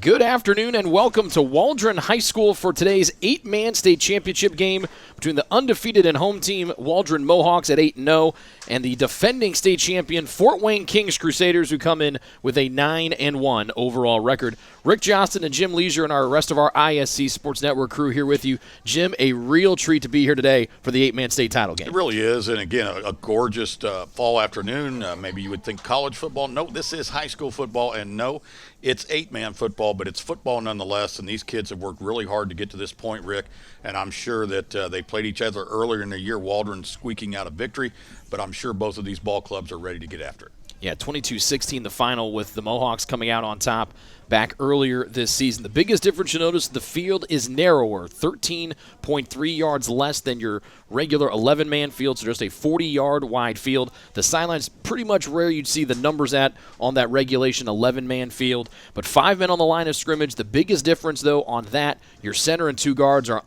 Good afternoon and welcome to Waldron High School for today's 8-man state championship game between the undefeated and home team Waldron Mohawks at 8-0 and the defending state champion Fort Wayne Kings Crusaders, who come in with a 9-1 overall record. Rick Johnston and Jim Leisure and our rest of our ISC Sports Network crew here with you. Jim, a real treat to be here today for the 8-man state title game. It really is, and again, a gorgeous fall afternoon. Maybe you would think college football. No, this is high school football, and no, it's 8-man football, but it's football nonetheless, and these kids have worked really hard to get to this point, Rick, and I'm sure that they played each other earlier in the year, Waldron squeaking out a victory, but I'm sure both of these ball clubs are ready to get after it. Yeah, 22-16 the final, with the Mohawks coming out on top back earlier this season. The biggest difference you notice, the field is narrower, 13.3 yards less than your regular 11-man field, so just a 40-yard wide field. The sideline's pretty much where you'd see the numbers at on that regulation 11-man field, but 5 men on the line of scrimmage. The biggest difference, though, on that, your center and 2 guards are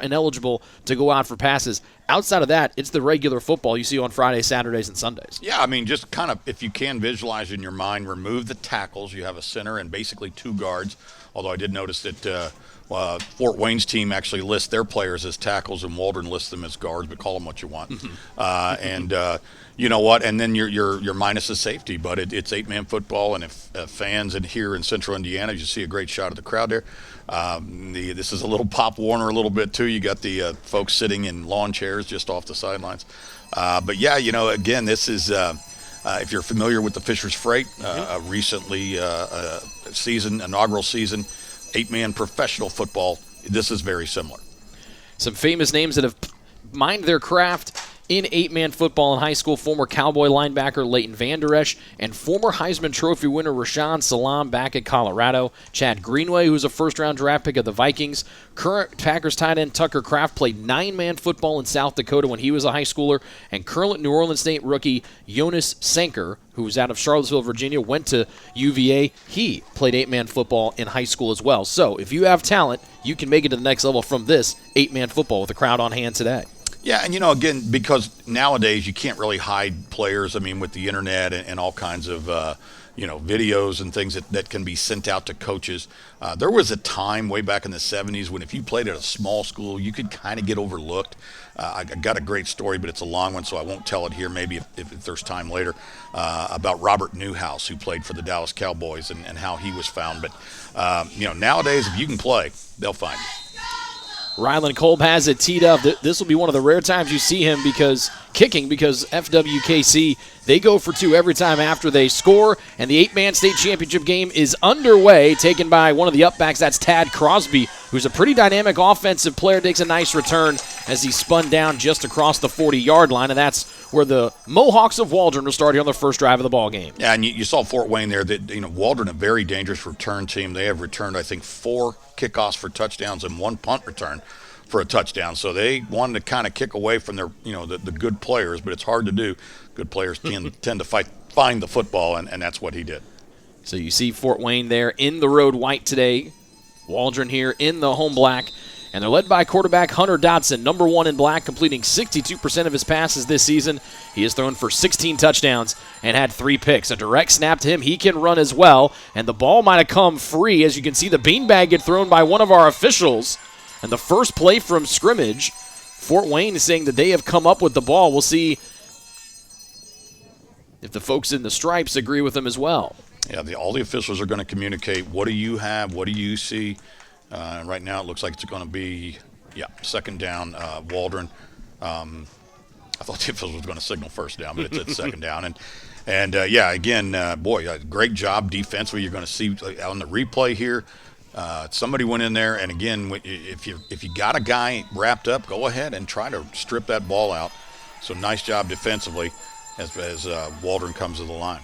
ineligible to go out for passes. Outside of that, it's the regular football you see on Fridays, Saturdays, and Sundays. Yeah, I mean, just kind of, if you can visualize in your mind, remove the tackles. You have a center and basically 2 guards, although I did notice that Fort Wayne's team actually lists their players as tackles and Waldron lists them as guards, but call them what you want. You know what? And then your minus is safety, but it's 8-man football, and if fans here in Central Indiana, you see a great shot of the crowd there. This is a little Pop Warner a little bit too. You got the folks sitting in lawn chairs just off the sidelines. But yeah, you know, again, this is if you're familiar with the Fisher's Freight, recently inaugural season, 8-man professional football. This is very similar. Some famous names that have mined their craft in 8-man football in high school: former Cowboy linebacker Leighton Vander Esch and former Heisman Trophy winner Rashawn Salam back at Colorado. Chad Greenway, who's a first-round draft pick of the Vikings. Current Packers tight end Tucker Kraft played 9-man football in South Dakota when he was a high schooler. And current New Orleans State rookie Jonas Sanker, who's out of Charlottesville, Virginia, went to UVA. He played 8-man football in high school as well. So if you have talent, you can make it to the next level from this 8-man football with the crowd on hand today. Yeah, and you know, again, because nowadays you can't really hide players. I mean, with the internet and all kinds of, videos and things that can be sent out to coaches. There was a time way back in the 70s when if you played at a small school, you could kind of get overlooked. I got a great story, but it's a long one, so I won't tell it here, maybe if there's time later, about Robert Newhouse, who played for the Dallas Cowboys, and how he was found. But, nowadays, if you can play, they'll find you. Rylan Kolb has it teed up. This will be one of the rare times you see him because FWKC, they go for 2 every time after they score, and the 8-man state championship game is underway, taken by one of the upbacks. That's Tad Crosby, who's a pretty dynamic offensive player, takes a nice return as he spun down just across the 40-yard line, and that's where the Mohawks of Waldron will start here on the first drive of the ball game. Yeah, and you saw Fort Wayne there. That Waldron, a very dangerous return team. They have returned, I think, 4 kickoffs for touchdowns and 1 punt return for a touchdown. So they wanted to kind of kick away from their, the good players, but it's hard to do. Good players tend to find the football, and that's what he did. So you see Fort Wayne there in the road white today. Waldron here in the home black. And they're led by quarterback Hunter Dotson, number 1 in black, completing 62% of his passes this season. He has thrown for 16 touchdowns and had 3 picks. A direct snap to him. He can run as well. And the ball might have come free. As you can see, the beanbag get thrown by one of our officials. And the first play from scrimmage, Fort Wayne is saying that they have come up with the ball. We'll see if the folks in the stripes agree with them as well. Yeah, all the officials are going to communicate. What do you have? What do you see? Right now it looks like it's going to be, second down, Waldron. I thought the official was going to signal first down, but it's second down. Great job defensively. You're going to see on the replay here, somebody went in there, and again, if you got a guy wrapped up, go ahead and try to strip that ball out. So nice job defensively as Waldron comes to the line.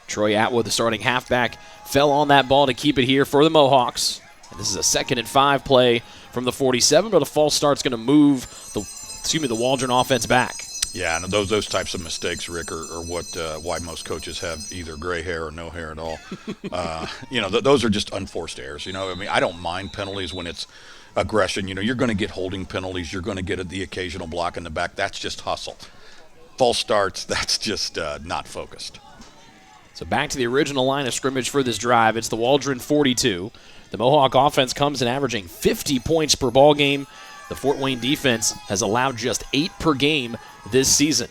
Troy Atwood, the starting halfback, fell on that ball to keep it here for the Mohawks. And this is a 2nd and 5 play from the 47, but a false start's going to move the Waldron offense back. Yeah, and those types of mistakes, Rick, are why most coaches have either gray hair or no hair at all. Those are just unforced errors. I mean, I don't mind penalties when it's aggression. You're going to get holding penalties. You're going to get the occasional block in the back. That's just hustle. False starts, that's just not focused. So back to the original line of scrimmage for this drive. It's the Waldron 42. The Mohawk offense comes in averaging 50 points per ball game. The Fort Wayne defense has allowed just 8 per game this season.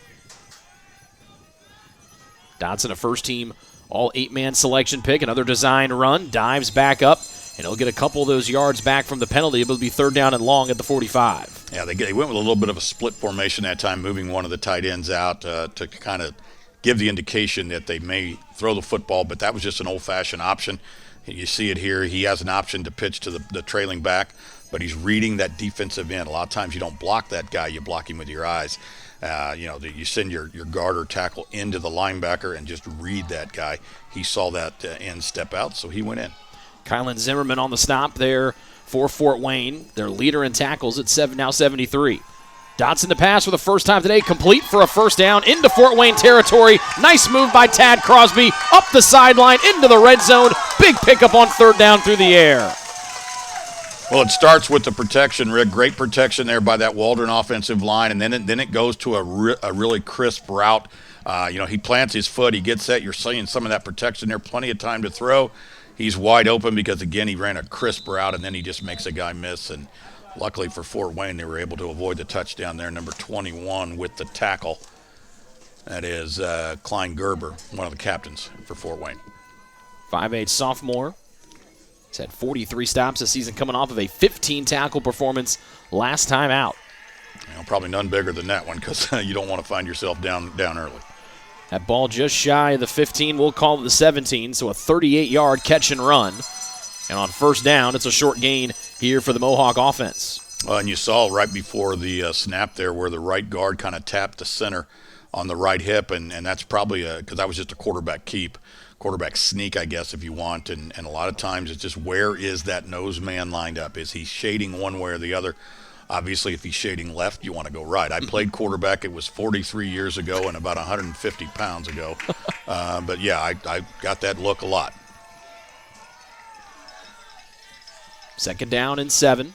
Dotson, a first-team all 8-man selection pick. Another design run, dives back up, and he'll get a couple of those yards back from the penalty. It'll be 3rd down and long at the 45. Yeah, they went with a little bit of a split formation that time, moving one of the tight ends out to kind of give the indication that they may throw the football, but that was just an old-fashioned option. You see it here. He has an option to pitch to the trailing back, but he's reading that defensive end. A lot of times you don't block that guy. You block him with your eyes. You send your guard or tackle into the linebacker and just read that guy. He saw that end step out, so he went in. Kylan Zimmerman on the stop there for Fort Wayne. Their leader in tackles at 73. Dotson to pass for the first time today, complete for a first down into Fort Wayne territory. Nice move by Tad Crosby, up the sideline into the red zone. Big pickup on 3rd down through the air. Well, it starts with the protection, Rick. Great protection there by that Waldron offensive line, and then it goes to a really crisp route. He plants his foot, he gets set. You're seeing some of that protection there, plenty of time to throw. He's wide open because, again, he ran a crisp route, and then he just makes a guy miss. And luckily for Fort Wayne, they were able to avoid the touchdown there, number 21 with the tackle. That is Klein Gerber, one of the captains for Fort Wayne. 5'8" sophomore. He's had 43 stops this season, coming off of a 15-tackle performance last time out. Probably none bigger than that one because you don't want to find yourself down early. That ball just shy of the 15. We'll call it the 17, so a 38-yard catch and run. And on 1st down, it's a short gain here for the Mohawk offense. And you saw right before the snap there where the right guard kind of tapped the center on the right hip, and that's probably because that was just a quarterback sneak, I guess, if you want. And a lot of times it's just where is that nose man lined up? Is he shading one way or the other? Obviously, if he's shading left, you want to go right. I played quarterback. It was 43 years ago and about 150 pounds ago. But, yeah, I got that look a lot. 2nd down and 7.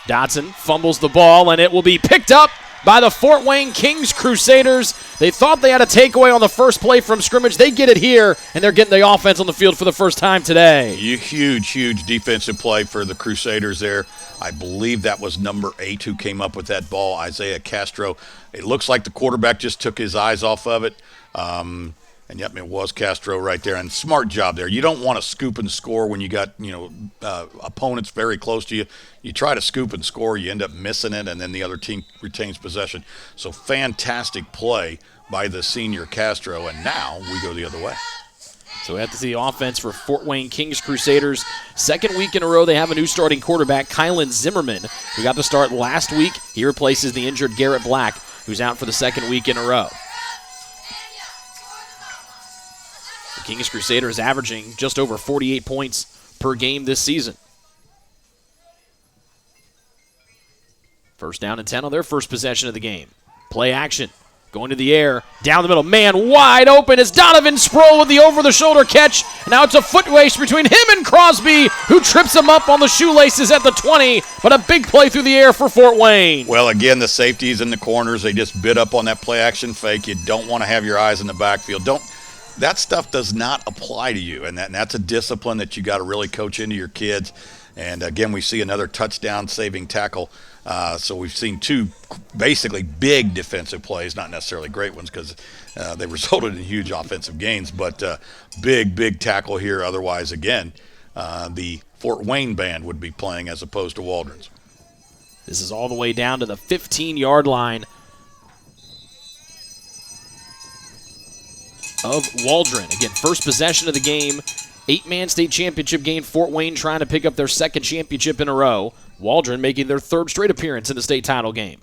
Dotson fumbles the ball, and it will be picked up by the Fort Wayne Kings Crusaders. They thought they had a takeaway on the first play from scrimmage. They get it here, and they're getting the offense on the field for the first time today. Huge defensive play for the Crusaders there. I believe that was number 8 who came up with that ball, Isaiah Castro. It looks like the quarterback just took his eyes off of it. And yep, it was Castro right there. And smart job there. You don't want to scoop and score when you got, opponents very close to you. You try to scoop and score, you end up missing it, and then the other team retains possession. So fantastic play by the senior Castro, and now we go the other way. So we have to see the offense for Fort Wayne Kings Crusaders. 2nd week in a row, they have a new starting quarterback, Kylan Zimmerman, who got to start last week. He replaces the injured Garrett Black, who's out for the 2nd week in a row. The Kings Crusaders averaging just over 48 points per game this season. 1st down and 10 on their first possession of the game. Play action. Going to the air, down the middle. Man wide open is Donovan Sproul with the over-the-shoulder catch. Now it's a foot race between him and Crosby, who trips him up on the shoelaces at the 20. But a big play through the air for Fort Wayne. Well, again, the safeties in the corners, they just bid up on that play-action fake. You don't want to have your eyes in the backfield. That stuff does not apply to you, and that's a discipline that you got to really coach into your kids. And, again, we see another touchdown-saving tackle. So we've seen 2 basically big defensive plays, not necessarily great ones because they resulted in huge offensive gains, but big tackle here. Otherwise, again, the Fort Wayne band would be playing as opposed to Waldron's. This is all the way down to the 15-yard line of Waldron. Again, first possession of the game. 8-man state championship game. Fort Wayne trying to pick up their 2nd championship in a row. Waldron making their 3rd straight appearance in the state title game.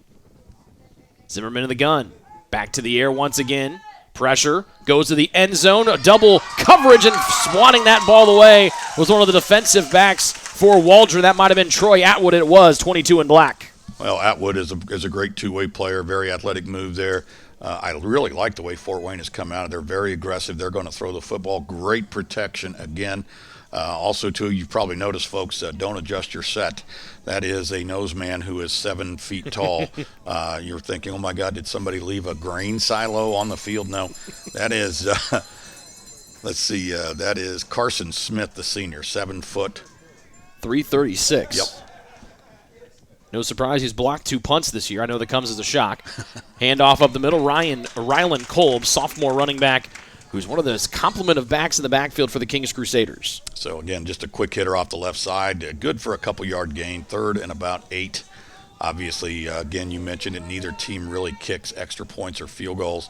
Zimmerman in the gun. Back to the air once again. Pressure. Goes to the end zone. A double coverage and swatting that ball away was one of the defensive backs for Waldron. That might have been Troy Atwood. It was 22 in black. Well, Atwood is a great two-way player. Very athletic move there. I really like the way Fort Wayne has come out. They're very aggressive. They're going to throw the football. Great protection again. Also, too, you've probably noticed, folks, don't adjust your set. That is a nose man who is 7 feet tall. You're thinking, oh, my God, did somebody leave a grain silo on the field? No, that is, let's see, that is Carson Smith, the senior, 7 foot, 336. Yep. No surprise he's blocked 2 punts this year. I know that comes as a shock. Handoff up the middle. Rylan Kolb, sophomore running back, who's one of those complement of backs in the backfield for the Kings Crusaders. So, again, just a quick hitter off the left side. Good for a couple-yard gain, 3rd and about 8. Obviously, again, you mentioned it, neither team really kicks extra points or field goals.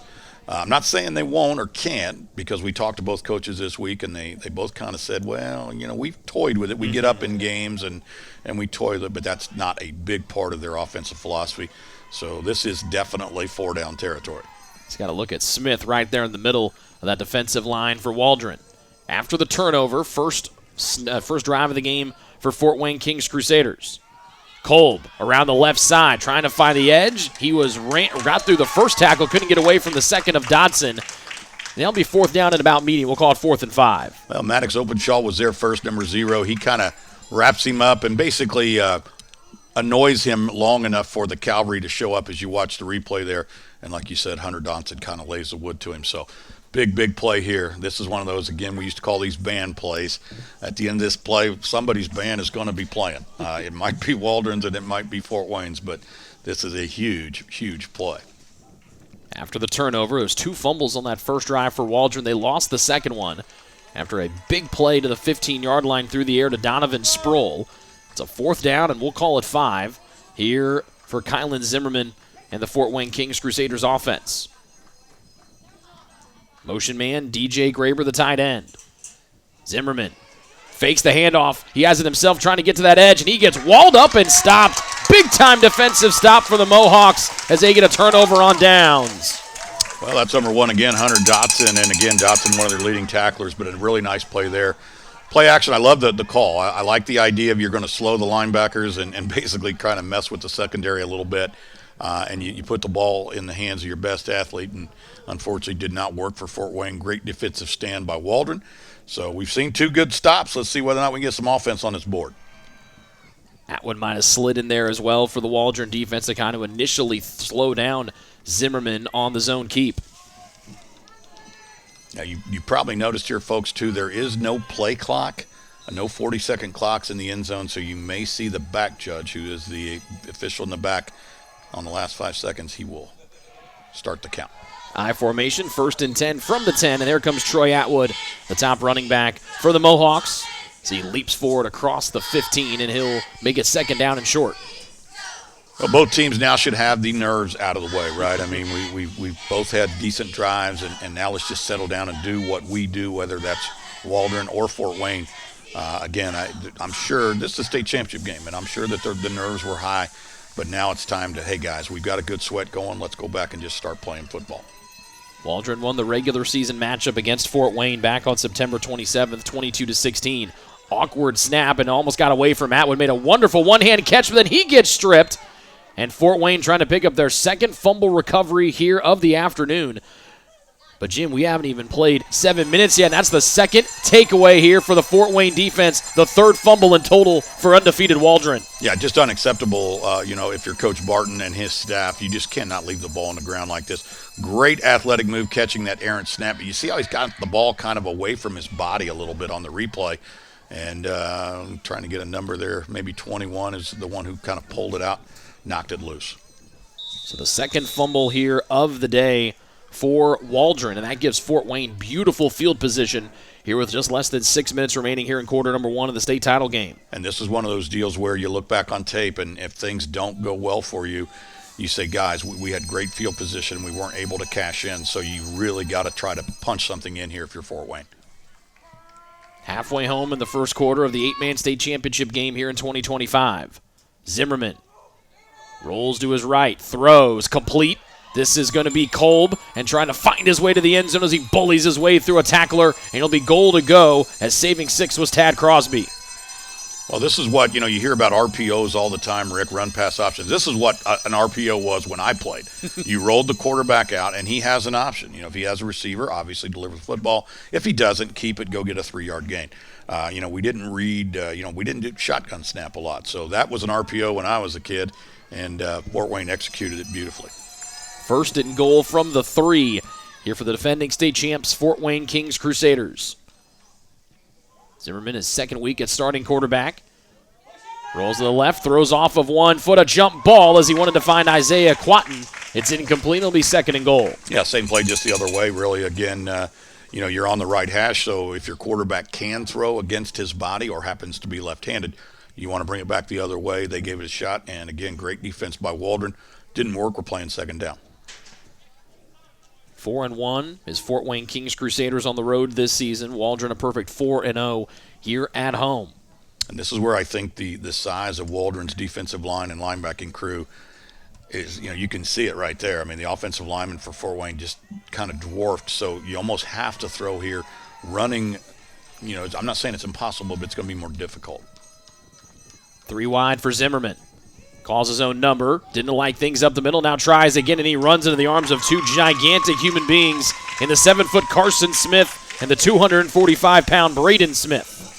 I'm not saying they won't or can't, because we talked to both coaches this week, and they both kind of said, well, we've toyed with it. We get up in games and we toy with it, but that's not a big part of their offensive philosophy. So this is definitely 4-down territory. He's got to look at Smith right there in the middle of that defensive line for Waldron. After the turnover, first drive of the game for Fort Wayne Kings Crusaders. Kolb around the left side trying to find the edge. He got through the first tackle, couldn't get away from the second of Dodson. They'll be 4th down and about medium. We'll call it 4th and 5. Well, Maddox Openshaw was there first, number 0. He kind of wraps him up and basically annoys him long enough for the cavalry to show up as you watch the replay there. And like you said, Hunter Dodson kind of lays the wood to him. So big play here. This is one of those, again, we used to call these band plays. At the end of this play, somebody's band is going to be playing. It might be Waldron's and it might be Fort Wayne's, but this is a huge play. After the turnover, it was 2 fumbles on that first drive for Waldron. They lost the second one after a big play to the 15-yard line through the air to Donovan Sproul. It's a 4th down, and we'll call it 5 here for Kylan Zimmerman and the Fort Wayne Kings Crusaders offense. Motion man, DJ Graber, the tight end. Zimmerman fakes the handoff. He has it himself trying to get to that edge, and he gets walled up and stopped. Big-time defensive stop for the Mohawks as they get a turnover on downs. Well, that's number 1 again, Hunter Dodson, and again, Dodson, one of their leading tacklers, but a really nice play there. Play action, I love the call. I like the idea of you're going to slow the linebackers and basically kind of mess with the secondary a little bit. And you put the ball in the hands of your best athlete, and unfortunately did not work for Fort Wayne. Great defensive stand by Waldron. So we've seen 2 good stops. Let's see whether or not we can get some offense on this board. Atwood might have slid in there as well for the Waldron defense to kind of initially slow down Zimmerman on the zone keep. Now, you probably noticed here, folks, too, there is no play clock, no 40-second clocks in the end zone, so you may see the back judge, who is the official in the back, on the last 5 seconds. He will start the count. I formation, 1st and 10 from the 10, and there comes Troy Atwood, the top running back for the Mohawks. So he leaps forward across the 15, and he'll make it 2nd down and short. Well, both teams now should have the nerves out of the way, right? I mean, we've both had decent drives, and now let's just settle down and do what we do, whether that's Waldron or Fort Wayne. Again, I'm sure this is a state championship game, and I'm sure that the nerves were high, but now it's time to, hey, guys, we've got a good sweat going. Let's go back and just start playing football. Waldron won the regular season matchup against Fort Wayne back on September 27th, 22-16. Awkward snap and almost got away from Atwood. Made a wonderful one-hand catch, but then he gets stripped. And Fort Wayne trying to pick up their 2nd fumble recovery here of the afternoon. But, Jim, we haven't even played 7 minutes yet, and that's the 2nd takeaway here for the Fort Wayne defense, the 3rd fumble in total for undefeated Waldron. Yeah, just unacceptable, if you're Coach Barton and his staff. You just cannot leave the ball on the ground like this. Great athletic move catching that errant snap. But you see how he's got the ball kind of away from his body a little bit on the replay. And trying to get a number there, maybe 21 is the one who kind of pulled it out, knocked it loose. So the 2nd fumble here of the day for Waldron, and that gives Fort Wayne beautiful field position here with just less than 6 minutes remaining here in quarter number 1 of the state title game. And this is one of those deals where you look back on tape, and if things don't go well for you, you say, guys, we had great field position. We weren't able to cash in, so you really got to try to punch something in here if you're Fort Wayne. Halfway home in the first quarter of the 8-man state championship game here in 2025. Zimmerman rolls to his right, throws, complete. This is going to be Kolb, and trying to find his way to the end zone as he bullies his way through a tackler, and it'll be goal to go, as saving 6 was Tad Crosby. Well, this is what, you hear about RPOs all the time, Rick, run pass options. This is what an RPO was when I played. You rolled the quarterback out, and he has an option. If he has a receiver, obviously deliver the football. If he doesn't, keep it, go get a 3-yard gain. We didn't read, we didn't do shotgun snap a lot. So that was an RPO when I was a kid, and Fort Wayne executed it beautifully. 1st and goal from the 3 here for the defending state champs, Fort Wayne Kings Crusaders. Zimmerman is 2nd week at starting quarterback. Rolls to the left, throws off of 1 foot, a jump ball as he wanted to find Isaiah Quatten. It's incomplete. It'll be 2nd and goal. Yeah, same play, just the other way, really. Again, you're on the right hash, so if your quarterback can throw against his body or happens to be left-handed, you want to bring it back the other way. They gave it a shot, and again, great defense by Waldron. Didn't work. We're playing 2nd down. 4-1 is Fort Wayne Kings Crusaders on the road this season. Waldron a perfect 4-0 here at home. And this is where I think the size of Waldron's defensive line and linebacking crew is, you can see it right there. I mean, the offensive lineman for Fort Wayne just kind of dwarfed, so you almost have to throw here. Running, I'm not saying it's impossible, but it's going to be more difficult. 3 wide for Zimmerman. Calls his own number. Didn't like things up the middle. Now tries again, and he runs into the arms of 2 gigantic human beings in the 7-foot Carson Smith and the 245-pound Braden Smith.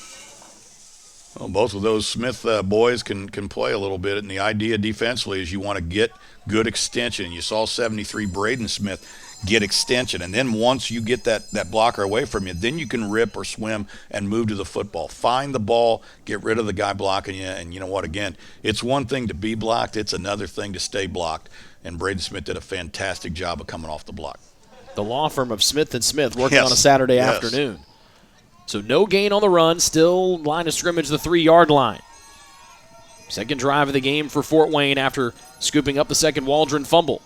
Well, both of those Smith boys can play a little bit, and the idea defensively is you want to get good extension. You saw 73 Braden Smith get extension, and then once you get that blocker away from you, then you can rip or swim and move to the football. Find the ball, get rid of the guy blocking you, and you know what, again, it's one thing to be blocked, it's another thing to stay blocked, and Braden Smith did a fantastic job of coming off the block. The law firm of Smith & Smith working on a Saturday afternoon. So no gain on the run, still line of scrimmage the 3-yard line. Second drive of the game for Fort Wayne after scooping up the second Waldron fumble.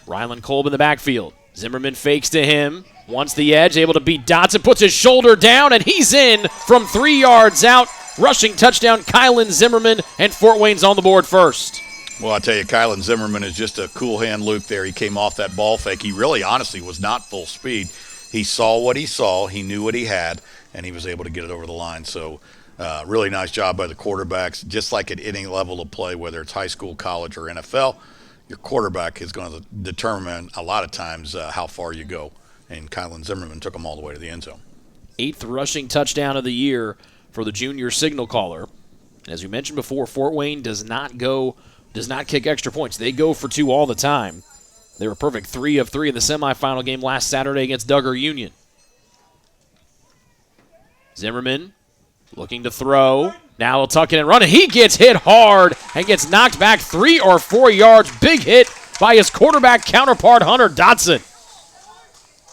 Rylan Kolb in the backfield. Zimmerman fakes to him, wants the edge, able to beat Dotson, puts his shoulder down, and he's in from 3 yards out. Rushing touchdown, Kylan Zimmerman, and Fort Wayne's on the board first. Well, I tell you, Kylan Zimmerman is just a cool hand Luke there. He came off that ball fake. He really, honestly, was not full speed. He saw what he saw, he knew what he had, and he was able to get it over the line. So really nice job by the quarterbacks. Just like at any level of play, whether it's high school, college, or NFL, your quarterback is going to determine a lot of times how far you go. And Kylan Zimmerman took them all the way to the end zone. 8th rushing touchdown of the year for the junior signal caller. And as we mentioned before, Fort Wayne does not kick extra points. They go for 2 all the time. They were perfect 3 of 3 in the semifinal game last Saturday against Duggar Union. Zimmerman looking to throw. Now he'll tuck it and run, and he gets hit hard and gets knocked back 3 or 4 yards. Big hit by his quarterback counterpart, Hunter Dotson.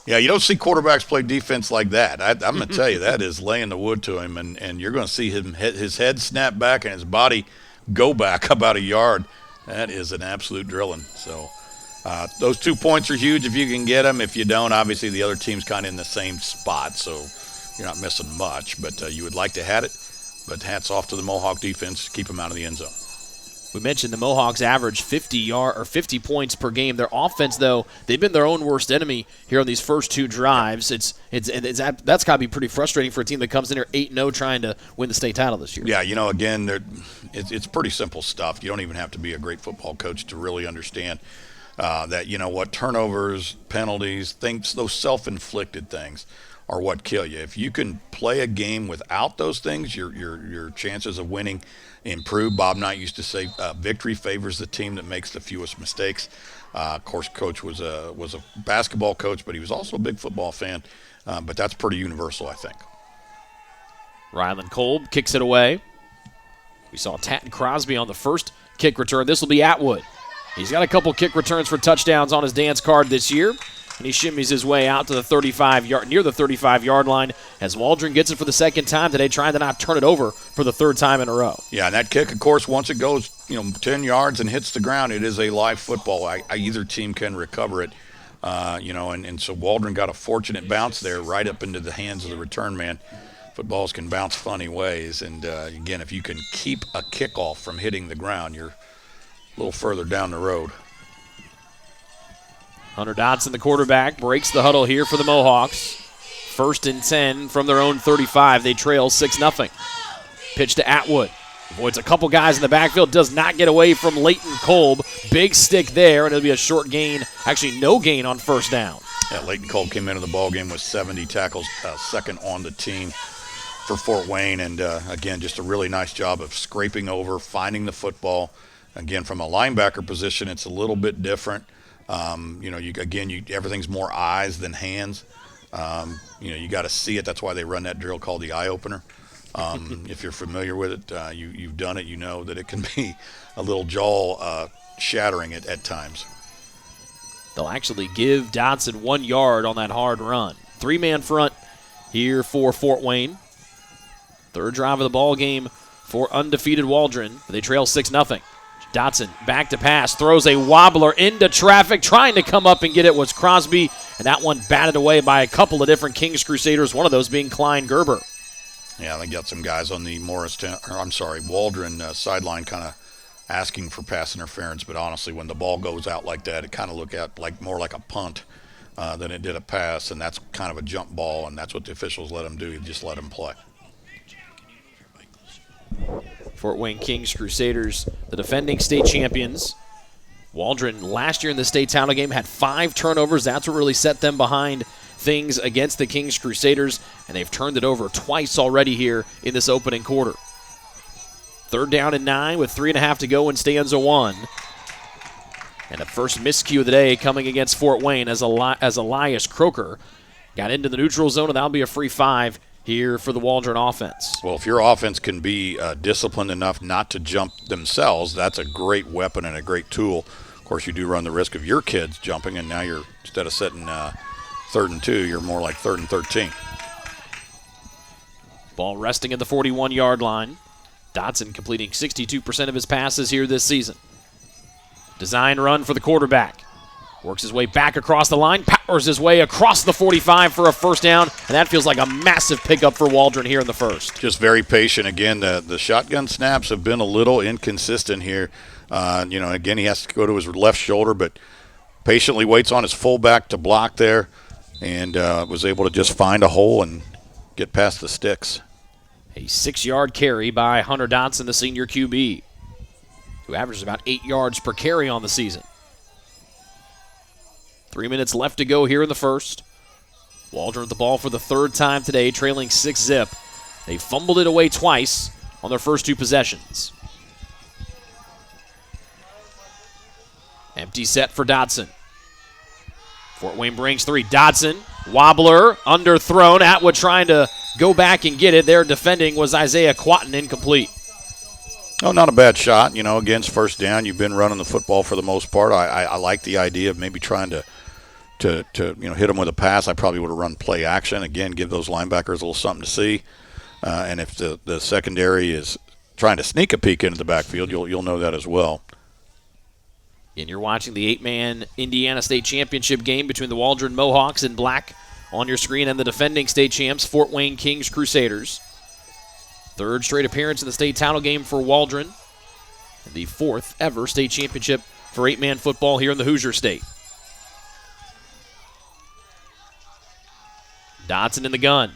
Yeah, you don't see quarterbacks play defense like that. I'm going to tell you, that is laying the wood to him, and you're going to see his head snap back and his body go back about a yard. That is an absolute drilling. So those 2 points are huge if you can get them. If you don't, obviously the other team's kind of in the same spot, so you're not missing much. But you would like to have it. But hats off to the Mohawk defense to keep them out of the end zone. We mentioned the Mohawks average 50 points per game. Their offense, though, they've been their own worst enemy here on these first 2 drives. That's got to be pretty frustrating for a team that comes in here 8-0 trying to win the state title this year. Yeah, again, it's pretty simple stuff. You don't even have to be a great football coach to really understand that, turnovers, penalties, things, those self-inflicted things are what kill you. If you can play a game without those things, your chances of winning improve. Bob Knight used to say victory favors the team that makes the fewest mistakes. Of course, Coach was a basketball coach, but he was also a big football fan. But that's pretty universal, I think. Rylan Kolb kicks it away. We saw Tatton Crosby on the first kick return. This will be Atwood. He's got a couple kick returns for touchdowns on his dance card this year. And he shimmies his way out to near the 35-yard line as Waldron gets it for the second time today, trying to not turn it over for the 3rd time in a row. Yeah, and that kick, of course, once it goes 10 yards and hits the ground, it is a live football. Either team can recover it, and so Waldron got a fortunate bounce there right up into the hands of the return man. Footballs can bounce funny ways, and again, if you can keep a kickoff from hitting the ground, you're a little further down the road. Hunter Dotson, the quarterback, breaks the huddle here for the Mohawks. 1st and 10 from their own 35. They trail 6-0. Pitch to Atwood. Avoids a couple guys in the backfield. Does not get away from Leighton Kolb. Big stick there, and it'll be a short gain. Actually, no gain on 1st down. Yeah, Leighton Kolb came into the ballgame with 70 tackles, 2nd on the team for Fort Wayne. And, again, just a really nice job of scraping over, finding the football. Again, from a linebacker position, it's a little bit different. Everything's more eyes than hands. You got to see it. That's why they run that drill called the eye opener. If you're familiar with it, you've done it, you know that it can be a little jaw shattering at times. They'll actually give Dotson 1 yard on that hard run. 3-man front here for Fort Wayne. Third drive of the ball game for undefeated Waldron. They trail 6-0. Dotson back to pass, throws a wobbler into traffic, trying to come up and get it was Crosby, and that one batted away by a couple of different Kings Crusaders, one of those being Klein Gerber. Yeah, they got some guys on the Waldron sideline kind of asking for pass interference, but honestly, when the ball goes out like that, it kind of looked at more like a punt than it did a pass, and that's kind of a jump ball, and that's what the officials let them do. You just let them play. Fort Wayne Kings Crusaders, the defending state champions. Waldron last year in the state title game had 5 turnovers. That's what really set them behind things against the Kings Crusaders, and they've turned it over twice already here in this opening quarter. 3rd down and 9 with 3.5 to go in stanza 1. And the first miscue of the day coming against Fort Wayne as Elias Croker got into the neutral zone, and that'll be a free 5 here for the Waldron offense. Well, if your offense can be disciplined enough not to jump themselves, that's a great weapon and a great tool. Of course, you do run the risk of your kids jumping, and now you're, instead of setting 3rd and 2, you're more like 3rd and 13. Ball resting at the 41-yard line. Dotson completing 62% of his passes here this season. Design run for the quarterback. Works his way back across the line, powers his way across the 45 for a first down, and that feels like a massive pickup for Waldron here in the first. Just very patient. Again, the shotgun snaps have been a little inconsistent here. Again, he has to go to his left shoulder, but patiently waits on his fullback to block there, and was able to just find a hole and get past the sticks. A 6-yard carry by Hunter Dotson, the senior QB, who averages about 8 yards per carry on the season. 3 minutes left to go here in the first. Waldron with the ball for the 3rd time today, trailing 6-zip. They fumbled it away twice on their first 2 possessions. Empty set for Dotson. Fort Wayne brings 3. Dotson, wobbler, underthrown. Atwood trying to go back and get it. Their defending was Isaiah Quatten, incomplete. Oh, not a bad shot. Against first down, you've been running the football for the most part. I like the idea of maybe trying to hit them with a pass. I probably would have run play action. Again, give those linebackers a little something to see. And if the secondary is trying to sneak a peek into the backfield, you'll know that as well. And you're watching the 8-man Indiana State Championship game between the Waldron Mohawks in black on your screen and the defending state champs, Fort Wayne Kings Crusaders. 3rd straight appearance in the state title game for Waldron. And the 4th ever state championship for 8-man football here in the Hoosier State. Dotson in the gun.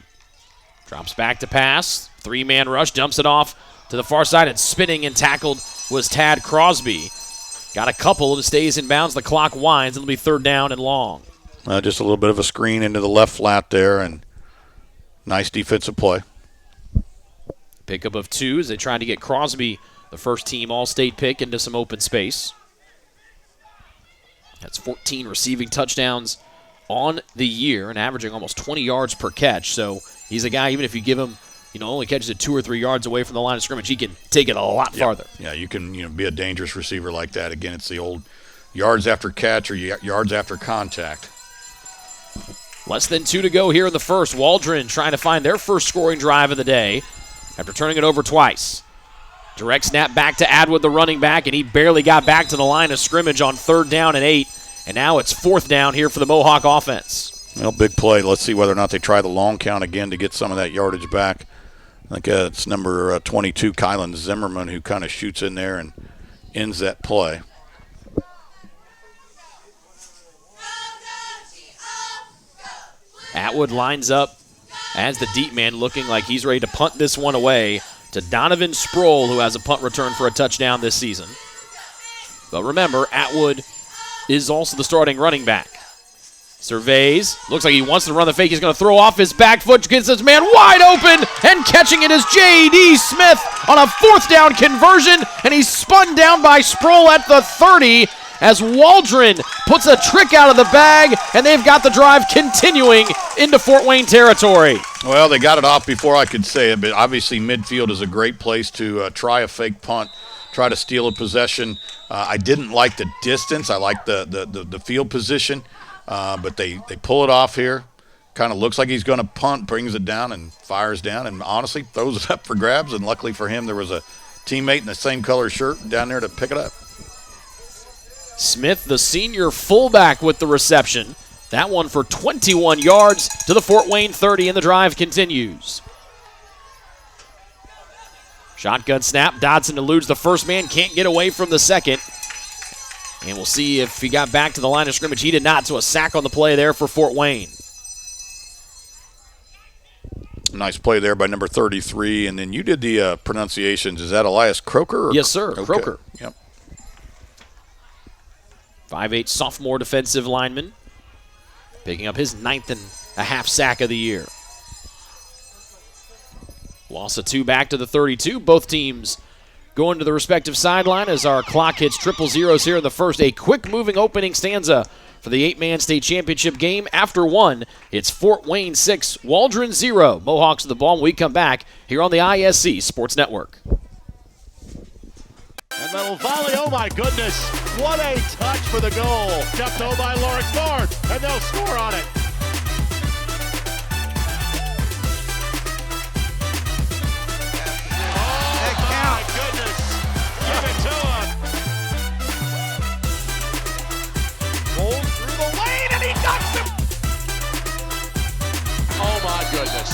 Drops back to pass. 3-man rush, dumps it off to the far side, and spinning and tackled was Tad Crosby. Got a couple, and stays in bounds. The clock winds. It'll be 3rd down and long. Just a little bit of a screen into the left flat there, and nice defensive play. Pickup of 2 as they try to get Crosby, the first-team All-State pick, into some open space. That's 14 receiving touchdowns on the year and averaging almost 20 yards per catch. So he's a guy, even if you give him, only catches it 2 or 3 yards away from the line of scrimmage, he can take it a lot farther. Yeah, you can be a dangerous receiver like that. Again, it's the old yards after catch or yards after contact. Less than 2 to go here in the first. Waldron trying to find their first scoring drive of the day after turning it over twice. Direct snap back to Atwood, the running back, and he barely got back to the line of scrimmage on 3rd down and 8. And now it's 4th down here for the Mohawk offense. Well, big play. Let's see whether or not they try the long count again to get some of that yardage back. I think it's number 22, Kylan Zimmerman, who kind of shoots in there and ends that play. Atwood lines up as the deep man, looking like he's ready to punt this one away to Donovan Sproul, who has a punt return for a touchdown this season. But remember, Atwood is also the starting running back. Surveys, looks like he wants to run the fake. He's going to throw off his back foot, gets this man wide open, and catching it is J.D. Smith on a 4th down conversion, and he's spun down by Sproul at the 30, as Waldron puts a trick out of the bag, and they've got the drive continuing into Fort Wayne territory. Well, they got it off before I could say it, but obviously midfield is a great place to try a fake punt, try to steal a possession. I didn't like the distance. I like the field position, but they pull it off here. Kind of looks like he's going to punt, brings it down and fires down, and honestly throws it up for grabs. And luckily for him, there was a teammate in the same color shirt down there to pick it up. Smith, the senior fullback, with the reception. That one for 21 yards to the Fort Wayne 30, and the drive continues. Shotgun snap. Dodson eludes the first man, can't get away from the second. And we'll see if he got back to the line of scrimmage. He did not, so a sack on the play there for Fort Wayne. Nice play there by number 33. And then you did the pronunciations. Is that Elias Croker? Yes, sir. Okay. Croker. Yep. 5'8" sophomore defensive lineman. Picking up his 9.5 sack of the year. Loss of 2 back to the 32. Both teams going to the respective sideline as our clock hits triple zeros here in the first. A quick moving opening stanza for the 8-man state championship game. After 1, it's Fort Wayne 6, Waldron 0. Mohawks with the ball when we come back here on the ISC Sports Network. And that'll volley, oh my goodness, what a touch for the goal. Jumped over by Lawrence North, and they'll score on it. Oh my goodness, give it to him. Rolls through the lane and he knocks him. Oh my goodness.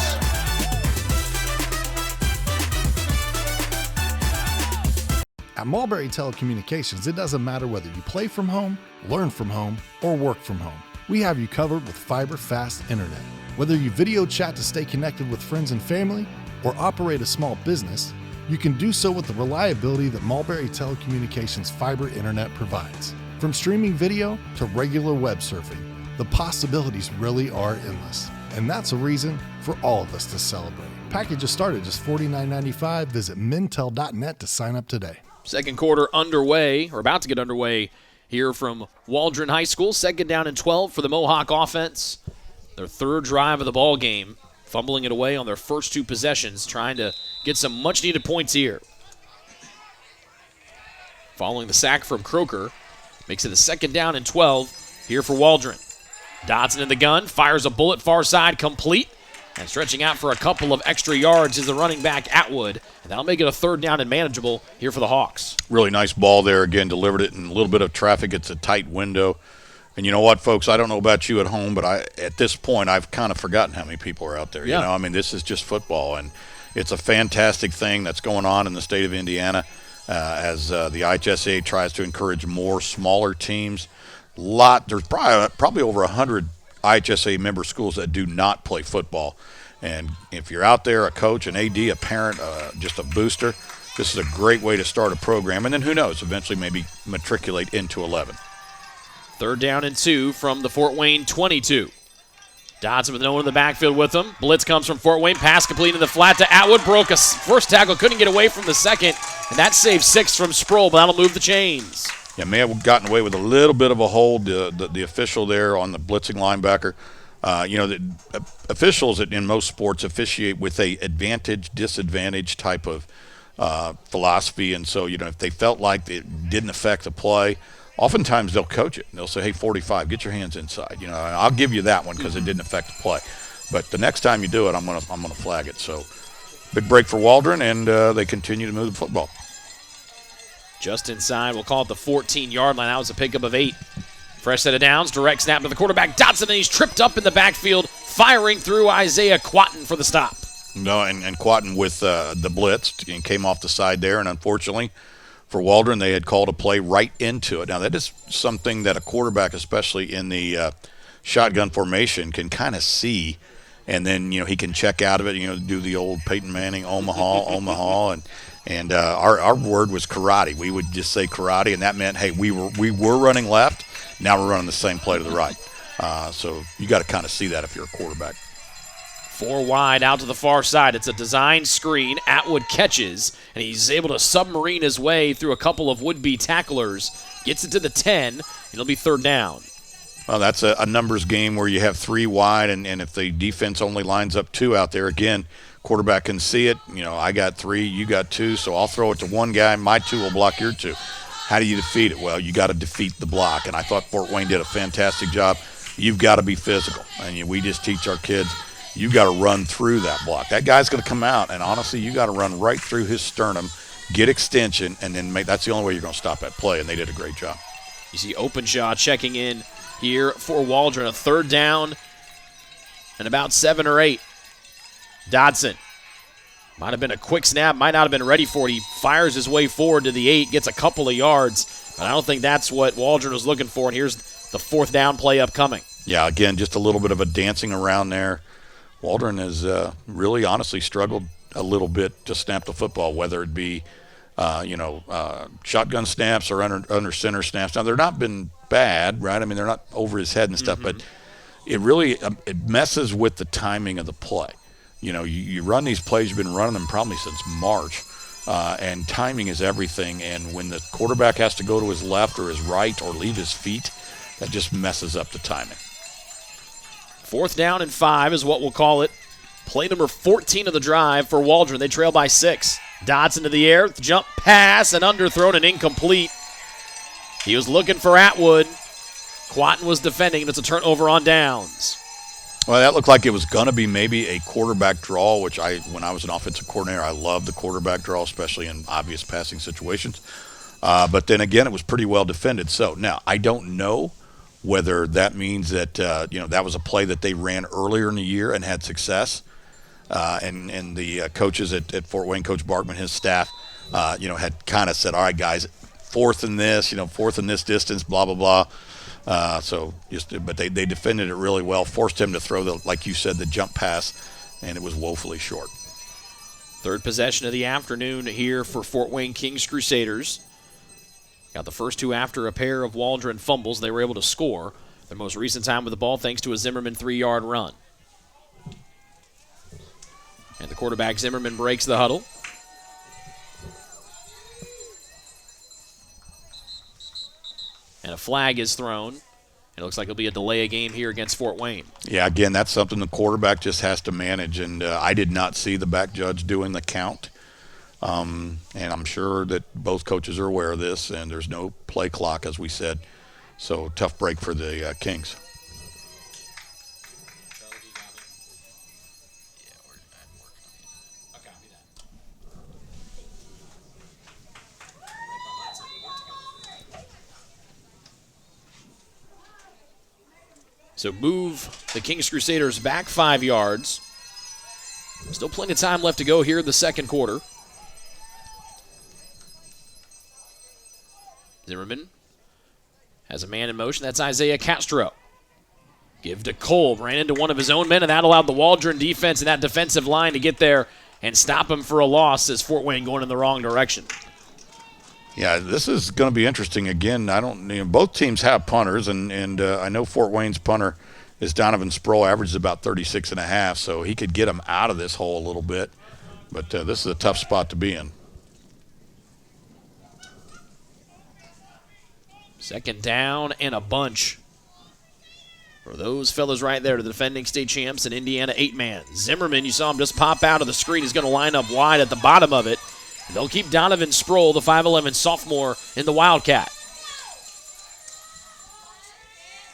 At Mulberry Telecommunications, it doesn't matter whether you play from home, learn from home, or work from home. We have you covered with fiber-fast internet. Whether you video chat to stay connected with friends and family, or operate a small business, you can do so with the reliability that Mulberry Telecommunications fiber internet provides. From streaming video to regular web surfing, the possibilities really are endless. And that's a reason for all of us to celebrate. Packages start at just $49.95. Visit mintel.net to sign up today. Second quarter underway, or about to get underway here from Waldron High School. Second down and 12 for the Mohawk offense. Their third drive of the ball game, fumbling it away on their first 2 possessions, trying to get some much-needed points here. Following the sack from Croker, makes it a second down and 12 here for Waldron. Dodson in the gun, fires a bullet far side, complete. And stretching out for a couple of extra yards is the running back Atwood. And that'll make it a third down and manageable here for the Hawks. Really nice ball there. Again, delivered it in a little bit of traffic. It's a tight window. And you know what, folks? I don't know about you at home, but at this point, I've kind of forgotten how many people are out there. Yeah. You know, I mean, this is just football. And it's a fantastic thing that's going on in the state of Indiana as the IHSAA tries to encourage more smaller teams. There's probably over 100 IHSAA member schools that do not play football. And if you're out there, a coach, an AD, a parent, just a booster, this is a great way to start a program. And then who knows, eventually maybe matriculate into 11. Third down and 2 from the Fort Wayne 22. Dodson with no one in the backfield with him. Blitz comes from Fort Wayne. Pass complete in the flat to Atwood. Broke a first tackle, couldn't get away from the second. And that saves 6 from Sproul, but that'll move the chains. Yeah, may have gotten away with a little bit of a hold, the official there on the blitzing linebacker. The officials in most sports officiate with a advantage-disadvantage type of philosophy. And so, if they felt like it didn't affect the play, oftentimes they'll coach it. They'll say, hey, 45, get your hands inside. I'll give you that one because it didn't affect the play. But the next time you do it, I'm gonna flag it. So big break for Waldron, and they continue to move the football. Just inside, we'll call it the 14-yard line. That was a pickup of 8. Fresh set of downs, direct snap to the quarterback, Dodson, and he's tripped up in the backfield, firing through Isaiah Quatten for the stop. No, and Quatten with the blitz and came off the side there, and unfortunately for Waldron, they had called a play right into it. Now, that is something that a quarterback, especially in the shotgun formation, can kind of see, and then, he can check out of it, do the old Peyton Manning, Omaha, and our word was karate. We would just say karate, and that meant, hey, we were running left. Now we're running the same play to the right. So you got to kind of see that if you're a quarterback. 4 wide out to the far side. It's a design screen. Atwood catches, and he's able to submarine his way through a couple of would-be tacklers Gets it to the 10. It'll be third down. Well, that's a numbers game where you have 3 wide, and if the defense only lines up 2 out there, again, quarterback can see it. I got 3, you got 2, so I'll throw it to one guy. My 2 will block your 2. How do you defeat it? Well, you got to defeat the block, and I thought Fort Wayne did a fantastic job. You've got to be physical, and we just teach our kids, you've got to run through that block. That guy's going to come out, and honestly, you got to run right through his sternum, get extension, and then that's the only way you're going to stop that play, and they did a great job. You see Openshaw checking in here for Waldron, a third down and about 7 or 8. Dodson. Might have been a quick snap, might not have been ready for it. He fires his way forward to the 8, gets a couple of yards, but I don't think that's what Waldron was looking for, and here's the 4th down play upcoming. Yeah, again, just a little bit of a dancing around there. Waldron has really honestly struggled a little bit to snap the football, whether it be shotgun snaps or under center snaps. Now, they're not been bad, right? I mean, they're not over his head and stuff, but it really it messes with the timing of the play. You run these plays, you've been running them probably since March, and timing is everything. And when the quarterback has to go to his left or his right or leave his feet, that just messes up the timing. 4th down and 5 is what we'll call it. Play number 14 of the drive for Waldron. They trail by 6. Dodson to the air, jump pass, and underthrown and incomplete. He was looking for Atwood. Quatten was defending, and it's a turnover on downs. Well, that looked like it was going to be maybe a quarterback draw, which when I was an offensive coordinator, I loved the quarterback draw, especially in obvious passing situations. But then again, it was pretty well defended. So now I don't know whether that means that that was a play that they ran earlier in the year and had success. And the coaches at Fort Wayne, Coach Barkman, his staff, had kind of said, all right, guys, 4th in this distance, blah, blah, blah. But they defended it really well, forced him to throw like you said, the jump pass, and it was woefully short. 3rd possession of the afternoon here for Fort Wayne Kings Crusaders. Got the first 2 after a pair of Waldron fumbles. They were able to score their most recent time with the ball thanks to a Zimmerman 3-yard run. And the quarterback, Zimmerman, breaks the huddle. And a flag is thrown. It looks like it'll be a delay of game here against Fort Wayne. Yeah, again, that's something the quarterback just has to manage. And I did not see the back judge doing the count. And I'm sure that both coaches are aware of this, and there's no play clock, as we said. So tough break for the Kings. So move the Kings Crusaders back 5 yards. Still plenty of time left to go here in the second quarter. Zimmerman has a man in motion. That's Isaiah Castro. Give to Cole. Ran into one of his own men, and that allowed the Waldron defense and that defensive line to get there and stop him for a loss as Fort Wayne going in the wrong direction. Yeah, this is going to be interesting. Again, both teams have punters, and I know Fort Wayne's punter is Donovan Sproul, averages about 36.5, so he could get him out of this hole a little bit. But this is a tough spot to be in. 2nd down and a bunch for those fellas right there, the defending state champs and Indiana 8-man. Zimmerman, you saw him just pop out of the screen. He's going to line up wide at the bottom of it. They'll keep Donovan Sproul, the 5'11 sophomore, in the Wildcat.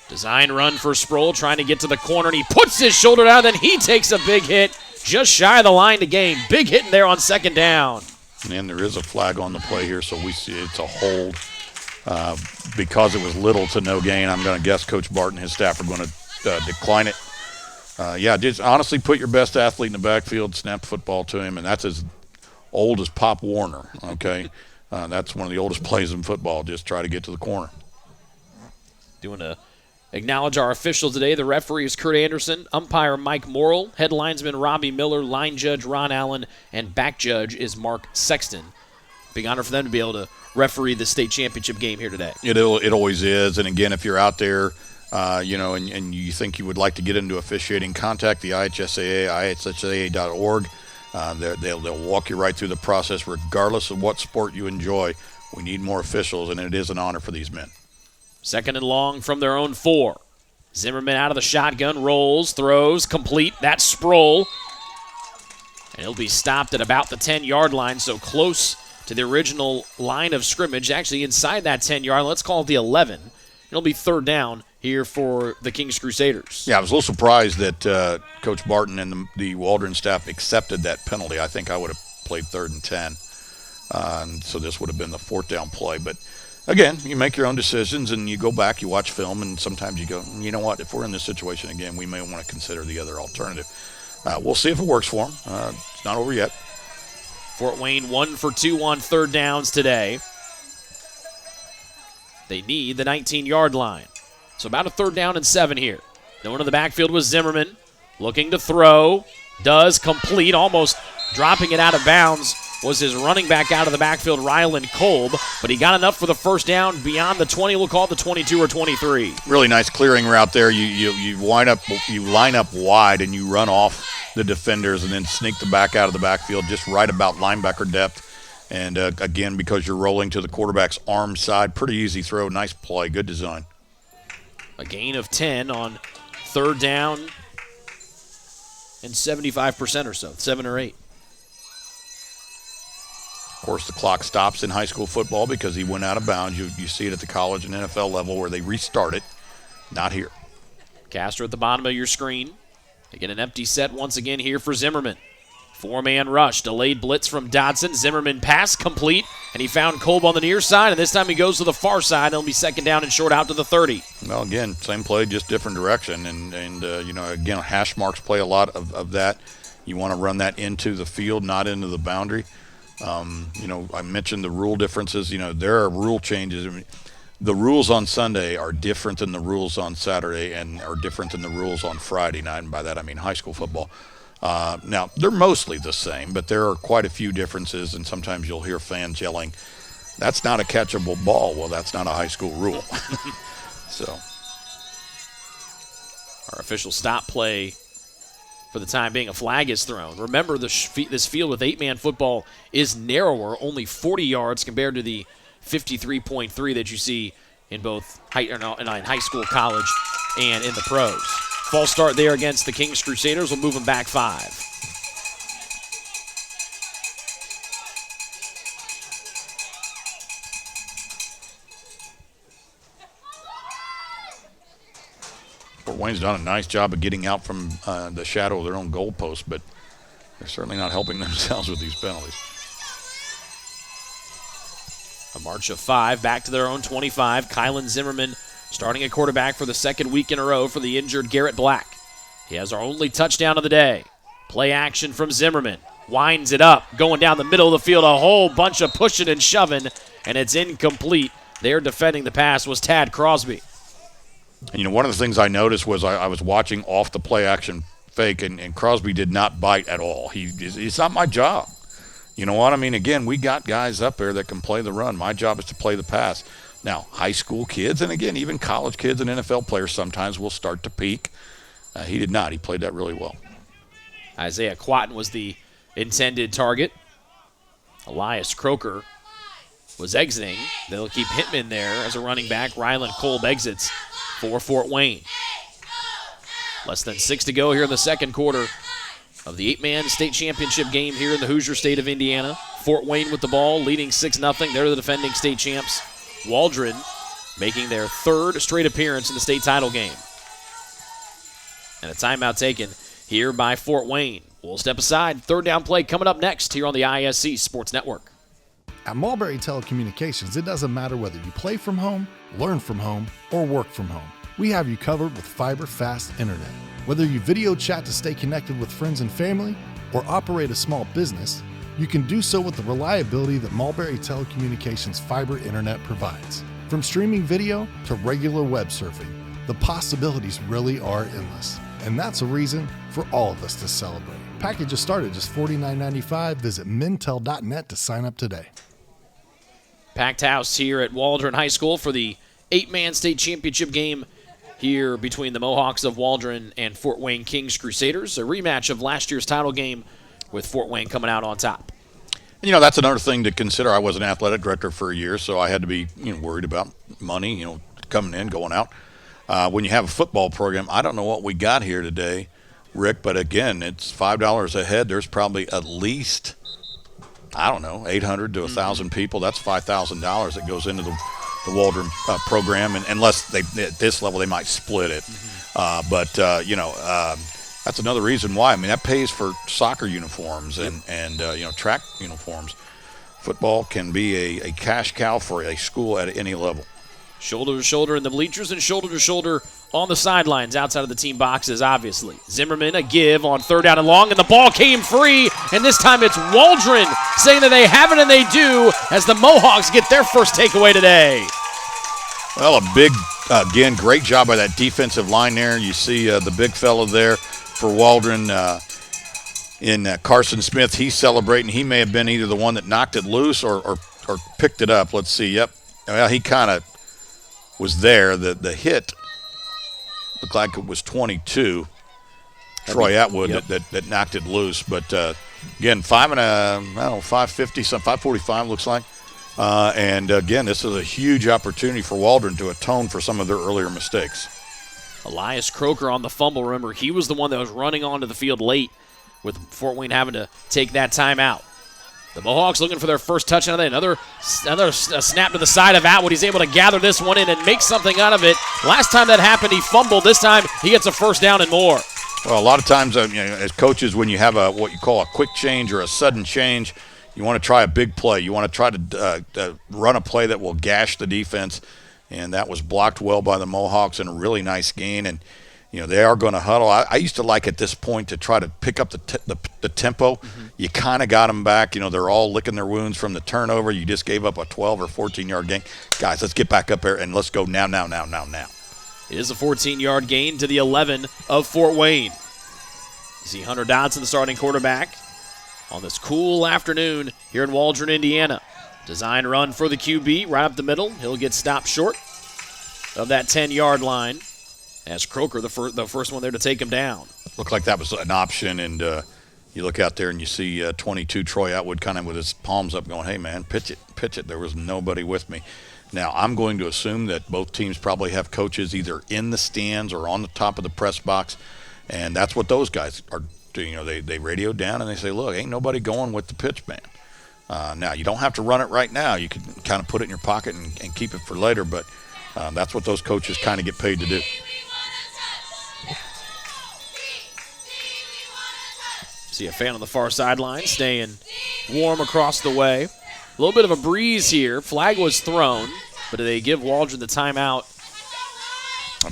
Design run for Sproul, trying to get to the corner, and he puts his shoulder down, then he takes a big hit just shy of the line to gain. Big hit in there on 2nd down. And there is a flag on the play here, so we see it's a hold. Because it was little to no gain, I'm going to guess Coach Barton and his staff are going to decline it. Just honestly put your best athlete in the backfield, snap the football to him, and that's as old as Pop Warner, okay? That's one of the oldest plays in football. Just try to get to the corner. Doing a acknowledge our officials today. The referee is Kurt Anderson, umpire Mike Morrill, head linesman Robbie Miller, line judge Ron Allen, and back judge is Mark Sexton. Big honor for them to be able to referee the state championship game here today. It always is. And again, if you're out there, and you think you would like to get into officiating, contact the IHSAA, IHSAA.org. They'll walk you right through the process, regardless of what sport you enjoy. We need more officials, and it is an honor for these men. Second and long from their own 4. Zimmerman out of the shotgun, rolls, throws, complete. That's Sproul. And he'll be stopped at about the 10-yard line, so close to the original line of scrimmage, actually inside that 10-yard, let's call it the 11. It'll be third down here for the Kings Crusaders. Yeah, I was a little surprised that Coach Barton and the Waldron staff accepted that penalty. I think I would have played 3rd and 10, and so this would have been the 4th down play. But again, you make your own decisions, and you go back, you watch film, and sometimes you go, you know what, if we're in this situation again, we may want to consider the other alternative. We'll see if it works for them. It's not over yet. Fort Wayne 1 for 2 on third downs today. They need the 19-yard line. So about a 3rd down and 7 here. Going to the backfield was Zimmerman. Looking to throw. Does complete. Almost dropping it out of bounds was his running back out of the backfield, Rylan Kolb. But he got enough for the first down beyond the 20. We'll call it the 22 or 23. Really nice clearing route there. You line up wide and you run off the defenders and then sneak the back out of the backfield just right about linebacker depth. And, again, because you're rolling to the quarterback's arm side, pretty easy throw. Nice play. Good design. A gain of 10 on 3rd down and 75% or so, 7 or 8. Of course, the clock stops in high school football because he went out of bounds. You see it at the college and NFL level where they restart it. Not here. Castro at the bottom of your screen. They get an empty set once again here for Zimmerman. 4-man rush, delayed blitz from Dodson. Zimmerman pass complete, and he found Kolb on the near side, and this time he goes to the far side. It'll be 2nd down and short out to the 30. Well, again, same play, just different direction. And again, hash marks play a lot of that. You want to run that into the field, not into the boundary. I mentioned the rule differences. There are rule changes. I mean, the rules on Sunday are different than the rules on Saturday and are different than the rules on Friday night, and by that I mean high school football. Now, they're mostly the same, but there are quite a few differences, and sometimes you'll hear fans yelling, that's not a catchable ball. Well, that's not a high school rule. So, our official stop play for the time being, a flag is thrown. Remember, this field with 8-man football is narrower, only 40 yards compared to the 53.3 that you see in both in high school, college, and in the pros. False start there against the Kings Crusaders. We'll move them back 5. Fort Wayne's done a nice job of getting out from the shadow of their own goalpost, but they're certainly not helping themselves with these penalties. A march of 5 back to their own 25. Kylan Zimmerman starting at quarterback for the 2nd week in a row for the injured Garrett Black. He has our only touchdown of the day. Play action from Zimmerman. Winds it up, going down the middle of the field. A whole bunch of pushing and shoving, and it's incomplete. There defending the pass was Tad Crosby. And, one of the things I noticed was I was watching off the play action fake, and Crosby did not bite at all. It's not my job. You know what? I mean, again, we got guys up there that can play the run. My job is to play the pass. Now, high school kids, and again, even college kids and NFL players sometimes will start to peak. He did not. He played that really well. Isaiah Quatten was the intended target. Elias Croker was exiting. They'll keep Hittman there as a running back. Rylan Kolb exits for Fort Wayne. Less than 6 to go here in the 2nd quarter of the 8-man state championship game here in the Hoosier state of Indiana. Fort Wayne with the ball, leading 6-0. They're the defending state champs. Waldron making their 3rd straight appearance in the state title game. And a timeout taken here by Fort Wayne. We'll step aside. 3rd down play coming up next here on the ISC Sports Network. At Mulberry Telecommunications, it doesn't matter whether you play from home, learn from home, or work from home. We have you covered with fiber-fast internet. Whether you video chat to stay connected with friends and family, or operate a small business, you can do so with the reliability that Mulberry Telecommunications fiber internet provides. From streaming video to regular web surfing, the possibilities really are endless. And that's a reason for all of us to celebrate. Packages start at just $49.95. Visit mintel.net to sign up today. Packed house here at Waldron High School for the 8-man state championship game here between the Mohawks of Waldron and Fort Wayne Kings Crusaders. A rematch of last year's title game with Fort Wayne coming out on top. And, that's another thing to consider. I was an athletic director for a year, so I had to be, worried about money, coming in, going out. When you have a football program, I don't know what we got here today, Rick, but again, it's $5 a head. There's probably at least, 800 to 1,000 people. That's $5,000 that goes into the Waldron program, and unless at this level they might split it. But that's another reason why. I mean, that pays for soccer uniforms and track uniforms. Football can be a cash cow for a school at any level. Shoulder to shoulder in the bleachers and shoulder to shoulder on the sidelines outside of the team boxes, obviously. Zimmerman, a give on 3rd down and long, and the ball came free, and this time it's Waldron saying that they have it and they do as the Mohawks get their first takeaway today. Well, a big, again, great job by that defensive line there. You see the big fella there for Waldron in Carson Smith. He's celebrating. He may have been either the one that knocked it loose or picked it up. Let's see. Yep. Well, he kind of was there. The hit looked like it was 22. Troy Atwood that knocked it loose. But, again, 550, 545 looks like. And, again, this is a huge opportunity for Waldron to atone for some of their earlier mistakes. Elias Croker on the fumble. Remember, he was the one that was running onto the field late with Fort Wayne having to take that timeout. The Mohawks looking for their first touchdown. Another snap to the side of Atwood. He's able to gather this one in and make something out of it. Last time that happened, he fumbled. This time, he gets a first down and more. Well, a lot of times, as coaches, when you have what you call a quick change or a sudden change, you want to try a big play. You want to try to run a play that will gash the defense, and that was blocked well by the Mohawks and a really nice gain. And they are going to huddle. I used to like at this point to try to pick up the tempo. Mm-hmm. You kind of got them back. They're all licking their wounds from the turnover. You just gave up a 12 or 14-yard gain. Guys, let's get back up there and let's go now. It is a 14-yard gain to the 11 of Fort Wayne. You see Hunter Dodson, the starting quarterback, on this cool afternoon here in Waldron, Indiana. Design run for the QB right up the middle. He'll get stopped short of that 10-yard line. As Croker, the first one there to take him down. Looked like that was an option, and you look out there and you see 22 Troy Atwood kind of with his palms up going, hey, man, pitch it. There was nobody with me. Now, I'm going to assume that both teams probably have coaches either in the stands or on the top of the press box, and that's what those guys are doing. They radio down and they say, look, ain't nobody going with the pitch man. Now, you don't have to run it right now. You can kind of put it in your pocket and keep it for later, but that's what those coaches kind of get paid to do. See a fan on the far sideline staying warm across the way. A little bit of a breeze here. Flag was thrown, but did they give Waldron the timeout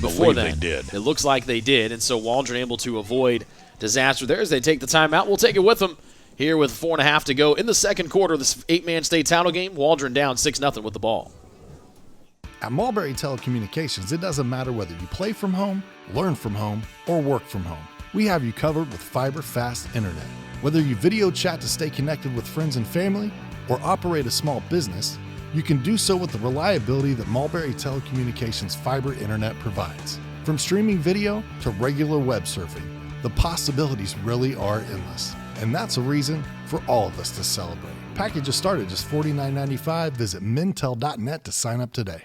before then? They did. It looks like they did, and so Waldron able to avoid disaster there as they take the timeout. We'll take it with them here with 4.5 to go in the second quarter of this 8-man state title game. Waldron down 6-0 with the ball. At Mulberry Telecommunications, it doesn't matter whether you play from home, learn from home, or work from home. We have you covered with fiber-fast internet. Whether you video chat to stay connected with friends and family or operate a small business, you can do so with the reliability that Mulberry Telecommunications fiber internet provides. From streaming video to regular web surfing, the possibilities really are endless. And that's a reason for all of us to celebrate. Packages start at just $49.95. Visit mintel.net to sign up today.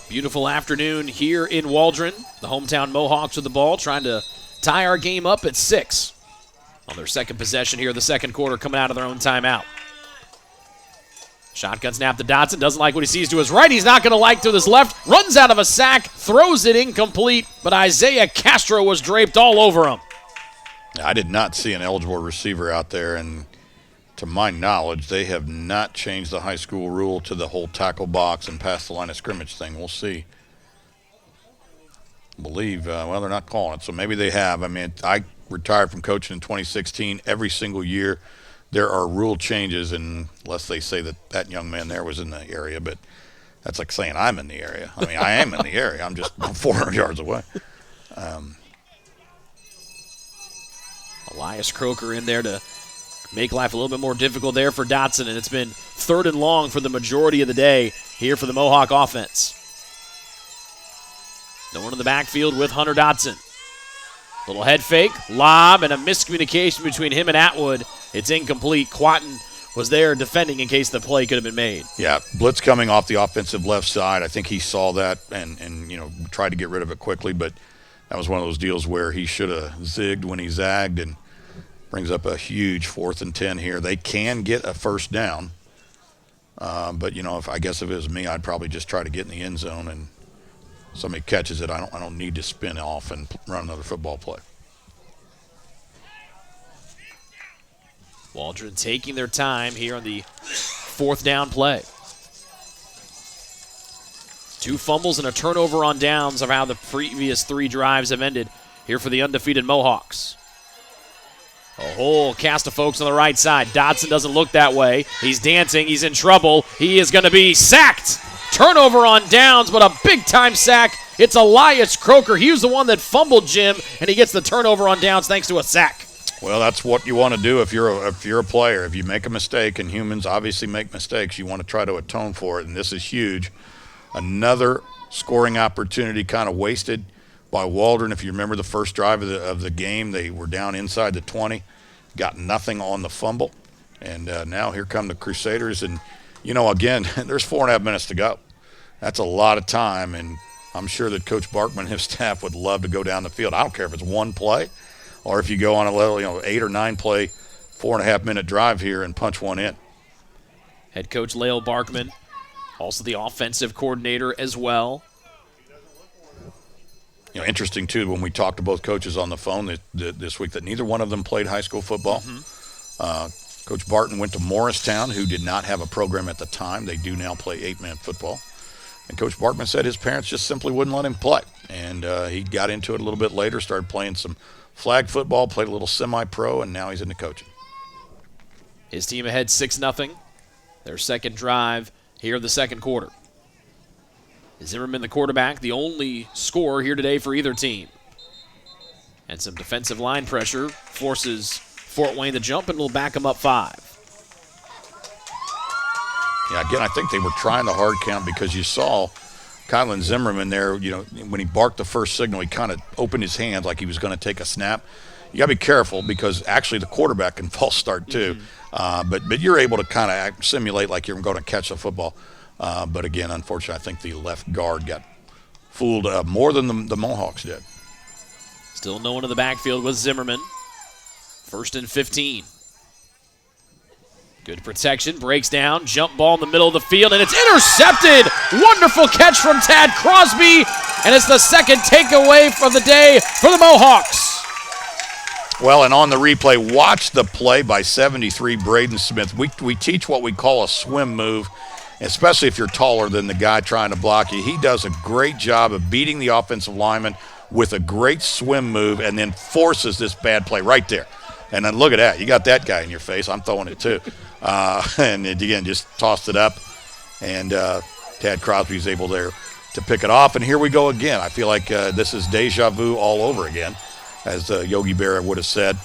Beautiful afternoon here in Waldron. The hometown Mohawks with the ball, trying to tie our game up at 6 on their second possession here of the second quarter, coming out of their own timeout. Shotgun snap to Dodson. Doesn't like what he sees to his right. He's not going to like to his left. Runs out of a sack. Throws it incomplete. But Isaiah Castro was draped all over him. I did not see an eligible receiver out there, and to my knowledge, they have not changed the high school rule to the whole tackle box and past the line of scrimmage thing. We'll see. I believe, they're not calling it, so maybe they have. I mean, I retired from coaching in 2016. Every single year there are rule changes, unless they say that young man there was in the area, but that's like saying I'm in the area. I mean, I am in the area. I'm just 400 yards away. Elias Croker in there to make life a little bit more difficult there for Dotson, and it's been 3rd and long for the majority of the day here for the Mohawk offense. No one in the backfield with Hunter Dotson. Little head fake, lob, and a miscommunication between him and Atwood It's incomplete. Quatten was there defending in case the play could have been made. Yeah, blitz coming off the offensive left side. I think he saw that and tried to get rid of it quickly, but that was one of those deals where he should have zigged when he zagged, and brings up a huge 4th and 10 here. They can get a first down, but if it was me, I'd probably just try to get in the end zone, and somebody catches it. I don't need to spin off and run another football play. Waldron taking their time here on the 4th down play. 2 fumbles and a turnover on downs of how the previous 3 drives have ended here for the undefeated Mohawks. A whole cast of folks on the right side. Dotson doesn't look that way. He's dancing. He's in trouble. He is going to be sacked. Turnover on downs, but a big-time sack. It's Elias Croker. He was the one that fumbled Jim, and he gets the turnover on downs thanks to a sack. Well, that's what you want to do if you're a player. If you make a mistake, and humans obviously make mistakes, you want to try to atone for it, and this is huge. Another scoring opportunity kind of wasted by Waldron. If you remember the first drive of the game, they were down inside the 20, got nothing on the fumble, and now here come the Crusaders. And, again, there's 4.5 minutes to go. That's a lot of time, and I'm sure that Coach Barkman and his staff would love to go down the field. I don't care if it's one play or if you go on a little, 8 or 9 play, 4.5 minute drive here and punch one in. Head coach Lael Barkman, also the offensive coordinator as well. Interesting, too, when we talked to both coaches on the phone this week, that neither one of them played high school football. Coach Barton went to Morristown, who did not have a program at the time. They do now play 8-man football. And Coach Barkman said his parents just simply wouldn't let him play. And he got into it a little bit later, started playing some flag football, played a little semi-pro, and now he's into coaching. His team ahead 6-0. Their second drive here in the second quarter. Zimmerman, the quarterback, the only scorer here today for either team. And some defensive line pressure forces Fort Wayne to jump, and will back them up 5. Yeah, again, I think they were trying the hard count because you saw Kylan Zimmerman there, when he barked the first signal, he kind of opened his hands like he was going to take a snap. You got to be careful because actually the quarterback can false start too. But you're able to kind of simulate like you're going to catch a football. But again, unfortunately, I think the left guard got fooled more than the Mohawks did. Still no one in the backfield with Zimmerman. 1st and 15. Good protection, breaks down, jump ball in the middle of the field, and it's intercepted! Wonderful catch from Tad Crosby, and it's the second takeaway of the day for the Mohawks. Well, and on the replay, watch the play by 73 Braden Smith. We teach what we call a swim move, especially if you're taller than the guy trying to block you. He does a great job of beating the offensive lineman with a great swim move and then forces this bad play right there. And then look at that. You got that guy in your face. I'm throwing it too. And again, just tossed it up. And Tad Crosby's able there to pick it off. And here we go again. I feel like this is deja vu all over again, as Yogi Berra would have said.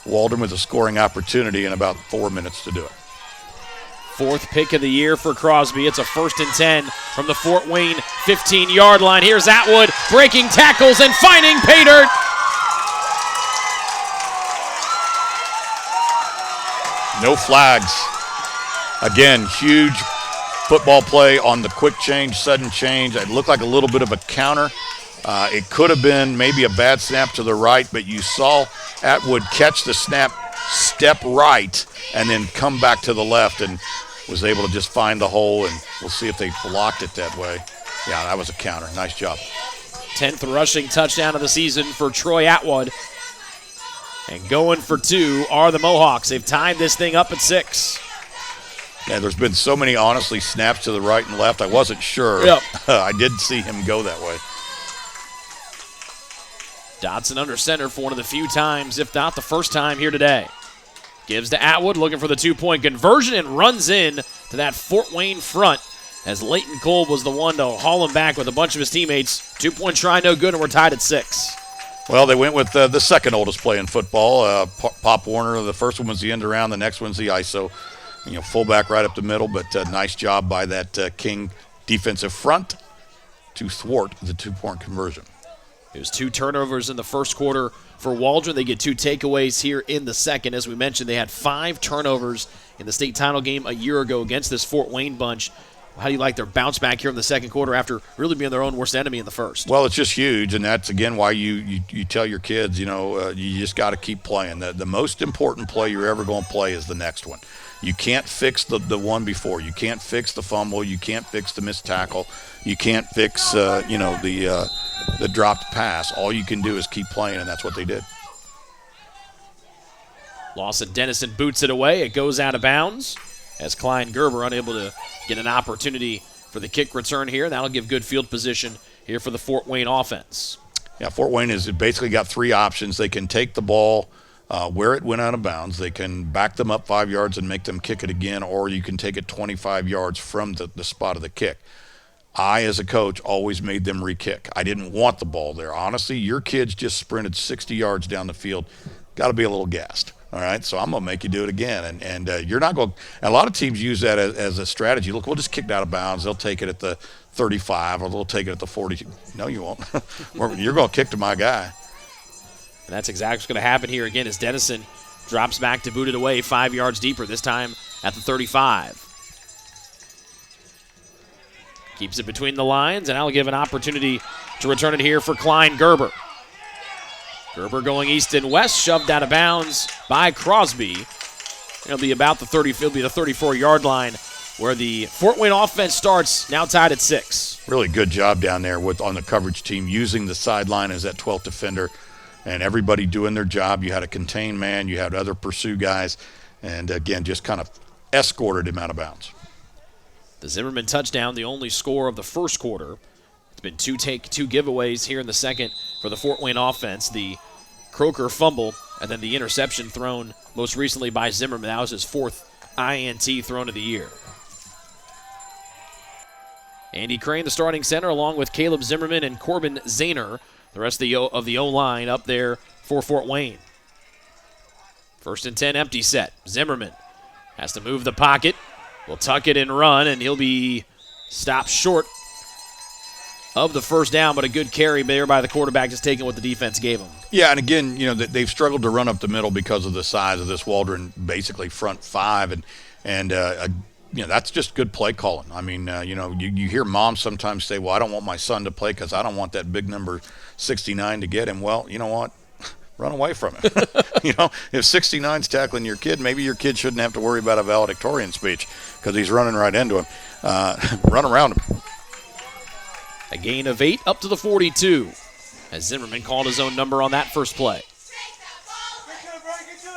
Waldron with a scoring opportunity and about 4 minutes to do it. 4th pick of the year for Crosby. It's a 1st and 10 from the Fort Wayne 15-yard line. Here's Atwood breaking tackles and finding pay dirt. No flags. Again, huge football play on the quick change, sudden change. It looked like a little bit of a counter. It could have been maybe a bad snap to the right, but you saw Atwood catch the snap, step right, and then come back to the left and was able to just find the hole, and we'll see if they blocked it that way. Yeah, that was a counter. Nice job. 10th rushing touchdown of the season for Troy Atwood. And going for 2 are the Mohawks. They've tied this thing up at 6. Yeah, there's been so many, honestly, snaps to the right and left. I wasn't sure. Yep. I did see him go that way. Dotson under center for one of the few times, if not the first time here today. Gives to Atwood, looking for the 2-point conversion, and runs in to that Fort Wayne front as Leighton Kolb was the one to haul him back with a bunch of his teammates. 2-point try, no good, and we're tied at 6. Well, they went with the second oldest play in football, Pop Warner. The first one was the end around, the next one's the ISO. Fullback right up the middle, but nice job by that King defensive front to thwart the 2-point conversion. There's 2 turnovers in the first quarter for Waldron. They get 2 takeaways here in the second. As we mentioned, they had 5 turnovers in the state title game a year ago against this Fort Wayne bunch. How do you like their bounce back here in the second quarter after really being their own worst enemy in the first? Well, it's just huge, and that's, again, why you tell your kids, you just got to keep playing. The most important play you're ever going to play is the next one. You can't fix the one before. You can't fix the fumble. You can't fix the missed tackle. You can't fix, the dropped pass. All you can do is keep playing, and that's what they did. Lawson Dennison boots it away. It goes out of bounds as Klein Gerber unable to get an opportunity for the kick return here. That'll give good field position here for the Fort Wayne offense. Yeah, Fort Wayne has basically got 3 options. They can take the ball where it went out of bounds. They can back them up 5 yards and make them kick it again, or you can take it 25 yards from the spot of the kick. I, as a coach, always made them re-kick. I didn't want the ball there. Honestly, your kids just sprinted 60 yards down the field. Got to be a little gassed. All right, so I'm going to make you do it again. And you're not going – a lot of teams use that as a strategy. Look, we'll just kick it out of bounds. They'll take it at the 35 or they'll take it at the 40. No, you won't. You're going to kick to my guy. And that's exactly what's going to happen here again as Dennison drops back to boot it away 5 yards deeper, this time at the 35. Keeps it between the lines, and I'll give an opportunity to return it here for Klein Gerber. Gerber going east and west, shoved out of bounds by Crosby. It'll be about the 34-yard line where the Fort Wayne offense starts, now tied at 6. Really good job down there on the coverage team, using the sideline as that 12th defender, and everybody doing their job. You had a contain man, you had other pursue guys, and again, just kind of escorted him out of bounds. The Zimmerman touchdown, the only score of the first quarter. It's been 2 giveaways here in the second for the Fort Wayne offense. The Croker fumble and then the interception thrown most recently by Zimmerman. That was his 4th INT thrown of the year. Andy Crane, the starting center, along with Caleb Zimmerman and Corbin Zahner. The rest of the O-line up there for Fort Wayne. 1st and 10, empty set. Zimmerman has to move the pocket. Will tuck it and run, and he'll be stopped short of the first down, but a good carry there by the quarterback, just taking what the defense gave him. Yeah, and again, they've struggled to run up the middle because of the size of this Waldron, basically front 5, and that's just good play calling. I mean, you hear moms sometimes say, well, I don't want my son to play because I don't want that big number 69 to get him. Well, you know what? Run away from him. If 69's tackling your kid, maybe your kid shouldn't have to worry about a valedictorian speech because he's running right into him. Run around him. A gain of 8 up to the 42 as Zimmerman called his own number on that first play.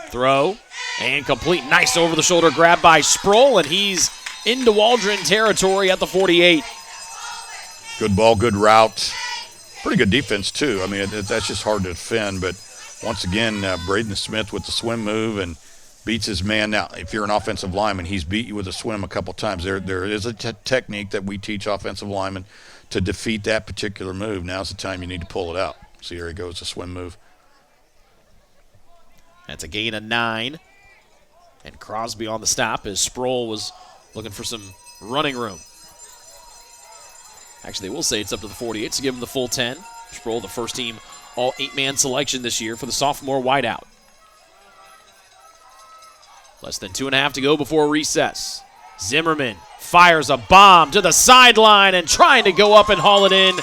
Throw and complete. Nice over-the-shoulder grab by Sproul, and he's into Waldron territory at the 48. Good ball, good route. Pretty good defense, too. I mean, that's just hard to defend, but once again, Braden Smith with the swim move and beats his man. Now, if you're an offensive lineman, he's beat you with a swim a couple times. There is a technique that we teach offensive linemen to defeat that particular move. Now's the time you need to pull it out. See, here he goes, the swim move. That's a gain of 9. And Crosby on the stop as Sproul was looking for some running room. Actually, they will say it's up to the 48, so give him the full 10. Sproul, the first team all 8-man selection this year for the sophomore wideout. Less than 2.5 to go before recess. Zimmerman fires a bomb to the sideline and trying to go up and haul it in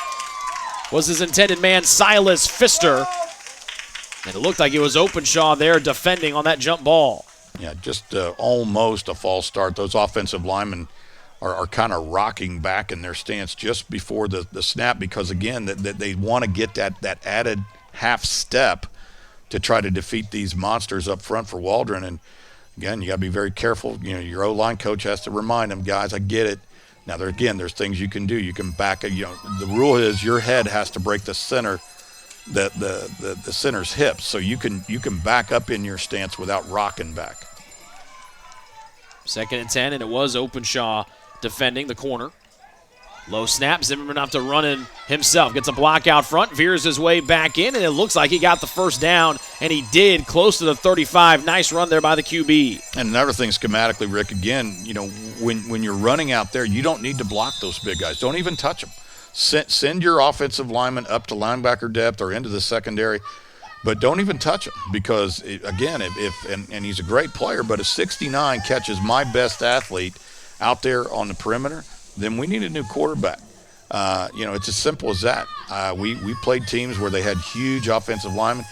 was his intended man, Silas Pfister. And it looked like it was Openshaw there defending on that jump ball. Yeah, just almost a false start. Those offensive linemen are kind of rocking back in their stance just before the snap because, again, that they want to get that added half step to try to defeat these monsters up front for Waldron. And, again, you got to be very careful. Your O-line coach has to remind them, guys, I get it. Now, there's things you can do. You can back – the rule is your head has to break the center – the center's hips, so you can back up in your stance without rocking back. 2nd and 10, and it was Openshaw defending the corner. Low snap, Zimmerman off to run in himself. Gets a block out front, veers his way back in, and it looks like he got the first down, and he did, close to the 35. Nice run there by the QB. And another thing schematically, Rick, again, when you're running out there, you don't need to block those big guys. Don't even touch them. Send your offensive lineman up to linebacker depth or into the secondary, but don't even touch him because, again, and he's a great player, but if 69 catches my best athlete out there on the perimeter, then we need a new quarterback. It's as simple as that. We played teams where they had huge offensive linemen,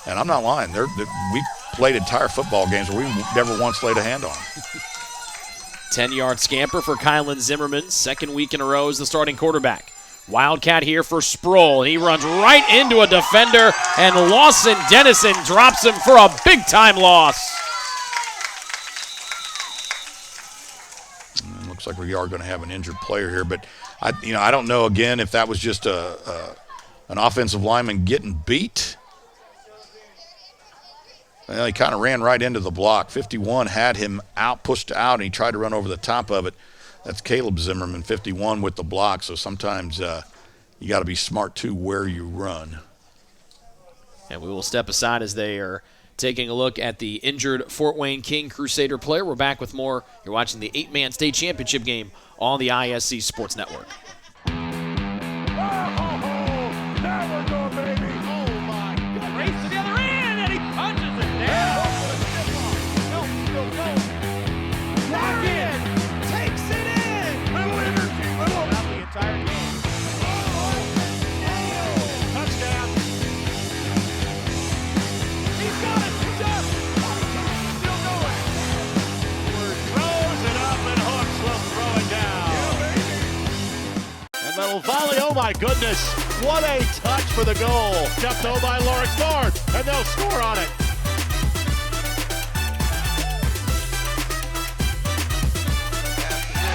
and I'm not lying. We played entire football games where we never once laid a hand on them. 10-yard scamper for Kylan Zimmerman. Second week in a row as the starting quarterback. Wildcat here for Sproul, and he runs right into a defender, and Lawson Dennison drops him for a big-time loss. Looks like we are going to have an injured player here, but I don't know, again, if that was just an offensive lineman getting beat. Well, he kind of ran right into the block. 51 had him pushed out, and he tried to run over the top of it. That's Caleb Zimmerman, 51, with the block. So sometimes you got to be smart, too, where you run. And we will step aside as they are taking a look at the injured Fort Wayne King Crusader player. We're back with more. You're watching the 8-man state championship game on the ISC Sports Network. Volley, oh my goodness, what a touch for the goal. Jumped though by Lawrence North, and they'll score on it.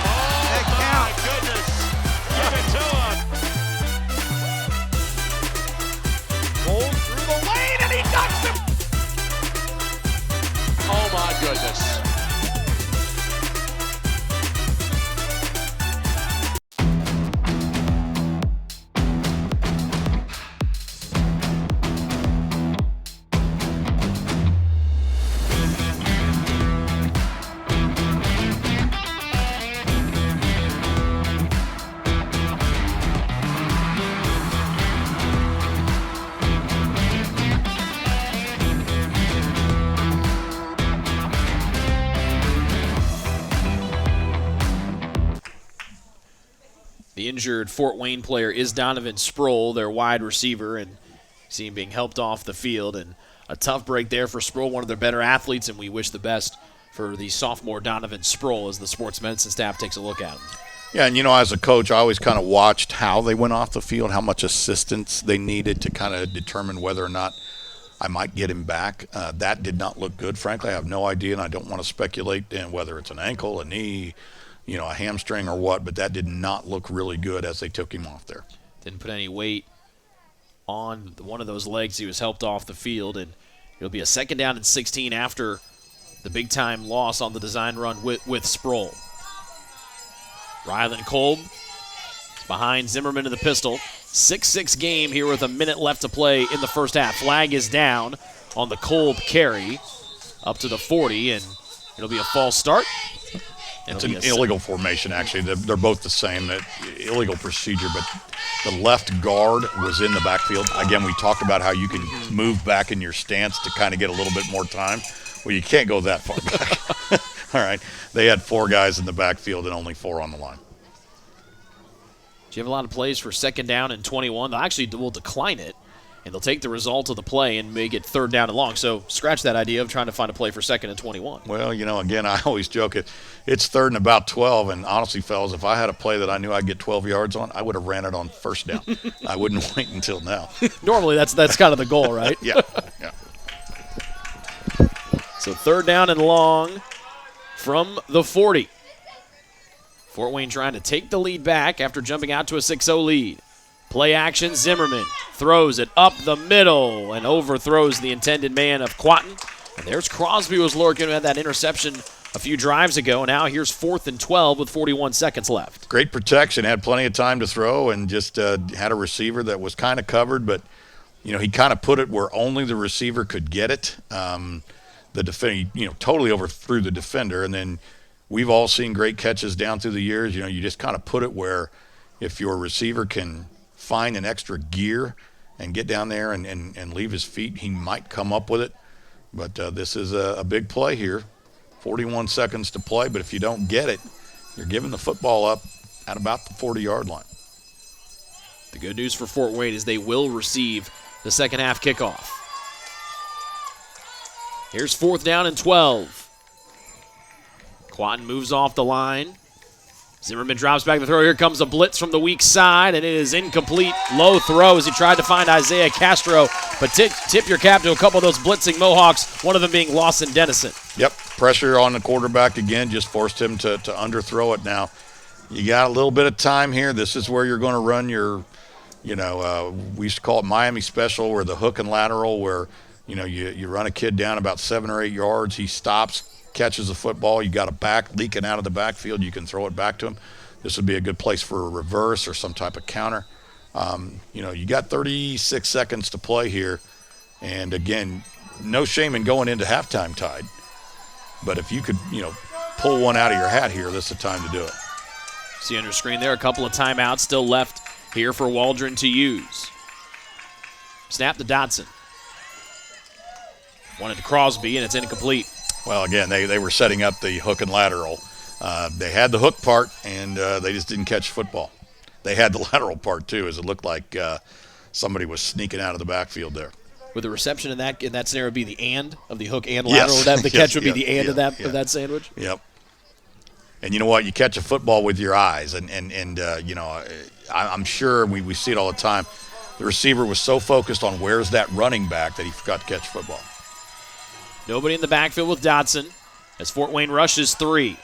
Oh my goodness, give it to him. Rolls through the lane and he knocks him. Oh my goodness. The injured Fort Wayne player is Donovan Sproul, their wide receiver, and see him being helped off the field. And a tough break there for Sproul, one of their better athletes, and we wish the best for the sophomore Donovan Sproul as the sports medicine staff takes a look at him. Yeah, and as a coach, I always kind of watched how they went off the field, how much assistance they needed to kind of determine whether or not I might get him back. That did not look good, frankly. I have no idea, and I don't want to speculate in whether it's an ankle, a knee, a hamstring or what, but that did not look really good as they took him off there. Didn't put any weight on one of those legs. He was helped off the field, and it'll be a 2nd down and 16 after the big-time loss on the design run with Sproul. Rylan Kolb is behind Zimmerman in the pistol. 6-6 game here with a minute left to play in the first half. Flag is down on the Kolb carry up to the 40, and it'll be a false start. It's an illegal formation, actually. They're both the same, illegal procedure, but the left guard was in the backfield. Again, we talked about how you can move back in your stance to kind of get a little bit more time. Well, you can't go that far back. All right. They had 4 guys in the backfield and only 4 on the line. Do you have a lot of plays for 2nd down and 21? They actually will decline it, and they'll take the result of the play and make it 3rd down and long. So scratch that idea of trying to find a play for 2nd and 21. Well, again, I always joke it's 3rd and about 12, and honestly, fellas, if I had a play that I knew I'd get 12 yards on, I would have ran it on 1st down. I wouldn't wait until now. Normally, that's kind of the goal, right? Yeah. So 3rd down and long from the 40. Fort Wayne trying to take the lead back after jumping out to a 6-0 lead. Play action, Zimmerman throws it up the middle and overthrows the intended man of Quatten. And there's Crosby, who was lurking, who had that interception a few drives ago. Now here's 4th and 12 with 41 seconds left. Great protection, had plenty of time to throw, and just had a receiver that was kind of covered, but he kind of put it where only the receiver could get it. The defender, totally overthrew the defender, and then we've all seen great catches down through the years. You just kind of put it where if your receiver can find an extra gear and get down there and leave his feet, he might come up with it. But this is a big play here. 41 seconds to play, but if you don't get it, you're giving the football up at about the 40-yard line. The good news for Fort Wayne is they will receive the second half kickoff. Here's 4th down and 12. Quatten moves off the line. Zimmerman drops back the throw. Here comes a blitz from the weak side, and it is incomplete. Low throw as he tried to find Isaiah Castro. But tip your cap to a couple of those blitzing Mohawks, one of them being Lawson Dennison. Yep, pressure on the quarterback again, just forced him to underthrow it now. You got a little bit of time here. This is where you're going to run your, we used to call it Miami Special, or the hook and lateral, where, you run a kid down about 7 or 8 yards. He stops, catches the football. You got a back leaking out of the backfield. You can throw it back to him. This would be a good place for a reverse or some type of counter. You got 36 seconds to play here. And, again, no shame in going into halftime tied. But if you could, pull one out of your hat here, this is the time to do it. See on your screen there, a couple of timeouts still left here for Waldron to use. Snap to Dotson. Wanted to Crosby, and it's incomplete. Well, again, they were setting up the hook and lateral. They had the hook part, and they just didn't catch football. They had the lateral part, too, as it looked like somebody was sneaking out of the backfield there. Would the reception in that scenario be the and of the hook and lateral? Yes. The catch would be the and of that sandwich? Yep. And you know what? You catch a football with your eyes, and I'm sure we see it all the time. The receiver was so focused on where's that running back that he forgot to catch football. Nobody in the backfield with Dotson as Fort Wayne rushes 3.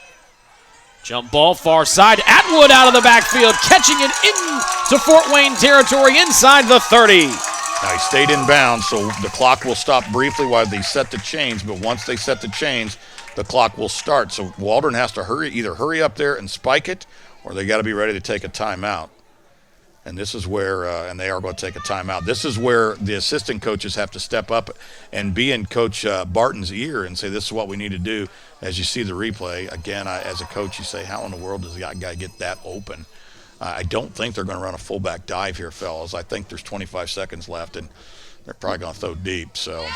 Jump ball far side. Atwood out of the backfield, catching it into Fort Wayne territory inside the 30. Now he stayed in bounds, so the clock will stop briefly while they set the chains, but once they set the chains, the clock will start. So Waldron has to either hurry up there and spike it, or they got to be ready to take a timeout. And this is where, and they are going to take a timeout. This is where the assistant coaches have to step up and be in Coach Barton's ear and say, this is what we need to do. As you see the replay, again, as a coach, you say, how in the world does that guy get that open? I don't think they're going to run a fullback dive here, fellas. I think there's 25 seconds left, and they're probably going to throw deep. So,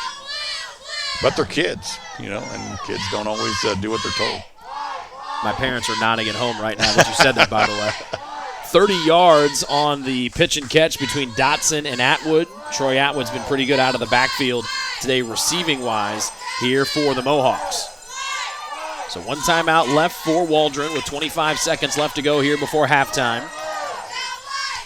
but they're kids, and kids don't always do what they're told. My parents are nodding at home right now that you said that, by the way. 30 yards on the pitch and catch between Dotson and Atwood. Troy Atwood's been pretty good out of the backfield today receiving-wise here for the Mohawks. So one timeout left for Waldron with 25 seconds left to go here before halftime.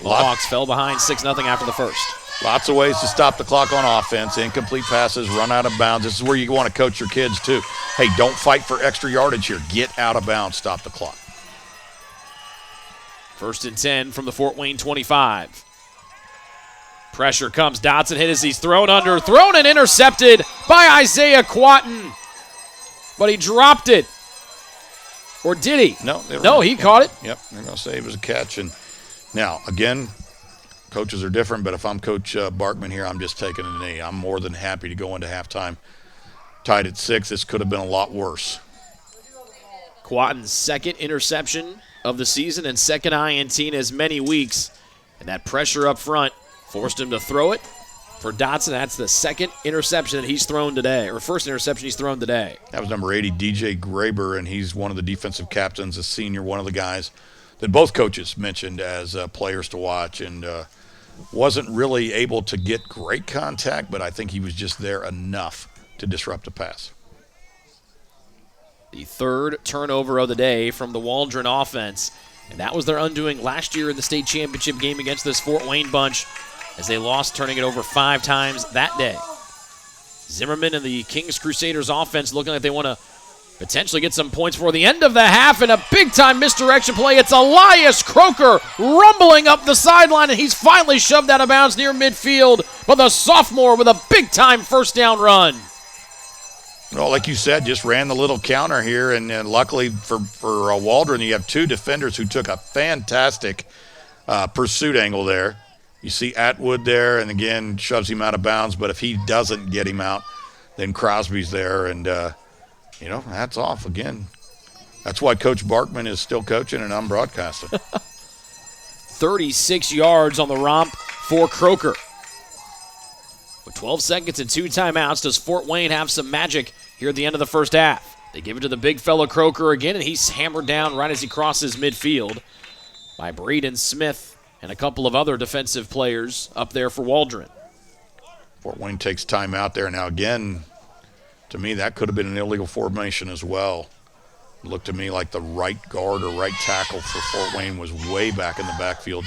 Mohawks fell behind 6-0 after the first. Lots of ways to stop the clock on offense. Incomplete passes, run out of bounds. This is where you want to coach your kids too. Hey, don't fight for extra yardage here. Get out of bounds. Stop the clock. 1st and 10 from the Fort Wayne 25. Pressure comes. Dotson hit as he's thrown and intercepted by Isaiah Quatten. But he dropped it. Or did he? No, he caught it. Yep, they're going to say it was a catch. And now, again, coaches are different, but if I'm Coach Barkman here, I'm just taking a knee. I'm more than happy to go into halftime tied at 6. This could have been a lot worse. Quatten's second interception of the season and second INT in as many weeks. And that pressure up front forced him to throw it. For Dotson, that's the second interception that he's thrown today, or first interception he's thrown today. That was number 80, DJ Graber, and he's one of the defensive captains, a senior, one of the guys that both coaches mentioned as players to watch, and wasn't really able to get great contact, but I think he was just there enough to disrupt the pass. The third turnover of the day from the Waldron offense, and that was their undoing last year in the state championship game against this Fort Wayne bunch as they lost, turning it over 5 times that day. Zimmerman and the Kings Crusaders offense looking like they want to potentially get some points for the end of the half, and a big-time misdirection play. It's Elias Croker rumbling up the sideline, and he's finally shoved out of bounds near midfield, but the sophomore with a big-time first down run. Well, like you said, just ran the little counter here, and luckily for Waldron, you have 2 defenders who took a fantastic pursuit angle there. You see Atwood there, and again, shoves him out of bounds, but if he doesn't get him out, then Crosby's there, and, hats off again. That's why Coach Barkman is still coaching and I'm broadcasting. 36 yards on the romp for Croker. With 12 seconds and 2 timeouts, does Fort Wayne have some magic here at the end of the first half? They give it to the big fella Croker again, and he's hammered down right as he crosses midfield by Braden Smith and a couple of other defensive players up there for Waldron. Fort Wayne takes time out there. Now, again, to me, that could have been an illegal formation as well. It looked to me like the right guard or right tackle for Fort Wayne was way back in the backfield,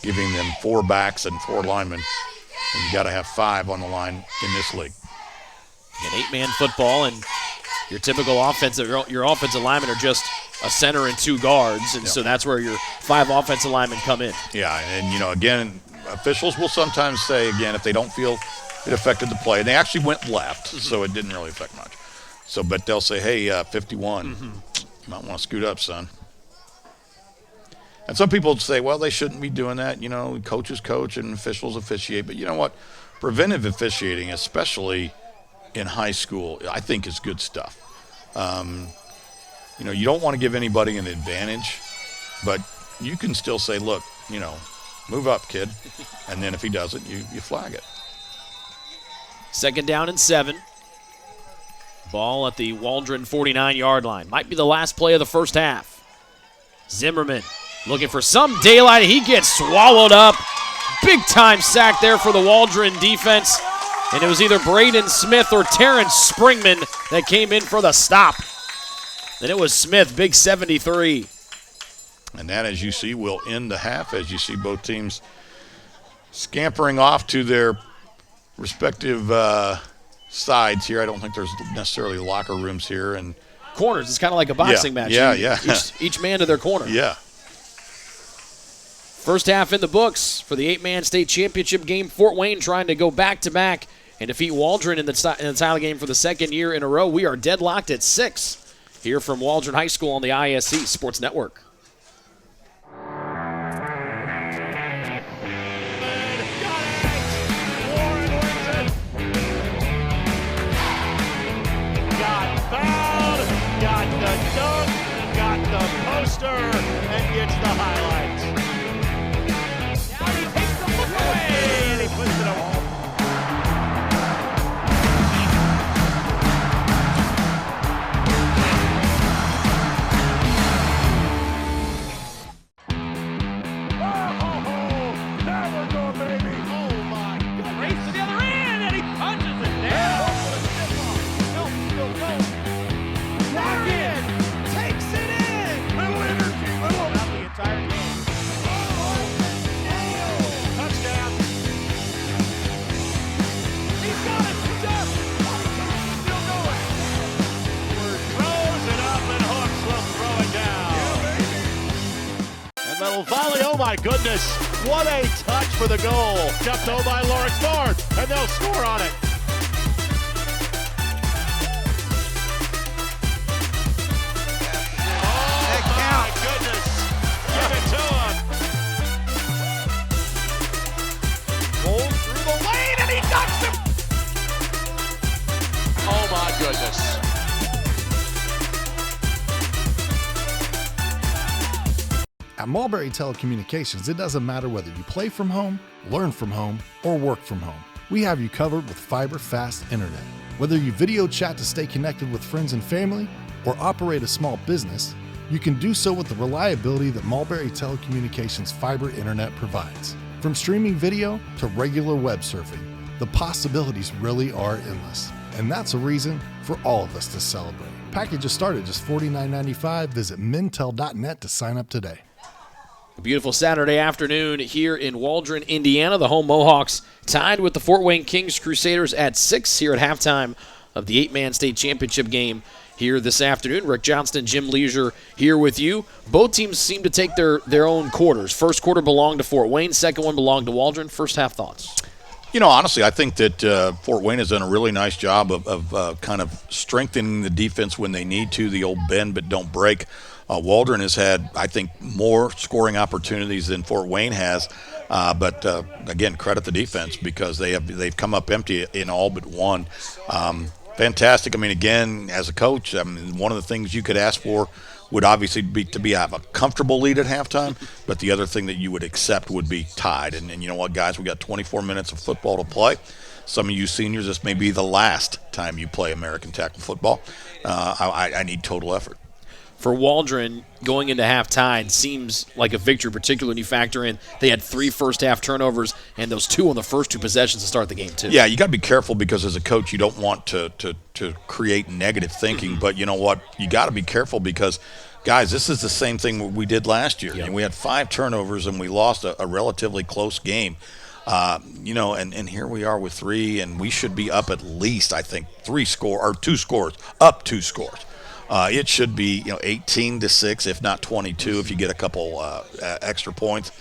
giving them 4 backs and 4 linemen. And you got to have 5 on the line in this league. An 8-man football, and your typical your offensive linemen are just a center and 2 guards, and so that's where your 5 offensive linemen come in. Yeah, and, again, officials will sometimes say, again, if they don't feel it affected the play, and they actually went left, so it didn't really affect much. So, but they'll say, hey, 51, you might want to scoot up, son. And some people say, well, they shouldn't be doing that. Coaches coach and officials officiate. But you know what? Preventive officiating, especially in high school, I think is good stuff. You don't want to give anybody an advantage, but you can still say, look, move up, kid. And then if he doesn't, you flag it. 2nd down and 7. Ball at the Waldron 49-yard line. Might be the last play of the first half. Zimmerman looking for some daylight. He gets swallowed up. Big-time sack there for the Waldron defense. And it was either Braden Smith or Terrence Springman that came in for the stop. And it was Smith, big 73. And that, as you see, will end the half as you see both teams scampering off to their respective sides here. I don't think there's necessarily locker rooms here. And corners. It's kind of like a boxing match. Yeah. Each man to their corner. Yeah. First half in the books for the 8-man state championship game. Fort Wayne trying to go back-to-back and defeat Waldron in the title game for the 2nd year in a row. We are deadlocked at 6 here from Waldron High School on the IHSAA Sports Network. Got the dunk, got the poster, and gets the highlights. Now he takes the look away, and he puts it away. Oh, there we go, baby. Oh, my God. Race to the other end, and he punches it down. Still going. Back in, takes it in. Little energy, little. Out the entire game. Touchdown. He's got it. He's up. Still going. Throws it up and Hooks will throw it down. And little volley. Oh my goodness! What a touch for the goal. Jumped over by Lawrence North, and they'll score on it. Goodness. At Mulberry Telecommunications, it doesn't matter whether you play from home, learn from home, or work from home. We have you covered with fiber-fast internet. Whether you video chat to stay connected with friends and family, or operate a small business, you can do so with the reliability that Mulberry Telecommunications fiber internet provides. From streaming video to regular web surfing, the possibilities really are endless. And that's a reason for all of us to celebrate. Packages start at just $49.95. Visit mintel.net to sign up today. A beautiful Saturday afternoon here in Waldron, Indiana. The home Mohawks tied with the Fort Wayne Kings Crusaders at 6 here at halftime of the 8-man state championship game here this afternoon. Rick Johnston, Jim Leisure here with you. Both teams seem to take their own quarters. First quarter belonged to Fort Wayne. Second one belonged to Waldron. First half thoughts. Honestly, I think that Fort Wayne has done a really nice job of kind of strengthening the defense when they need to, the old bend but don't break. Waldron has had, I think, more scoring opportunities than Fort Wayne has. But again, credit the defense because they've come up empty in all but one. Fantastic. I mean, again, as a coach, I mean, one of the things you could ask for would obviously be to have a comfortable lead at halftime, but the other thing that you would accept would be tied. And you know what, guys, we got 24 minutes of football to play. Some of you seniors, this may be the last time you play American tackle football. I need total effort. For Waldron, going into halftime seems like a victory, particularly when you factor in they had 3 first-half turnovers and those 2 on the first 2 possessions to start the game, too. Yeah, you got to be careful because as a coach, you don't want to create negative thinking. But you know what? You got to be careful because, guys, this is the same thing we did last year. Yep. And we had 5 turnovers and we lost a relatively close game. You know, and here we are with 3, and we should be up at least, I think, 2 scores, up 2 scores. It should be 18-6, if not 22, if you get a couple extra points.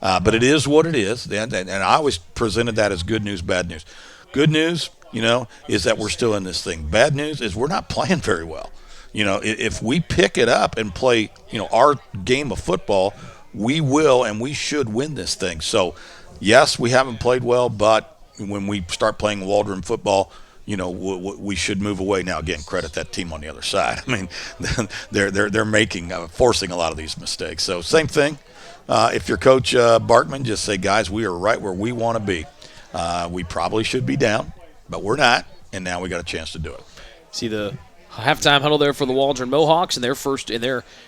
But it is what it is, and I always presented that as good news, bad news. Good news, is that we're still in this thing. Bad news is we're not playing very well. If we pick it up and play, our game of football, we will and we should win this thing. So, yes, we haven't played well, but when we start playing Waldron football, we should move away. Now, again, credit that team on the other side. I mean, they're forcing a lot of these mistakes. So, same thing. If you're Coach Barkman, just say, guys, we are right where we want to be. We probably should be down, but we're not, and now we got a chance to do it. See the halftime huddle there for the Waldron Mohawks and their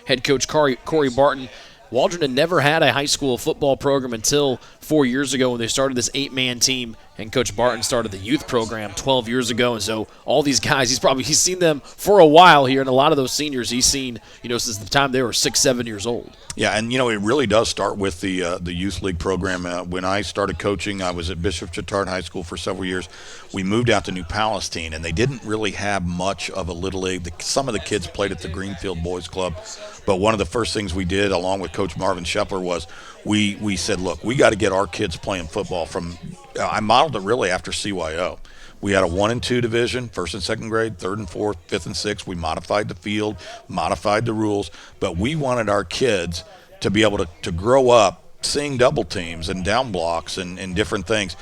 head coach, Corey Barton. Waldron had never had a high school football program until 4 years ago when they started this 8-man team, and Coach Barton started the youth program 12 years ago. And so all these guys, he's seen them for a while here, and a lot of those seniors he's seen, since the time they were 6-7 years old. Yeah, and it really does start with the youth league program. When I started coaching, I was at Bishop Chatard High School for several years. We moved out to New Palestine, and they didn't really have much of a little league. Some of the kids played at the Greenfield Boys Club, but one of the first things we did, along with Coach Marvin Shepler, was we said, look, we got to get our kids playing football from. I modeled it really after CYO. We had a 1 and 2 division, 1st and 2nd grade, 3rd and 4th, 5th and 6th. We modified the field, modified the rules, but we wanted our kids to be able to grow up seeing double teams and down blocks and different things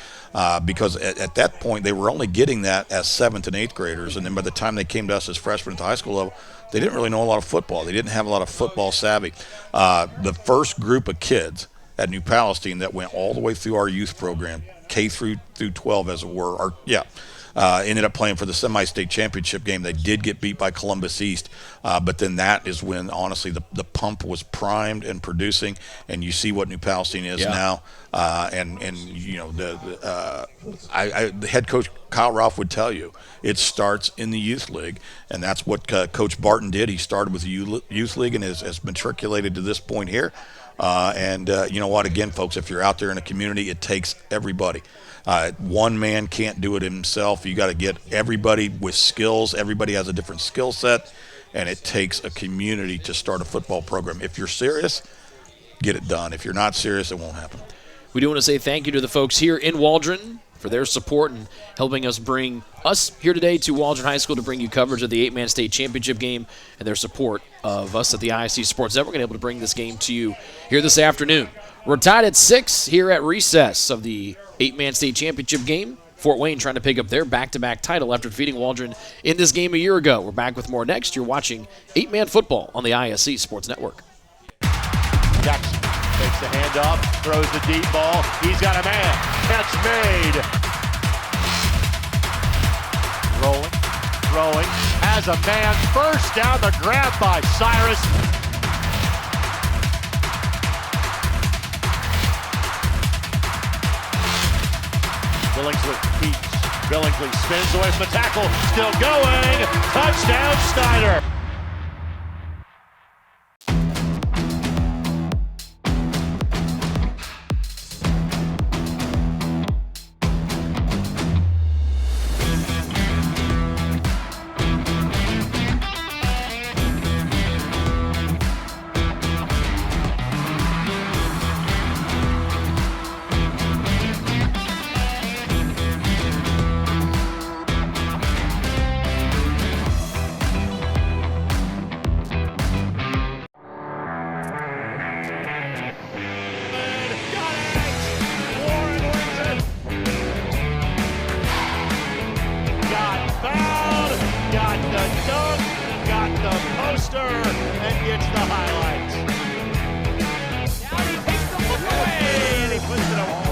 because at that point they were only getting that as 7th and 8th graders, and then by the time they came to us as freshmen at the high school level, they didn't really know a lot of football. They didn't have a lot of football savvy. The first group of kids at New Palestine that went all the way through our youth program, K through 12 as it were, ended up playing for the semi-state championship game. They did get beat by Columbus East, but then that is when, honestly, the pump was primed and producing, and you see what New Palestine is now. The head coach Kyle Ralph would tell you it starts in the youth league, and that's what Coach Barton did. He started with the youth league and has matriculated to this point here. You know what? Again, folks, if you're out there in a community, it takes everybody. One man can't do it himself. You got to get everybody with skills. Everybody has a different skill set, and it takes a community to start a football program. If you're serious, get it done. If you're not serious, it won't happen. We do want to say thank you to the folks here in Waldron for their support and helping us bring us here today to Waldron High School to bring you coverage of the 8-man state championship game, and their support of us at the IHSAA Sports Network and able to bring this game to you here this afternoon. We're tied at 6 here at recess of the 8-man state championship game. Fort Wayne trying to pick up their back-to-back title after defeating Waldron in this game a year ago. We're back with more next. You're watching 8-man football on the IHSAA Sports Network. Jackson takes the handoff, throws the deep ball. He's got a man. Catch made. Rolling, throwing, has a man. First down, the grab by Cyrus. Billingsley keeps. Billingsley spins away from the tackle. Still going. Touchdown, Snyder. stir and gets the highlights. Now he takes the look away and he puts it away.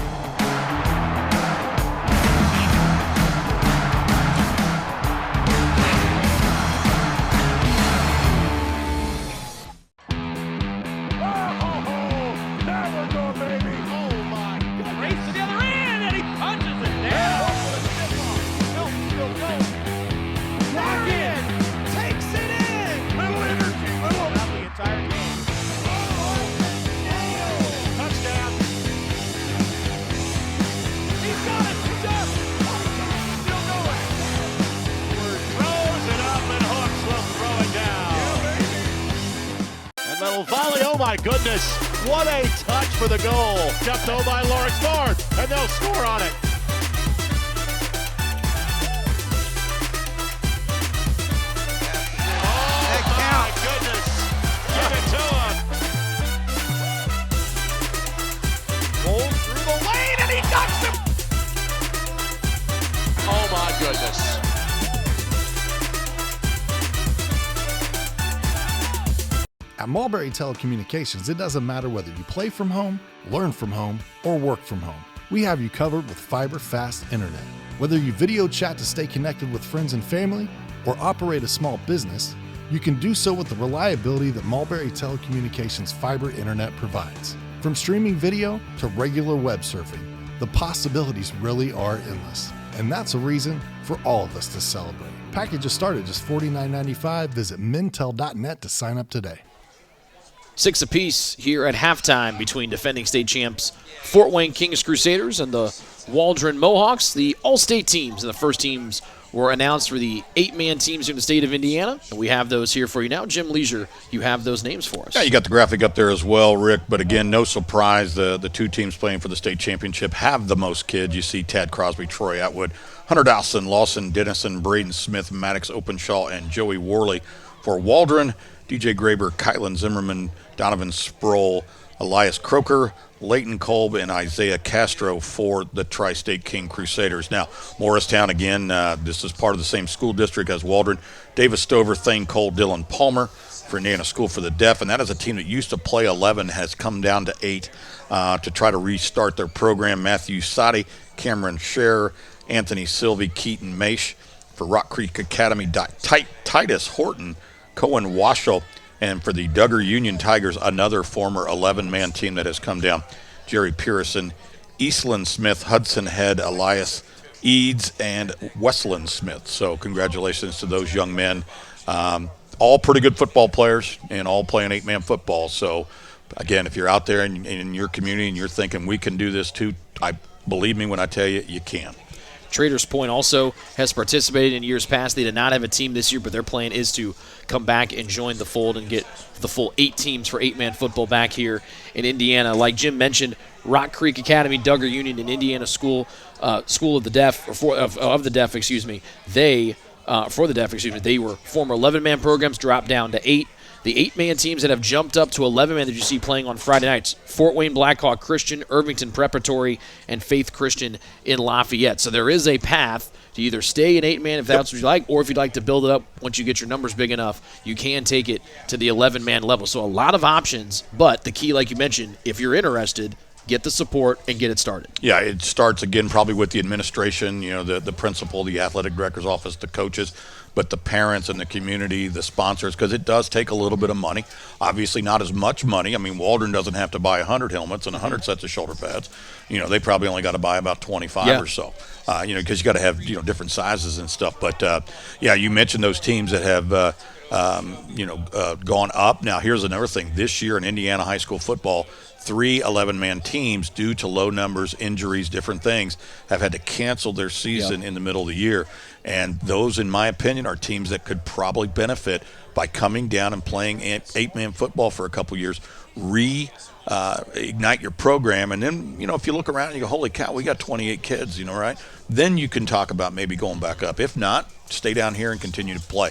Volley, oh my goodness, what a touch for the goal. Jumped over by Lawrence North, and they'll score on it. Oh my goodness, give it to him. Rolls through the lane and he knocks him. Oh my goodness. At Mulberry Telecommunications, it doesn't matter whether you play from home, learn from home, or work from home. We have you covered with fiber-fast internet. Whether you video chat to stay connected with friends and family, or operate a small business, you can do so with the reliability that Mulberry Telecommunications fiber internet provides. From streaming video to regular web surfing, the possibilities really are endless. And that's a reason for all of us to celebrate. Packages start at just $49.95. Visit mintel.net to sign up today. 6 apiece here at halftime between defending state champs Fort Wayne Kings Crusaders and the Waldron Mohawks. The all-state teams and the first teams were announced for the 8-man teams in the state of Indiana, and we have those here for you now. Jim Leisure, you have those names for us. Yeah, you got the graphic up there as well, Rick. But again, no surprise, the two teams playing for the state championship have the most kids. You see Tad Crosby, Troy Atwood, Hunter Dawson, Lawson Dennison, Braden Smith, Maddox Openshaw, and Joey Worley. For Waldron, DJ Graber, Kylan Zimmerman, Donovan Sproul, Elias Croker, Leighton Kolb, and Isaiah Castro for the Tri-State King Crusaders. Now, Morristown, again, this is part of the same school district as Waldron. Davis Stover, Thane Cole, Dylan Palmer for Indiana School for the Deaf, and that is a team that used to play 11, has come down to 8 to try to restart their program. Matthew Sadi, Cameron Scherer, Anthony Sylvie, Keaton Maish for Rock Creek Academy, Titus Horton, Cohen Washel, and for the Duggar Union Tigers, another former 11-man team that has come down, Jerry Pearson, Eastland Smith, Hudson Head, Elias Eads, and Westland Smith. So congratulations to those young men. All pretty good football players and all playing 8-man football. So, again, if you're out there in your community and you're thinking we can do this too, believe me when I tell you, you can. Traders Point also has participated in years past. They did not have a team this year, but their plan is to come back and join the fold and get the full 8 teams for 8-man football back here in Indiana. Like Jim mentioned, Rock Creek Academy, Duggar Union, and Indiana School of the Deaf, or of the Deaf, excuse me. They for the Deaf, excuse me. They were former 11-man programs, dropped down to 8. The 8-man teams that have jumped up to 11-man that you see playing on Friday nights: Fort Wayne Blackhawk Christian, Irvington Preparatory, and Faith Christian in Lafayette. So there is a path to either stay in 8-man if that's what you like, or if you'd like to build it up once you get your numbers big enough, you can take it to the 11-man level. So a lot of options, but the key, like you mentioned, if you're interested, get the support and get it started. Yeah, it starts, again, probably with the administration, the principal, the athletic director's office, the coaches, but the parents and the community, the sponsors, because it does take a little bit of money. Obviously not as much money. I mean, Waldron doesn't have to buy 100 helmets and 100 sets of shoulder pads. They probably only got to buy about 25 or so, because you got to have, different sizes and stuff. But, you mentioned those teams that have, gone up. Now, here's another thing. This year in Indiana high school football, 3 11-man teams, due to low numbers, injuries, different things, have had to cancel their season in the middle of the year. And those, in my opinion, are teams that could probably benefit by coming down and playing 8-man football for a couple years, ignite your program. And then, if you look around and you go, holy cow, we got 28 kids, right? Then you can talk about maybe going back up. If not, stay down here and continue to play.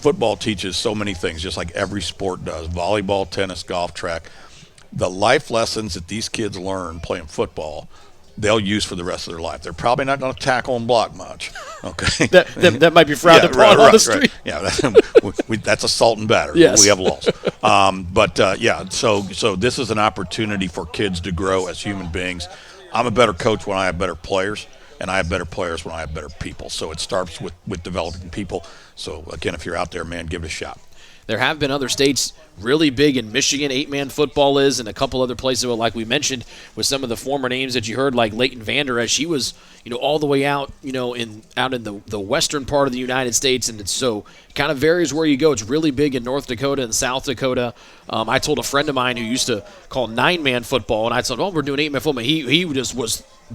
Football teaches so many things, just like every sport does: volleyball, tennis, golf, track. The life lessons that these kids learn playing football they'll use for the rest of their life. They're probably not going to tackle and block much. Okay, that might be frowned upon on the street. Yeah, that's assault and battery. Yes. We have laws. So this is an opportunity for kids to grow as human beings. I'm a better coach when I have better players, and I have better players when I have better people. So it starts with developing people. So, again, if you're out there, man, give it a shot. There have been other states really big in Michigan, 8-man football is, and a couple other places, like we mentioned, with some of the former names that you heard, like Leighton Vander Esch. He was, all the way out, in the western part of the United States, and it's so kind of varies where you go. It's really big in North Dakota and South Dakota. I told a friend of mine who used to call 9-man football, and I said, we're doing 8-man football. He just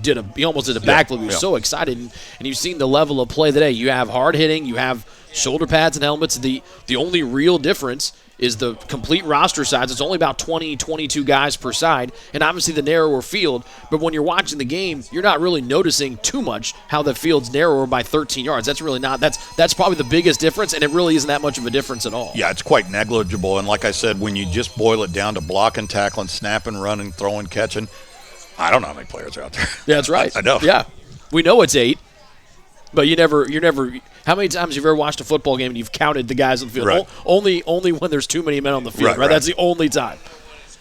he almost did a backflip. He was so excited, and you've seen the level of play today. You have hard hitting, you have shoulder pads and helmets. The only real difference is the complete roster size. It's only about 20, 22 guys per side, and obviously the narrower field. But when you're watching the game, you're not really noticing too much how the field's narrower by 13 yards. That's really not. That's probably the biggest difference, and it really isn't that much of a difference at all. Yeah, it's quite negligible. And like I said, when you just boil it down to blocking, tackling, snapping, running, throwing, catching, I don't know how many players are out there. Yeah, that's right. I know. Yeah, we know it's 8. But you're never. How many times have you ever watched a football game and you've counted the guys on the field? Right. Only when there's too many men on the field, right? That's the only time.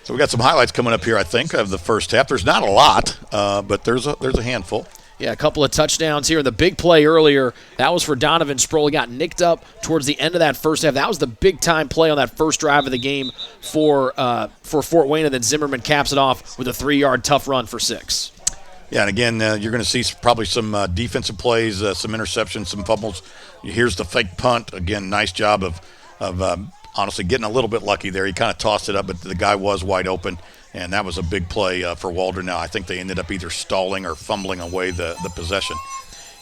So we got some highlights coming up here, I think, of the first half. There's not a lot, but there's a handful. Yeah, a couple of touchdowns here. The big play earlier, that was for Donovan Sproul. He got nicked up towards the end of that first half. That was the big-time play on that first drive of the game for Fort Wayne, and then Zimmerman caps it off with a 3-yard tough run for 6. Yeah, and again, you're going to see probably some defensive plays, some interceptions, some fumbles. Here's the fake punt. Again, nice job of honestly getting a little bit lucky there. He kind of tossed it up, but the guy was wide open, and that was a big play for Waldron. Now, I think they ended up either stalling or fumbling away the possession.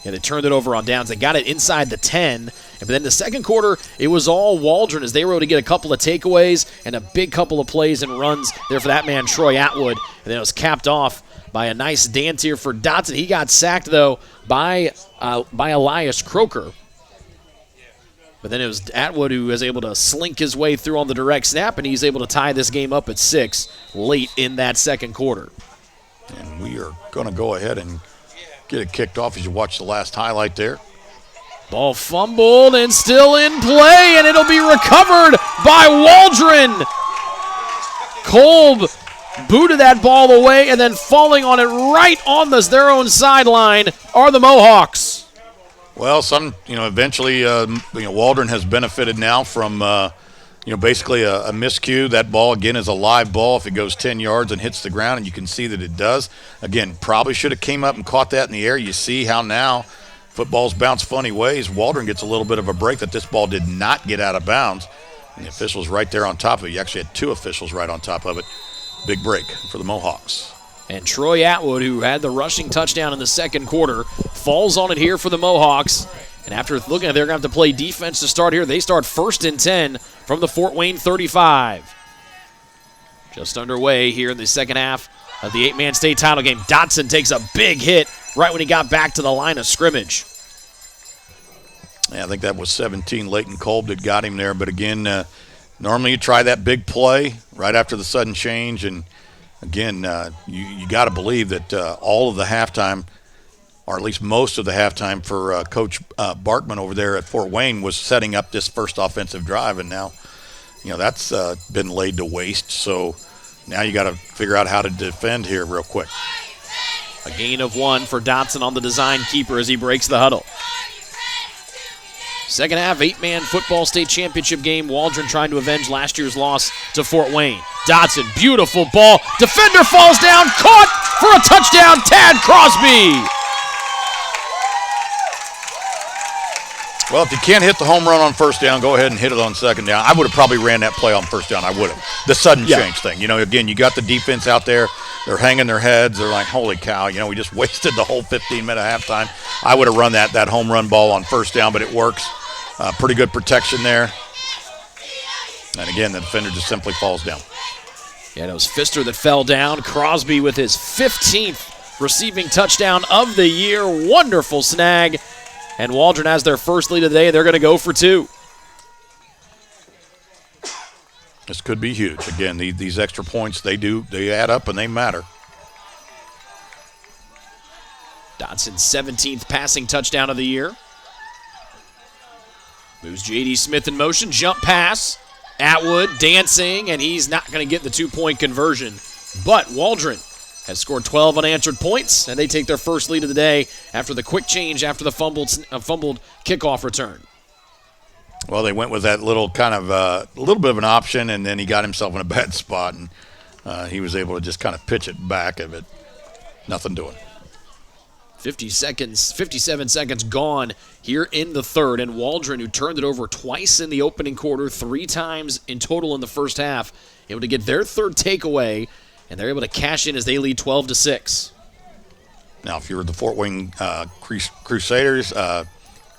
Yeah, they turned it over on downs. They got it inside the 10. But then the second quarter, it was all Waldron as they were able to get a couple of takeaways and a big couple of plays and runs there for that man, Troy Atwood. And then it was capped off by a nice dance here for Dotson. He got sacked, though, by Elias Croker. But then it was Atwood who was able to slink his way through on the direct snap, and he's able to tie this game up at 6 late in that second quarter. And we are going to go ahead and get it kicked off as you watch the last highlight there. Ball fumbled and still in play, and it'll be recovered by Waldron. Kolb booted that ball away, and then falling on it right on their own sideline are the Mohawks. Well, eventually, Waldron has benefited now from, basically a miscue. That ball, again, is a live ball if it goes 10 yards and hits the ground, and you can see that it does. Again, probably should have came up and caught that in the air. You see how now footballs bounce funny ways. Waldron gets a little bit of a break that this ball did not get out of bounds, and the official's right there on top of it. You actually had 2 officials right on top of it. Big break for the Mohawks. And Troy Atwood, who had the rushing touchdown in the second quarter, falls on it here for the Mohawks. And after looking at it, they're going to have to play defense to start here. They start 1st and 10 from the Fort Wayne 35. Just underway here in the second half of the 8-man state title game. Dotson takes a big hit right when he got back to the line of scrimmage. Yeah, I think that was 17, Leighton Kolb that got him there. But again, normally you try that big play right after the sudden change, and again, you got to believe that all of the halftime, or at least most of the halftime for Coach Barkman over there at Fort Wayne, was setting up this first offensive drive, and now, that's been laid to waste. So now you got to figure out how to defend here real quick. A gain of 1 for Dotson on the design keeper as he breaks the huddle. Second half, 8-man football state championship game. Waldron trying to avenge last year's loss to Fort Wayne. Dotson, beautiful ball. Defender falls down, caught for a touchdown, Tad Crosby. Well, if you can't hit the home run on first down, go ahead and hit it on second down. I would have probably ran that play on first down. I would have. The sudden change thing. Again, you got the defense out there. They're hanging their heads. They're like, holy cow, we just wasted the whole 15-minute halftime. I would have run that home run ball on first down, but it works. Pretty good protection there. And again, the defender just simply falls down. Yeah, it was Pfister that fell down. Crosby with his 15th receiving touchdown of the year. Wonderful snag. And Waldron has their first lead of the day. They're going to go for 2. This could be huge. Again, these extra points, they add up and they matter. Danson's 17th passing touchdown of the year. Moves J.D. Smith in motion, jump pass. Atwood dancing, and he's not going to get the 2-point conversion. But Waldron has scored 12 unanswered points, and they take their first lead of the day after the quick change after the fumbled kickoff return. Well, they went with that little kind of a little bit of an option, and then he got himself in a bad spot, and he was able to just kind of pitch it back of it. Nothing doing. 57 seconds gone here in the third, and Waldron, who turned it over twice in the opening quarter, 3 times in total in the first half, able to get their third takeaway, and they're able to cash in as they lead 12-6. Now, if you were the Fort Wayne Crusaders, and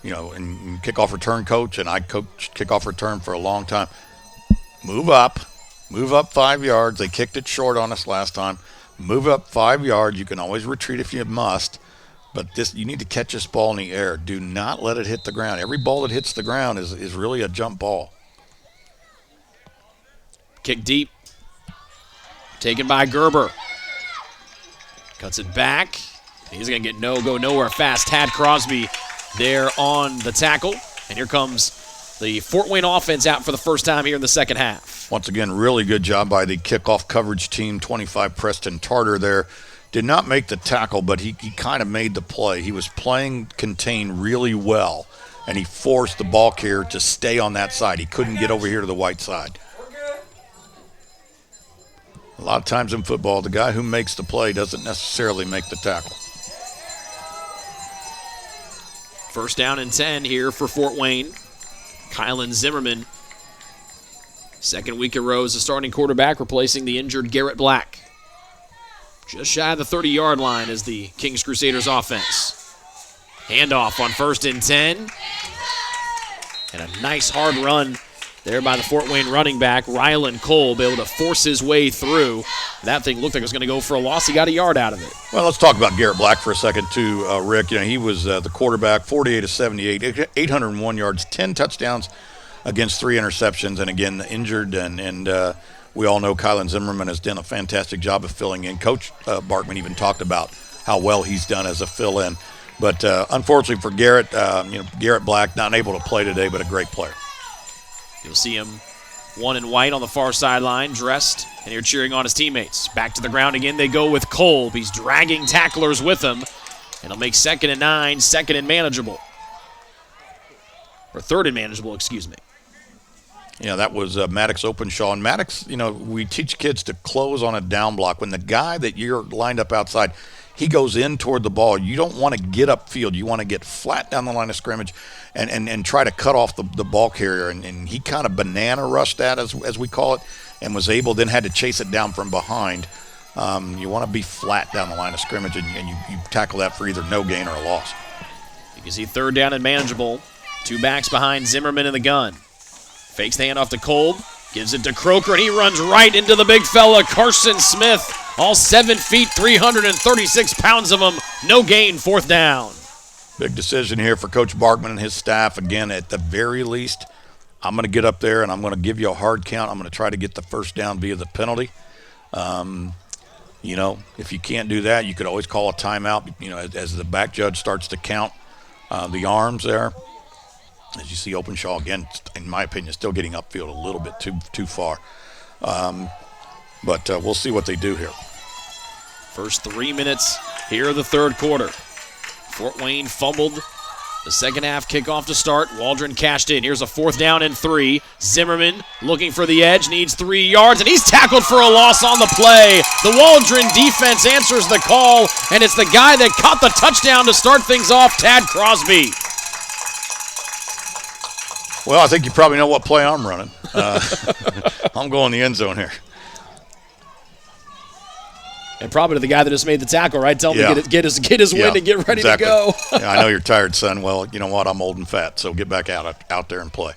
kickoff return coach, and I coached kickoff return for a long time, move up 5 yards. They kicked it short on us last time. Move up 5 yards. You can always retreat if you must. But you need to catch this ball in the air. Do not let it hit the ground. Every ball that hits the ground is really a jump ball. Kick deep. Taken by Gerber. Cuts it back. He's going to get go nowhere fast. Tad Crosby there on the tackle. And here comes the Fort Wayne offense out for the first time here in the second half. Once again, really good job by the kickoff coverage team. 25 Preston Tarter there. Did not make the tackle, but he kind of made the play. He was playing contain really well, and he forced the ball carrier to stay on that side. He couldn't get over here to the white side. A lot of times in football, the guy who makes the play doesn't necessarily make the tackle. First down and 10 here for Fort Wayne. Kylan Zimmerman, second week in a row as a starting quarterback, replacing the injured Garrett Black. Just shy of the 30-yard line is the Kings Crusaders offense. Handoff on 1st and 10. And a nice hard run there by the Fort Wayne running back, Rylan Cole, able to force his way through. That thing looked like it was going to go for a loss. He got a yard out of it. Well, let's talk about Garrett Black for a second, too, Rick. He was the quarterback, 48 of 78, 801 yards, 10 touchdowns against 3 interceptions. And, again, injured, and we all know Kylan Zimmerman has done a fantastic job of filling in. Coach Barkman even talked about how well he's done as a fill-in. But unfortunately for Garrett, Garrett Black not able to play today, but a great player. You'll see him one in white on the far sideline, dressed, and here cheering on his teammates. Back to the ground again, they go with Kolb. He's dragging tacklers with him, and he'll make 2nd and 9, 2nd and manageable. Or 3rd and manageable, excuse me. Yeah, that was Maddox Openshaw. And Maddox, we teach kids to close on a down block. When the guy that you're lined up outside, he goes in toward the ball, you don't want to get upfield. You want to get flat down the line of scrimmage and try to cut off the ball carrier. And he kind of banana rushed that, as we call it, and was able, then had to chase it down from behind. You want to be flat down the line of scrimmage, and you tackle that for either no gain or a loss. You can see 3rd down and manageable. 2 backs behind Zimmerman in the gun. Fakes the handoff to Kolb, gives it to Croker, and he runs right into the big fella, Carson Smith. All 7 feet, 336 pounds of him. No gain, 4th down. Big decision here for Coach Barkman and his staff. Again, at the very least, I'm going to get up there and I'm going to give you a hard count. I'm going to try to get the first down via the penalty. If you can't do that, you could always call a timeout, as the back judge starts to count the arms there. As you see, Openshaw, again, in my opinion, still getting upfield a little bit too far. But we'll see what they do here. First 3 minutes here of the third quarter. Fort Wayne fumbled the second half kickoff to start. Waldron cashed in. Here's a 4th down and 3. Zimmerman looking for the edge, needs 3 yards, and he's tackled for a loss on the play. The Waldron defense answers the call, and it's the guy that caught the touchdown to start things off, Tad Crosby. Well, I think you probably know what play I'm running. I'm going the end zone here. And probably to the guy that just made the tackle, right? Tell him to get his win and get ready to go. Yeah, I know you're tired, son. Well, you know what? I'm old and fat, so get back out there and play.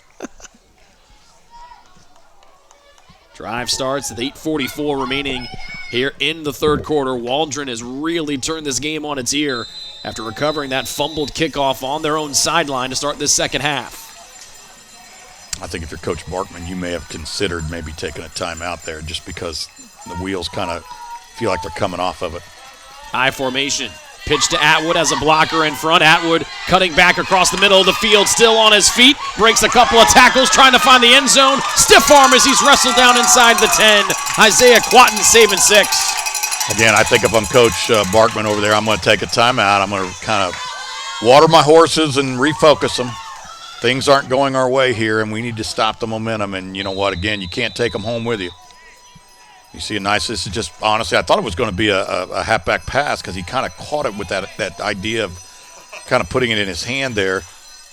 Drive starts with 8:44 remaining here in the third quarter. Waldron has really turned this game on its ear after recovering that fumbled kickoff on their own sideline to start this second half. I think if you're Coach Barkman, you may have considered maybe taking a timeout there just because the wheels kind of feel like they're coming off of it. I formation. Pitch to Atwood as a blocker in front. Atwood cutting back across the middle of the field, still on his feet. Breaks a couple of tackles, trying to find the end zone. Stiff arm as he's wrestled down inside the 10. Isaiah Quatten saving 6. Again, I think if I'm Coach Barkman over there, I'm going to take a timeout. I'm going to kind of water my horses and refocus them. Things aren't going our way here, and we need to stop the momentum. And you know what? Again, you can't take them home with you. You see this is just, honestly, I thought it was going to be a halfback pass because he kind of caught it with that idea of kind of putting it in his hand there.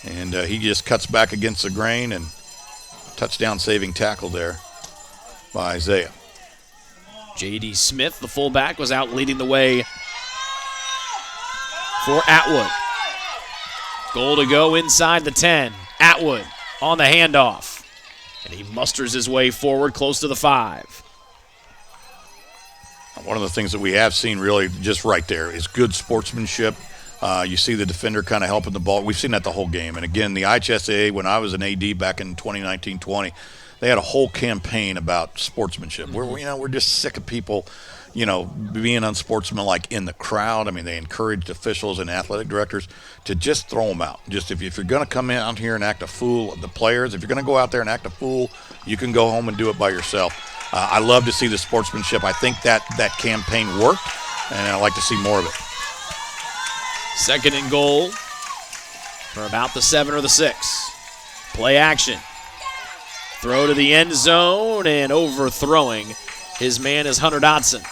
And he just cuts back against the grain, and touchdown saving tackle there by Isaiah. J.D. Smith, the fullback, was out leading the way for Atwood. Goal to go inside the 10. Atwood on the handoff. And he musters his way forward close to the 5. One of the things that we have seen really just right there is good sportsmanship. You see the defender kind of helping the ball. We've seen that the whole game. And again, the IHSAA, when I was an AD back in 2019-20, they had a whole campaign about sportsmanship. We're just sick of people, being unsportsmanlike in the crowd. I mean, they encouraged officials and athletic directors to just throw them out. Just if you're going to come in out here and act a fool, the players, if you're going to go out there and act a fool, you can go home and do it by yourself. I love to see the sportsmanship. I think that campaign worked, and I like to see more of it. 2nd and goal for about the 7 or the 6. Play action. Throw to the end zone, and overthrowing his man is Hunter Dotson.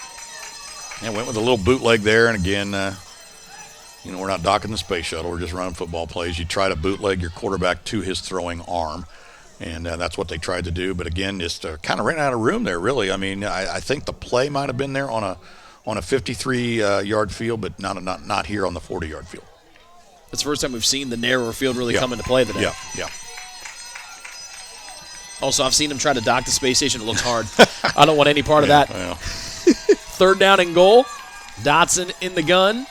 And went with a little bootleg there, and again, we're not docking the space shuttle. We're just running football plays. You try to bootleg your quarterback to his throwing arm. And that's what they tried to do. But again, just kind of ran out of room there, really. I mean, I think the play might have been there on a 53-yard field, but not here on the 40-yard field. That's the first time we've seen the narrower field really come into play today. Yeah. Also, I've seen him try to dock the space station. It looks hard. I don't want any part of that. Well. 3rd down and goal. Dotson in the gun.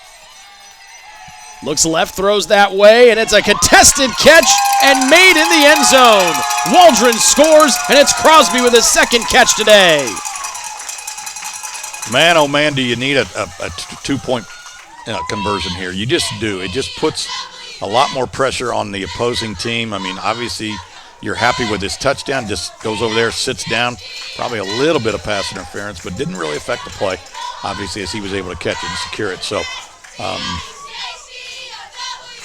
Looks left, throws that way, and it's a contested catch and made in the end zone. Waldron scores, and it's Crosby with his 2nd catch today. Man, oh man, do you need a 2-point conversion here. You just do. It just puts a lot more pressure on the opposing team. I mean, obviously, you're happy with his touchdown. Just goes over there, sits down. Probably a little bit of pass interference, but didn't really affect the play, obviously, as he was able to catch it and secure it. So,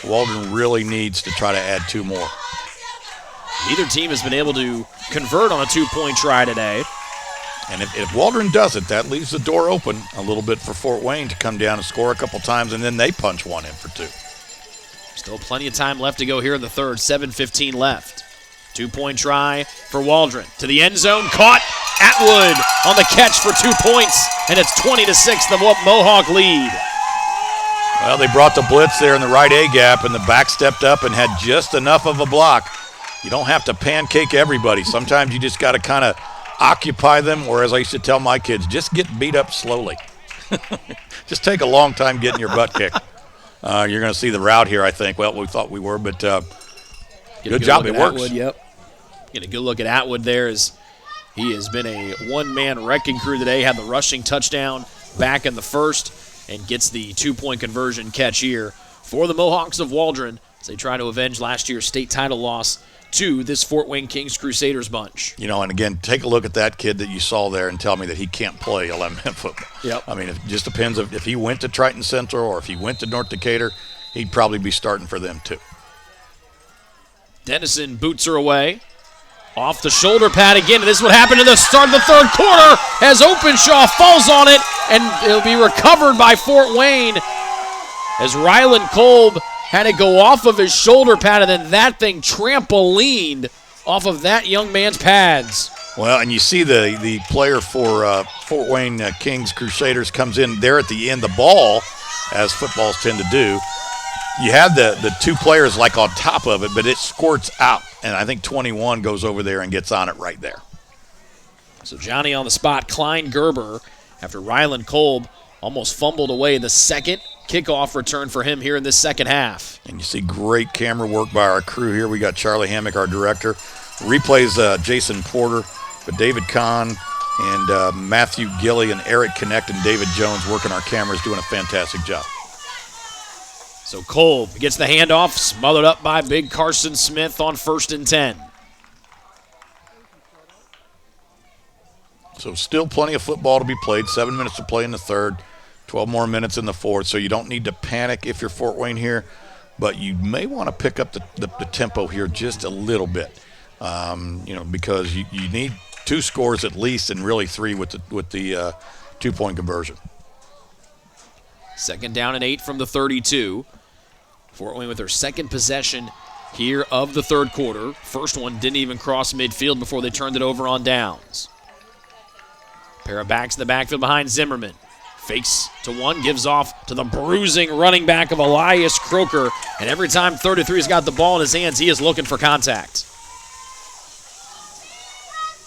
Waldron really needs to try to add 2 more. Neither team has been able to convert on a 2-point try today. And if Waldron does it, that leaves the door open a little bit for Fort Wayne to come down and score a couple times, and then they punch one in for 2. Still plenty of time left to go here in the 3rd. 7:15 left. 2-point try for Waldron. To the end zone, caught. Atwood on the catch for 2 points, and it's 20-6, the Mohawk lead. Well, they brought the blitz there in the right A gap, and the back stepped up and had just enough of a block. You don't have to pancake everybody. Sometimes you just got to kind of occupy them, or as I used to tell my kids, just get beat up slowly. Just take a long time getting your butt kicked. You're going to see the route here, I think. Well, we thought we were, but good job. It works. Atwood, yep. Get a good look at Atwood there as he has been a one-man wrecking crew today. Had the rushing touchdown back in the 1st. And gets the 2-point conversion catch here for the Mohawks of Waldron as they try to avenge last year's state title loss to this Fort Wayne Kings Crusaders bunch. And again, take a look at that kid that you saw there and tell me that he can't play 11-man football. Yep. I mean, it just depends if he went to Triton Central or if he went to North Decatur, he'd probably be starting for them too. Dennison boots her away. Off the shoulder pad again, and this is what happened at the start of the 3rd quarter as Openshaw falls on it, and it'll be recovered by Fort Wayne as Ryland Kolb had to go off of his shoulder pad, and then that thing trampolined off of that young man's pads. Well, and you see the player for Fort Wayne Kings Crusaders comes in there at the end of the ball, as footballs tend to do. You have the 2 players like on top of it, but it squirts out. And I think 21 goes over there and gets on it right there. So Johnny on the spot, Klein Gerber, after Ryland Kolb almost fumbled away the 2nd kickoff return for him here in this 2nd half. And you see great camera work by our crew here. We got Charlie Hammock, our director. Replays Jason Porter, but David Kahn and Matthew Gilly and Eric Connect and David Jones working our cameras, doing a fantastic job. So Kolb gets the handoff, smothered up by big Carson Smith on 1st and 10. So still plenty of football to be played. 7 minutes to play in the third, 12 more minutes in the fourth. So you don't need to panic if you're Fort Wayne here, but you may want to pick up the tempo here just a little bit, because you need 2 scores at least, and really 3 with the 2-point conversion. 2nd down and 8 from the 32. Fort Wayne with their 2nd possession here of the 3rd quarter. First one didn't even cross midfield before they turned it over on downs. Pair of backs in the backfield behind Zimmerman. Fakes to one, gives off to the bruising running back of Elias Croker. And every time 33's got the ball in his hands, he is looking for contact.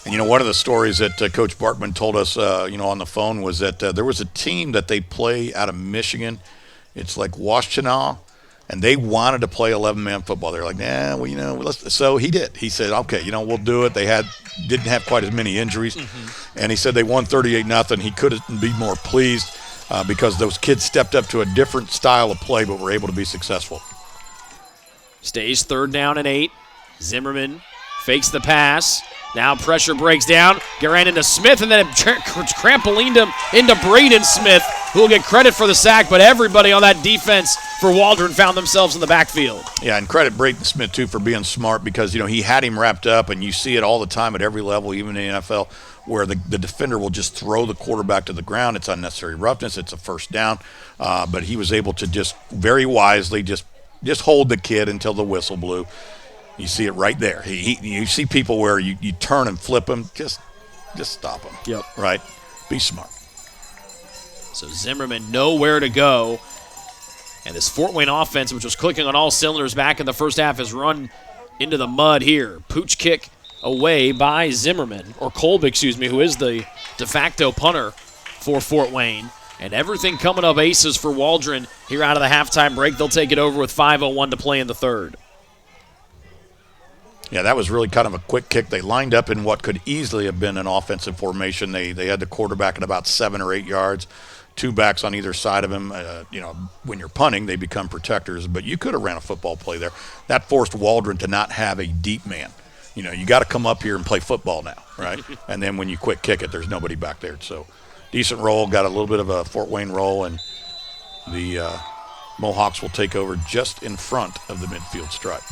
And, one of the stories that Coach Barkman told us, on the phone was that there was a team that they play out of Michigan. It's like Washtenaw, and they wanted to play 11-man football. They're like, nah, let's. So he did. He said, okay, we'll do it. They didn't have quite as many injuries. And he said they won 38-0. He couldn't be more pleased because those kids stepped up to a different style of play but were able to be successful. Stays 3rd down and 8. Zimmerman fakes the pass. Now pressure breaks down. Ran into Smith, and then it trampolined him into Braden Smith, who will get credit for the sack, but everybody on that defense for Waldron found themselves in the backfield. Yeah, and credit Braden Smith, too, for being smart because, he had him wrapped up, and you see it all the time at every level, even in the NFL, where the defender will just throw the quarterback to the ground. It's unnecessary roughness. It's a first down. But he was able to just very wisely just hold the kid until the whistle blew. You see it right there. You see people where you turn and flip them. Just stop them. Yep. Right? Be smart. So Zimmerman nowhere to go. And this Fort Wayne offense, which was clicking on all cylinders back in the first half, has run into the mud here. Pooch kick away by Zimmerman, or Kolb, who is the de facto punter for Fort Wayne. And everything coming up aces for Waldron here out of the halftime break. They'll take it over with 5:01 to play in the 3rd. Yeah, that was really kind of a quick kick. They lined up in what could easily have been an offensive formation. They had the quarterback at about 7 or 8 yards, 2 backs on either side of him. When you're punting, they become protectors, but you could have ran a football play there. That forced Waldron to not have a deep man. You got to come up here and play football now, right? And then when you quick kick it, there's nobody back there. So decent roll, got a little bit of a Fort Wayne roll, and the Mohawks will take over just in front of the midfield stripe.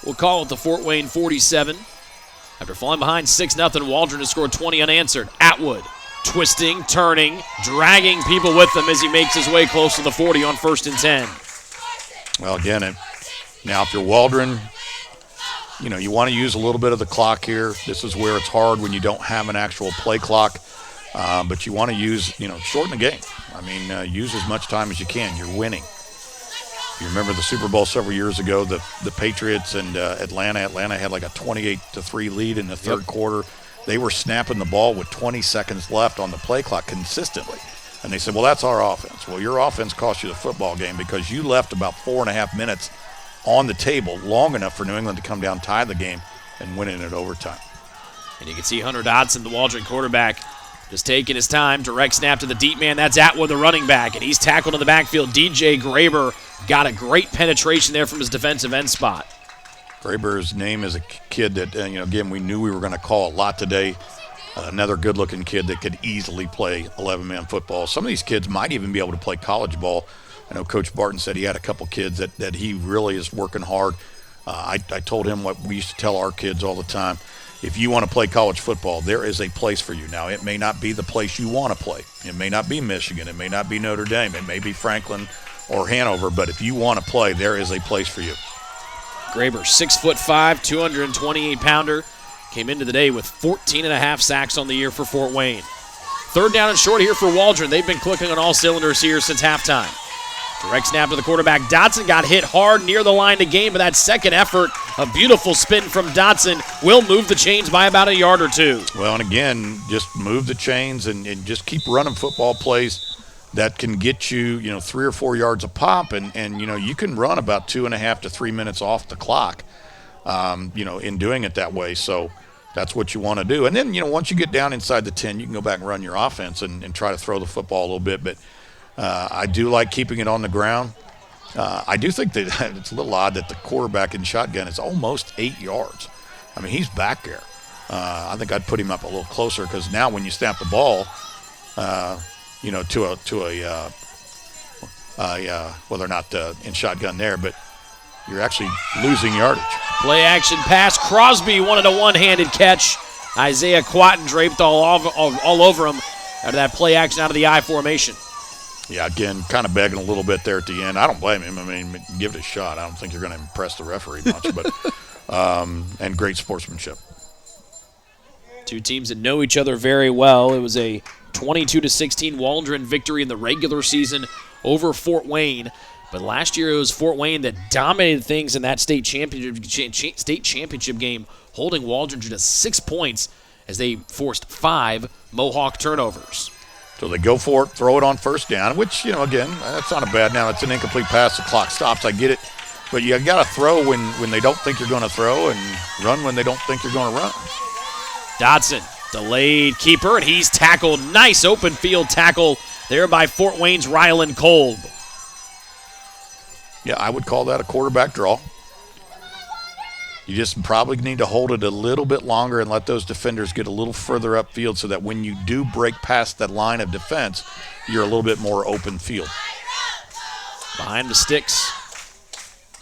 We'll call it the Fort Wayne 47. After falling behind 6-0, Waldron has scored 20 unanswered. Atwood twisting, turning, dragging people with him as he makes his way close to the 40 on 1st and 10. Well, again, now if you're Waldron, you want to use a little bit of the clock here. This is where it's hard when you don't have an actual play clock. But you want to use, shorten the game. Use as much time as you can. You're winning. You remember the Super Bowl several years ago, the Patriots and Atlanta. Atlanta had like a 28-3 lead in the third quarter. They were snapping the ball with 20 seconds left on the play clock consistently. And they said, well, that's our offense. Well, your offense cost you the football game because you left about 4.5 minutes on the table, long enough for New England to come down, tie the game, and win it in overtime. And you can see Hunter Dodson, the Waldron quarterback, just taking his time. Direct snap to the deep man. That's Atwood, the running back, and he's tackled in the backfield. DJ Graber got a great penetration there from his defensive end spot. Graber's name is a kid that, again, we knew we were going to call a lot today. Another good-looking kid that could easily play 11-man football. Some of these kids might even be able to play college ball. I know Coach Barton said he had a couple kids that he really is working hard. I told him what we used to tell our kids all the time. If you want to play college football, there is a place for you. Now, it may not be the place you want to play. It may not be Michigan. It may not be Notre Dame. It may be Franklin or Hanover. But if you want to play, there is a place for you. Graber, 6'5", 228-pounder, came into the day with 14.5 sacks on the year for Fort Wayne. 3rd down and short here for Waldron. They've been clicking on all cylinders here since halftime. Direct snap to the quarterback. Dodson got hit hard near the line to gain, but that second effort, a beautiful spin from Dodson, will move the chains by about a yard or two. Well, and again, just move the chains and just keep running football plays that can get you, 3 or 4 yards a pop, and you can run about 2.5 to 3 minutes off the clock, in doing it that way. So that's what you want to do. And then, once you get down inside the 10, you can go back and run your offense and try to throw the football a little bit. But I do like keeping it on the ground. I do think that it's a little odd that the quarterback in shotgun is almost 8 yards. I mean, he's back there. I think I'd put him up a little closer because now when you snap the ball, well, they're not in shotgun there, but you're actually losing yardage. Play action pass. Crosby wanted a one-handed catch. Isaiah Quatten draped all over him out of that play action out of the I formation. Yeah, again, kind of begging a little bit there at the end. I don't blame him. I mean, give it a shot. I don't think you're going to impress the referee much, but and great sportsmanship. Two teams that know each other very well. It was a 22-16 Waldron victory in the regular season over Fort Wayne. But last year it was Fort Wayne that dominated things in that state championship game, holding Waldron to just 6 points as they forced 5 Mohawk turnovers. So they go for it, throw it on first down, which, again, that's not a bad now. It's an incomplete pass. The clock stops. I get it. But you got to throw when they don't think you're going to throw and run when they don't think you're going to run. Dodson, delayed keeper, and he's tackled. Nice open field tackle there by Fort Wayne's Rylan Kolb. Yeah, I would call that a quarterback draw. You just probably need to hold it a little bit longer and let those defenders get a little further upfield so that when you do break past that line of defense, you're a little bit more open field. Behind the sticks.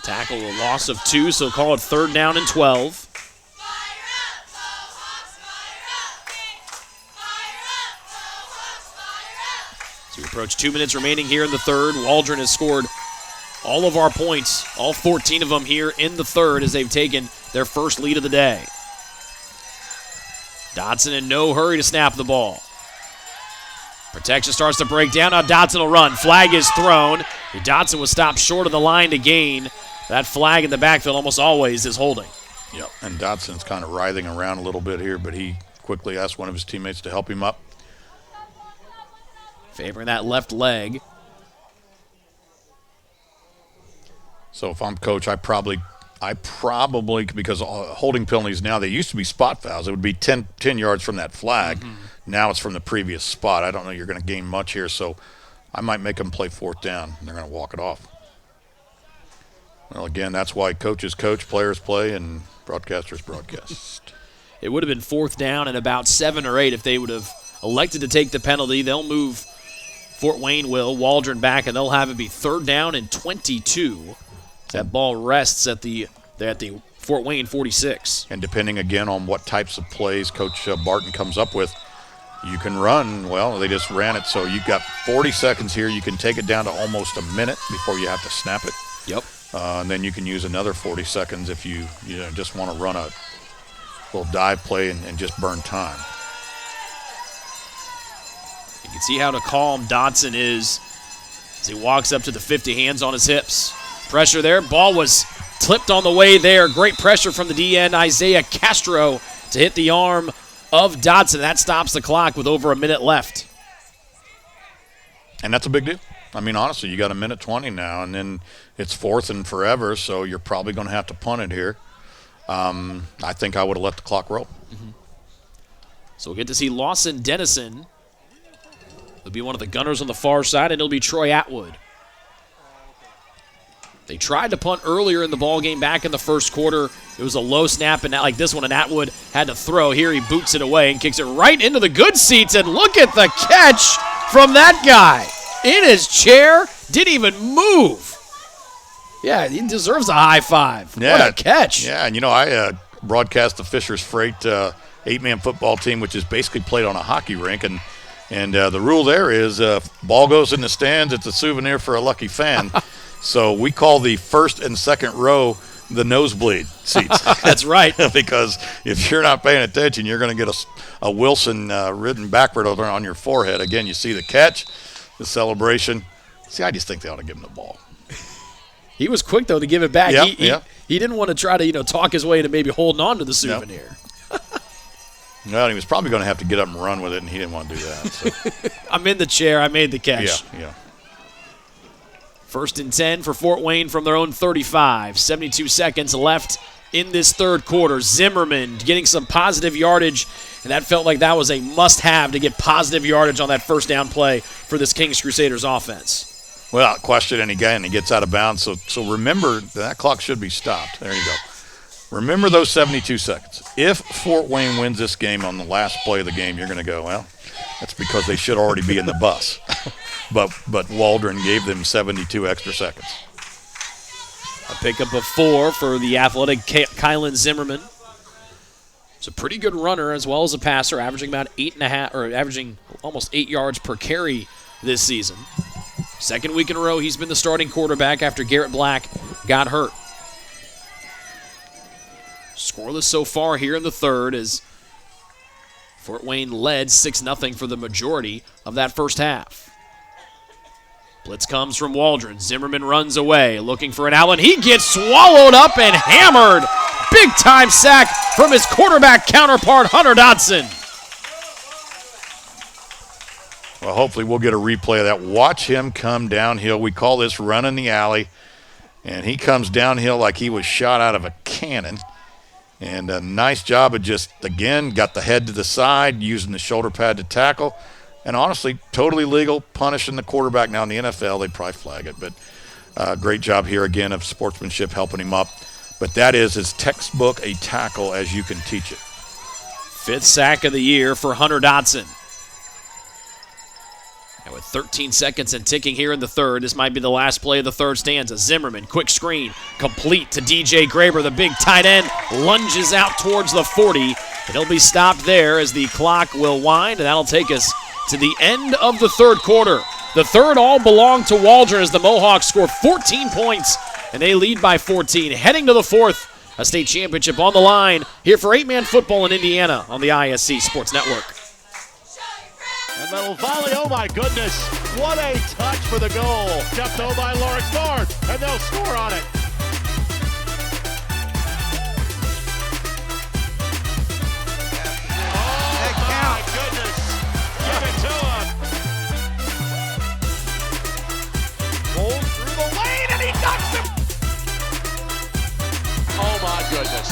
Tackle a loss of 2, so call it 3rd down and 12. So we approach 2 minutes remaining here in the third. Waldron has scored all of our points, all 14 of them here in the third as they've taken their first lead of the day. Dodson in no hurry to snap the ball. Protection starts to break down. Now Dodson will run. Flag is thrown. Dodson was stopped short of the line to gain. That flag in the backfield almost always is holding. Yep, and Dodson's kind of writhing around a little bit here, but he quickly asked one of his teammates to help him up. Favoring that left leg. So if I'm coach, I probably, because holding penalties now, they used to be spot fouls. It would be 10 yards from that flag. Mm-hmm. Now it's from the previous spot. I don't know you're going to gain much here, so I might make them play 4th down, and they're going to walk it off. Well, again, that's why coaches coach, players play, and broadcasters broadcast. It would have been 4th down and about 7 or 8 if they would have elected to take the penalty. They'll move Fort Wayne Waldron back, and they'll have it be 3rd down and 22. That ball rests at the Fort Wayne 46. And depending, again, on what types of plays Coach Barton comes up with, you can run. Well, they just ran it, so you've got 40 seconds here. You can take it down to almost a minute before you have to snap it. Yep. And then you can use another 40 seconds if you just want to run a little dive play and just burn time. You can see how calm Dodson is as he walks up to the 50, hands on his hips. Pressure there. Ball was clipped on the way there. Great pressure from the DN, Isaiah Castro, to hit the arm of Dodson. That stops the clock with over a minute left. And that's a big deal. I mean, honestly, you got a minute 20 now, and then it's 4th and forever, so you're probably going to have to punt it here. I think I would have let the clock roll. Mm-hmm. So we'll get to see Lawson Dennison. He'll be one of the gunners on the far side, and it'll be Troy Atwood. They tried to punt earlier in the ballgame back in the first quarter. It was a low snap, and like this one, and Atwood had to throw. Here he boots it away and kicks it right into the good seats, and look at the catch from that guy. In his chair, didn't even move. Yeah, he deserves a high five. Yeah, what a catch. Yeah, and I broadcast the Fishers Freight 8-man football team, which is basically played on a hockey rink, and the rule there is ball goes in the stands, it's a souvenir for a lucky fan. So we call the first and second row the nosebleed seats. That's right. Because if you're not paying attention, you're going to get a Wilson written backward on your forehead. Again, you see the catch, the celebration. See, I just think they ought to give him the ball. He was quick, though, to give it back. Yep, he didn't want to try to talk his way to maybe holding on to the souvenir. No, he was probably going to have to get up and run with it, and he didn't want to do that. So. I'm in the chair. I made the catch. Yeah. 1st and 10 for Fort Wayne from their own 35. 72 seconds left in this third quarter. Zimmerman getting some positive yardage, and that felt like that was a must-have to get positive yardage on that first down play for this Kings Crusaders offense. Without question, and he gets out of bounds. So remember, that clock should be stopped. There you go. Remember those 72 seconds. If Fort Wayne wins this game on the last play of the game, you're going to go, well, that's because they should already be in the bus. But Waldron gave them 72 extra seconds. A pickup of 4 for the athletic Kylan Zimmerman. He's a pretty good runner as well as a passer, averaging about 8.5, or averaging almost 8 yards per carry this season. Second week in a row, he's been the starting quarterback after Garrett Black got hurt. Scoreless so far here in the third as Fort Wayne led 6-0 for the majority of that first half. Blitz comes from Waldron. Zimmerman runs away, looking for an outlet. He gets swallowed up and hammered. Big-time sack from his quarterback counterpart, Hunter Dodson. Well, hopefully we'll get a replay of that. Watch him come downhill. We call this running the alley. And he comes downhill like he was shot out of a cannon. And a nice job of just, again, got the head to the side, using the shoulder pad to tackle. And honestly, totally legal, punishing the quarterback. Now in the NFL, they'd probably flag it. But great job here again of sportsmanship helping him up. But that is as textbook a tackle as you can teach it. 5th sack of the year for Hunter Dodson. And with 13 seconds and ticking here in the third, this might be the last play of the third stanza. Zimmerman, quick screen, complete to DJ Graber, the big tight end, lunges out towards the 40. And he'll be stopped there as the clock will wind, and that'll take us to the end of the third quarter. The third all belonged to Waldron as the Mohawks score 14 points, and they lead by 14. Heading to the fourth, a state championship on the line here for 8-man football in Indiana on the ISC Sports Network. And little volley, oh my goodness, what a touch for the goal. Jumped over by Lawrence North, and they'll score on it. Oh my goodness, give it to him. Rolls through the lane and he knocks him. Oh my goodness.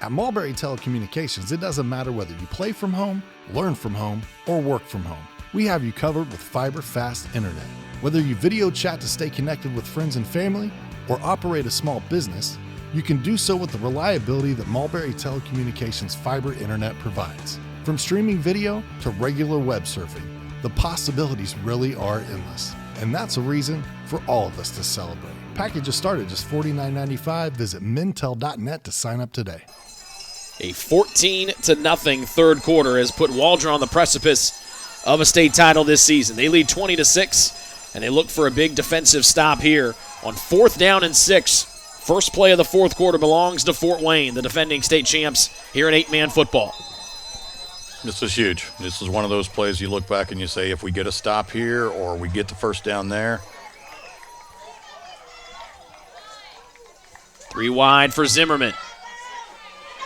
At Mulberry Telecommunications, it doesn't matter whether you play from home, learn from home, or work from home. We have you covered with fiber-fast internet. Whether you video chat to stay connected with friends and family, or operate a small business, you can do so with the reliability that Mulberry Telecommunications fiber internet provides. From streaming video to regular web surfing, the possibilities really are endless. And that's a reason for all of us to celebrate. Packages start at just $49.95. Visit mintel.net to sign up today. A 14-0 third quarter has put Waldron on the precipice of a state title this season. They lead 20-6, and they look for a big defensive stop here on 4th down and 6. First play of the fourth quarter belongs to Fort Wayne, the defending state champs here in 8-man football. This is huge. This is one of those plays you look back and you say, if we get a stop here or we get the first down there. 3 wide for Zimmerman.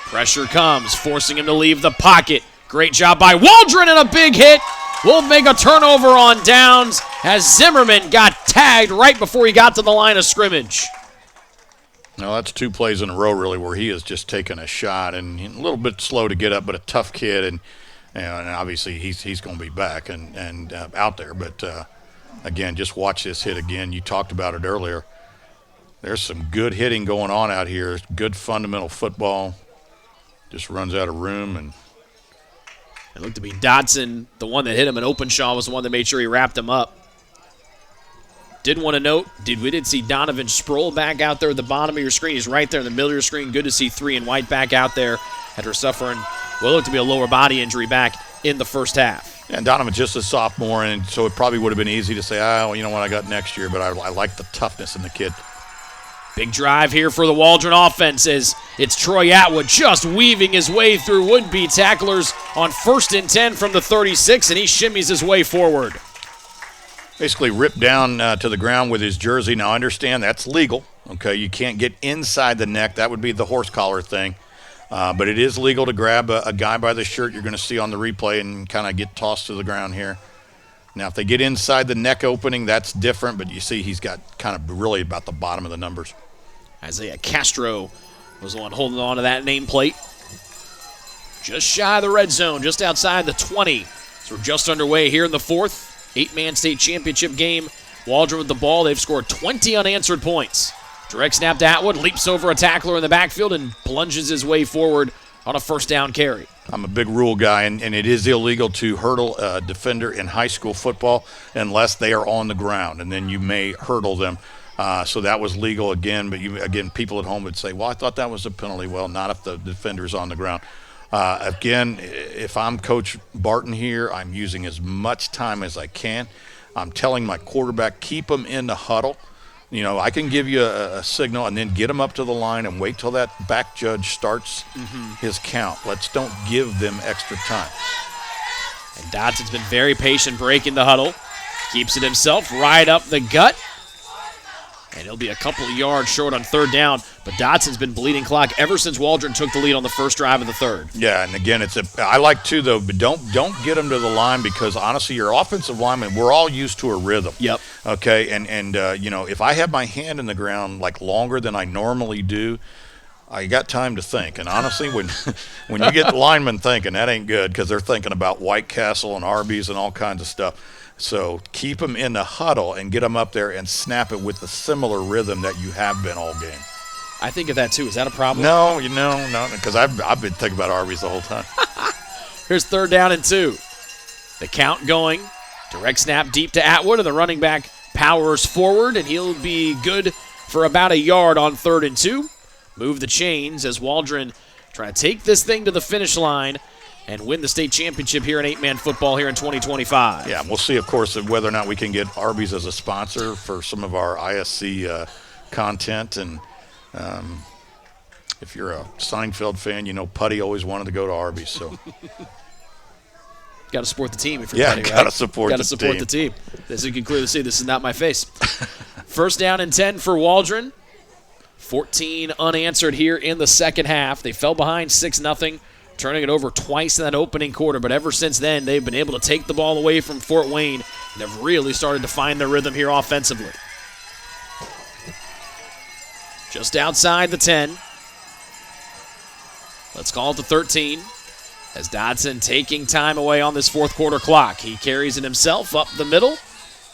Pressure comes, forcing him to leave the pocket. Great job by Waldron, and a big hit will make a turnover on downs as Zimmerman got tagged right before he got to the line of scrimmage. Now that's 2 plays in a row really where he has just taken a shot and a little bit slow to get up, but a tough kid, and obviously he's going to be back and out there. But again, just watch this hit again. You talked about it earlier. There's some good hitting going on out here. Good fundamental football. Just runs out of room. And it looked to be Dodson, the one that hit him, and Openshaw was the one that made sure he wrapped him up. Did want to note, we did see Donovan Sproul back out there at the bottom of your screen. He's right there in the middle of your screen. Good to see 3 and White back out there after suffering what looked to be a lower body injury back in the first half. And Donovan's just a sophomore, and so it probably would have been easy to say, well, you know what, I got next year, but I like the toughness in the kid. Big drive here for the Waldron offense as it's Troy Atwood just weaving his way through would-be tacklers on 1st and 10 from the 36, and he shimmies his way forward. Basically ripped down to the ground with his jersey. Now, understand that's legal. Okay, you can't get inside the neck. That would be the horse collar thing. But it is legal to grab a guy by the shirt you're going to see on the replay and kind of get tossed to the ground here. Now, if they get inside the neck opening, that's different, but you see he's got kind of really about the bottom of the numbers. Isaiah Castro was the one holding on to that nameplate. Just shy of the red zone, just outside the 20. So we're just underway here in the fourth. 8-man state championship game. Waldron with the ball. They've scored 20 unanswered points. Direct snap to Atwood, leaps over a tackler in the backfield and plunges his way forward on a first down carry. I'm a big rule guy, and it is illegal to hurdle a defender in high school football unless they are on the ground, and then you may hurdle them. So that was legal again, but people at home would say, well, I thought that was a penalty. Well, not if the defender's on the ground. Again, if I'm Coach Barton here, I'm using as much time as I can. I'm telling my quarterback, keep them in the huddle. You know, I can give you a signal and then get them up to the line and wait till that back judge starts his count. Let's don't give them extra time. And Dodson's been very patient breaking the huddle. Keeps it himself right up the gut. And he'll be a couple of yards short on third down. But Dodson's been bleeding clock ever since Waldron took the lead on the first drive of the third. Yeah, and again, I like too, though, but don't get them to the line because, honestly, your offensive linemen, we're all used to a rhythm. Yep. Okay, and you know, if I have my hand in the ground like longer than I normally do, I got time to think. And honestly, when you get the linemen thinking, that ain't good because they're thinking about White Castle and Arby's and all kinds of stuff. So keep them in the huddle and get them up there and snap it with the similar rhythm that you have been all game. I think of that too. Is that a problem? No, because I've been thinking about Arby's the whole time. Here's third down and 2. The count going. Direct snap deep to Atwood, and the running back powers forward, and he'll be good for about a yard on 3rd and 2. Move the chains as Waldron try to take this thing to the finish line and win the state championship here in 8-man football here in 2025. Yeah, and we'll see, of course, whether or not we can get Arby's as a sponsor for some of our IHSAA content. And if you're a Seinfeld fan, you know Putty always wanted to go to Arby's. So got to support the team if you're Putty, right? Got to support the team. As you can clearly see, this is not my face. First down and 10 for Waldron. 14 unanswered here in the second half. They fell behind 6-0. Turning it over twice in that opening quarter, but ever since then, they've been able to take the ball away from Fort Wayne, and they've really started to find their rhythm here offensively. Just outside the 10. Let's call it the 13. As Dodson taking time away on this fourth quarter clock. He carries it himself up the middle,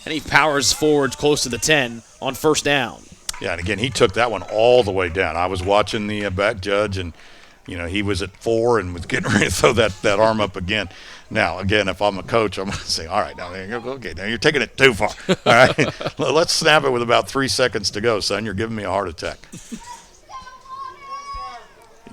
and he powers forward close to the 10 on first down. Yeah, and again, he took that one all the way down. I was watching the back judge, and you know, he was at 4 and was getting ready to throw that arm up again. Now, again, if I'm a coach, I'm going to say, all right, now you're taking it too far. All right, let's snap it with about 3 seconds to go, son. You're giving me a heart attack.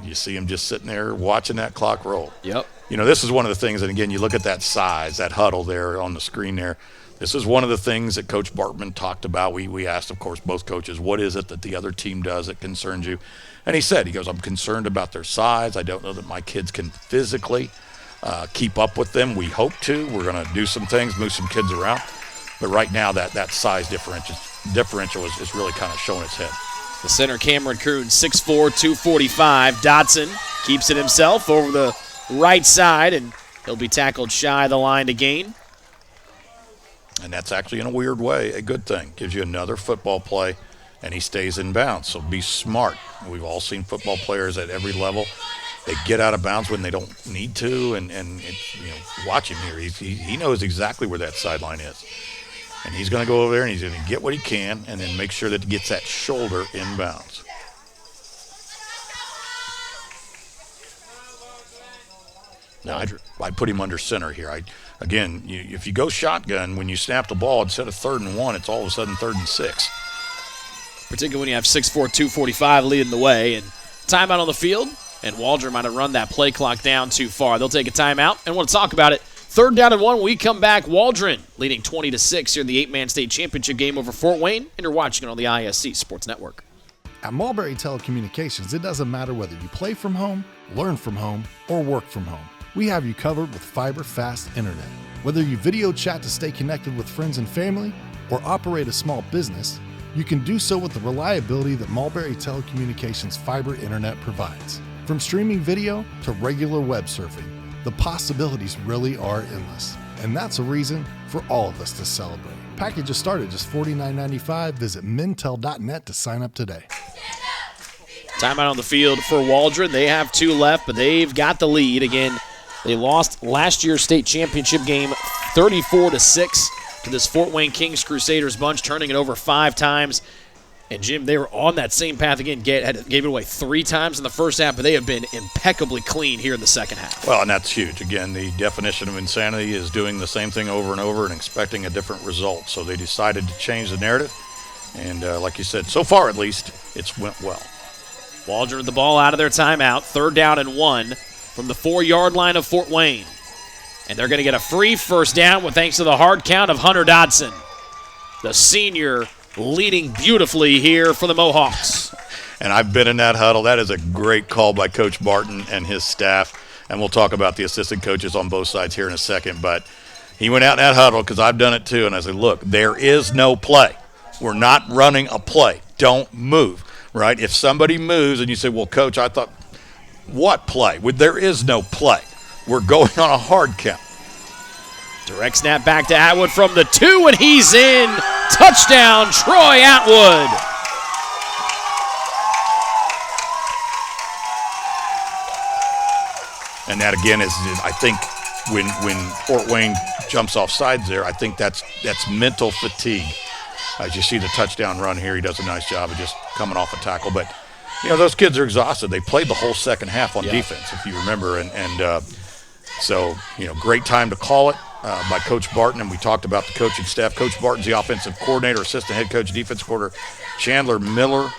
You see him just sitting there watching that clock roll. Yep. You know, this is one of the things, and again, you look at that size, that huddle there on the screen there. This is one of the things that Coach Bartman talked about. We asked, of course, both coaches, what is it that the other team does that concerns you? And he said, he goes, I'm concerned about their size. I don't know that my kids can physically keep up with them. We hope to. We're going to do some things, move some kids around. But right now, that size differential is really kind of showing its head. The center, Cameron Kroon, 6'4", 245. Dodson keeps it himself over the right side, and he'll be tackled shy of the line to gain. And that's actually, in a weird way, a good thing. Gives you another football play, and he stays in bounds. So be smart. We've all seen football players at every level. They get out of bounds when they don't need to, and it's, you know, watch him here. He knows exactly where that sideline is. And he's going to go over there, and he's going to get what he can and then make sure that he gets that shoulder in bounds. Now, I'd put him under center here. If you go shotgun, when you snap the ball, instead of 3rd and 1, it's all of a sudden 3rd and 6. Particularly when you have 6'4", 245 leading the way. And timeout on the field, and Waldron might have run that play clock down too far. They'll take a timeout, and we'll talk about it. 3rd down and 1 when we come back. Waldron leading 20-6 here in the 8-man state championship game over Fort Wayne, and you're watching it on the ISC Sports Network. At Mulberry Telecommunications, it doesn't matter whether you play from home, learn from home, or work from home. We have you covered with fiber-fast internet. Whether you video chat to stay connected with friends and family, or operate a small business, you can do so with the reliability that Mulberry Telecommunications fiber internet provides. From streaming video to regular web surfing, the possibilities really are endless. and that's a reason for all of us to celebrate. Packages start at just $49.95. Visit mintel.net to sign up today. Timeout on the field for Waldron. They have 2 left, but they've got the lead. Again, they lost last year's state championship game 34-6 to this Fort Wayne Kings Crusaders bunch, turning it over 5 times. And, Jim, they were on that same path again. Gave it away 3 times in the first half, but they have been impeccably clean here in the second half. Well, and that's huge. Again, the definition of insanity is doing the same thing over and over and expecting a different result. So they decided to change the narrative. And like you said, so far at least, it's went well. Waldron with the ball out of their timeout. 3rd down and 1 from the 4-yard line of Fort Wayne. And they're going to get a free first down with thanks to the hard count of Hunter Dodson. The senior leading beautifully here for the Mohawks. And I've been in that huddle. That is a great call by Coach Barton and his staff. And we'll talk about the assistant coaches on both sides here in a second. But he went out in that huddle because I've done it too. And I said, look, there is no play. We're not running a play. Don't move, right? If somebody moves and you say, well, Coach, I thought, what play? There is no play. We're going on a hard count. Direct snap back to Atwood from the 2, and he's in. Touchdown, Troy Atwood. And that, again, is, I think, when Fort Wayne jumps off sides there, I think that's mental fatigue. As you see the touchdown run here, he does a nice job of just coming off a tackle. But, those kids are exhausted. They played the whole second half on defense, if you remember. So, great time to call it by Coach Barton, and we talked about the coaching staff. Coach Barton's the offensive coordinator, assistant head coach, defense coordinator, Chandler Miller,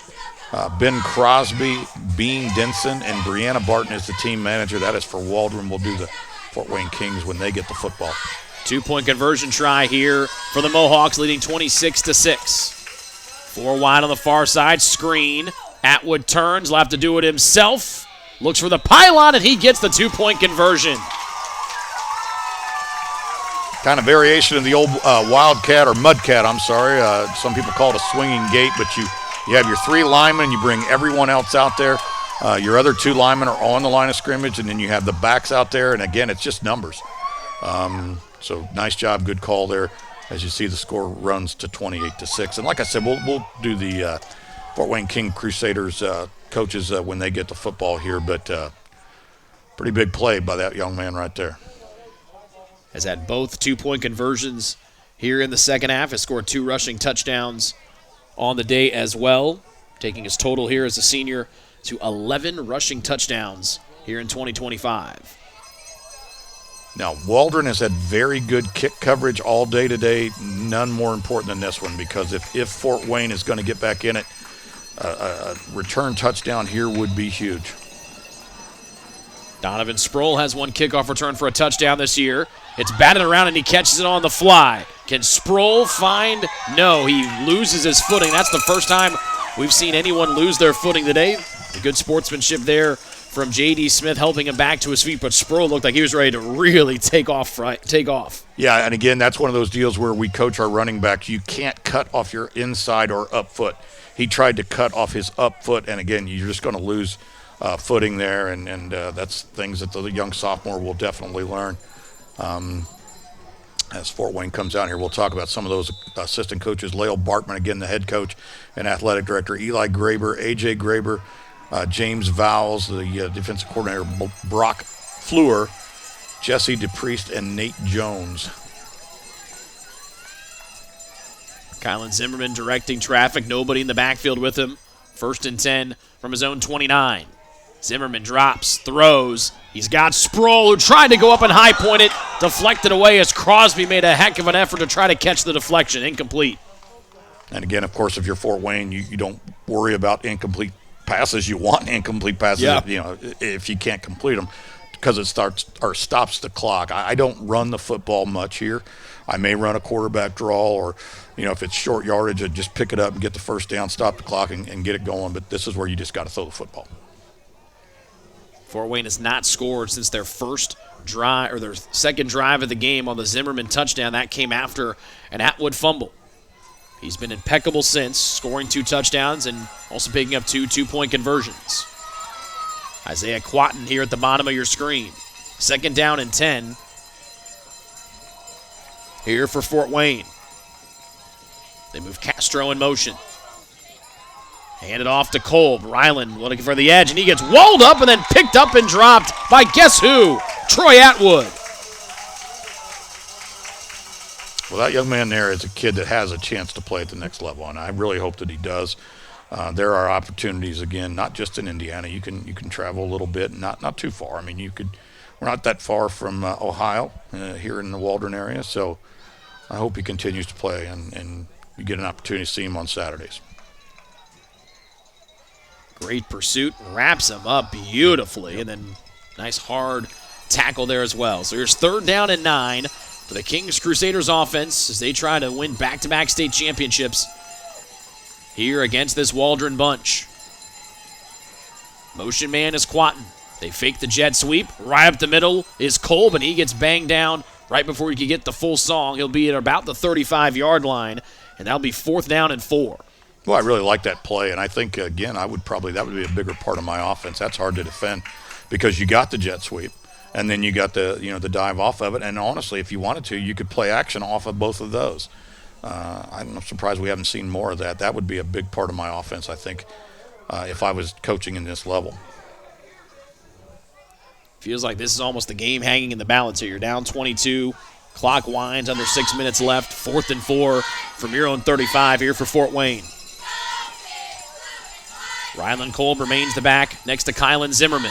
Ben Crosby, Bean Denson, and Brianna Barton is the team manager. That is for Waldron. We'll do the Fort Wayne Kings when they get the football. 2-point conversion try here for the Mohawks, leading 26-6. 4 wide on the far side, screen. Atwood turns, will have to do it himself. Looks for the pylon, and he gets the 2-point conversion. Kind of variation of the old Wildcat or Mudcat, I'm sorry. Some people call it a swinging gate, but you have your 3 linemen, you bring everyone else out there. Your other 2 linemen are on the line of scrimmage, and then you have the backs out there, and again, it's just numbers. So nice job, good call there. As you see, the score runs to 28-6. And like I said, we'll do the Fort Wayne King Crusaders coaches when they get the football here, but pretty big play by that young man right there. Has had both 2-point conversions here in the second half. Has scored 2 rushing touchdowns on the day as well, taking his total here as a senior to 11 rushing touchdowns here in 2025. Now, Waldron has had very good kick coverage all day today. None more important than this one, because if Fort Wayne is going to get back in it, a return touchdown here would be huge. Donovan Sproul has 1 kickoff return for a touchdown this year. It's batted around, and he catches it on the fly. Can Sproul find? No, he loses his footing. That's the first time we've seen anyone lose their footing today. The good sportsmanship there from J.D. Smith helping him back to his feet, but Sproul looked like he was ready to really take off. Yeah, and again, that's one of those deals where we coach our running backs. You can't cut off your inside or up foot. He tried to cut off his up foot, and again, you're just going to lose footing there, and that's things that the young sophomore will definitely learn. As Fort Wayne comes out here, we'll talk about some of those assistant coaches. Lael Bartman, again, the head coach and athletic director. Eli Graber, A.J. Graber, James Vowles, the defensive coordinator. Brock Fleur, Jesse DePriest, and Nate Jones. Kylan Zimmerman directing traffic. Nobody in the backfield with him. 1st and 10 from his own 29. Zimmerman drops, throws. He's got Sproul, who tried to go up and high point it, deflected away as Crosby made a heck of an effort to try to catch the deflection. Incomplete. And again, of course, if you're Fort Wayne, you don't worry about incomplete passes. You want incomplete passes, if you can't complete them, because it starts or stops the clock. I don't run the football much here. I may run a quarterback draw, or if it's short yardage, I just pick it up and get the first down, stop the clock, and get it going. But this is where you just got to throw the football. Fort Wayne has not scored since their first drive, or their second drive of the game on the Zimmerman touchdown. That came after an Atwood fumble. He's been impeccable since, scoring 2 touchdowns and also picking up 2 2-point conversions. Isaiah Quatten here at the bottom of your screen. 2nd down and 10. here for Fort Wayne. They move Castro in motion. Hand it off to Kolb. Ryland looking for the edge, and he gets walled up and then picked up and dropped by guess who? Troy Atwood. Well, that young man there is a kid that has a chance to play at the next level, and I really hope that he does. There are opportunities, again, not just in Indiana. You can travel a little bit, not too far. I mean, we're not that far from Ohio here in the Waldron area, so I hope he continues to play, and you get an opportunity to see him on Saturdays. Great pursuit, wraps him up beautifully, and then nice hard tackle there as well. So here's 3rd down and 9 for the Kings Crusaders offense as they try to win back-to-back state championships here against this Waldron bunch. Motion man is Quatten. They fake the jet sweep. Right up the middle is Kolb, and he gets banged down right before he can get the full song. He'll be at about the 35-yard line, and that'll be 4th down and 4. Well, I really like that play, and I think, again, that would be a bigger part of my offense. That's hard to defend because you got the jet sweep, and then you got the dive off of it, and honestly, if you wanted to, you could play action off of both of those. I'm surprised we haven't seen more of that. That would be a big part of my offense, I think, if I was coaching in this level. Feels like this is almost the game hanging in the balance here. You're down 22. Clock winds, under 6 minutes left. 4th and 4 from your own 35 here for Fort Wayne. Ryland Kolb remains the back next to Kylan Zimmerman.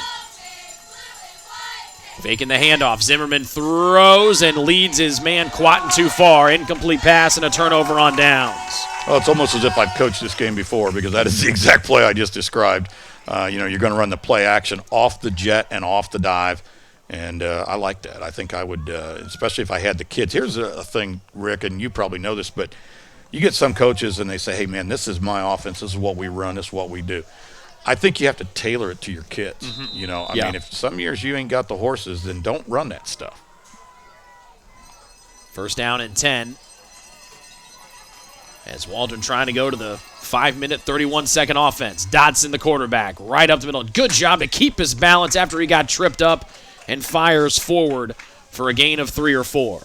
Faking the handoff. Zimmerman throws and leads his man Quatten too far. Incomplete pass and a turnover on downs. Well, it's almost as if I've coached this game before because that is the exact play I just described. You're going to run the play action off the jet and off the dive, and I like that. I think I would, especially if I had the kids. Here's a thing, Rick, and you probably know this, but you get some coaches and they say, hey, man, this is my offense. This is what we run. This is what we do. I think you have to tailor it to your kids. Mm-hmm. I mean, if some years you ain't got the horses, then don't run that stuff. 1st down and 10. As Waldron trying to go to the 5-minute, 31-second offense. Dotson, the quarterback, right up the middle. Good job to keep his balance after he got tripped up and fires forward for a gain of 3 or 4.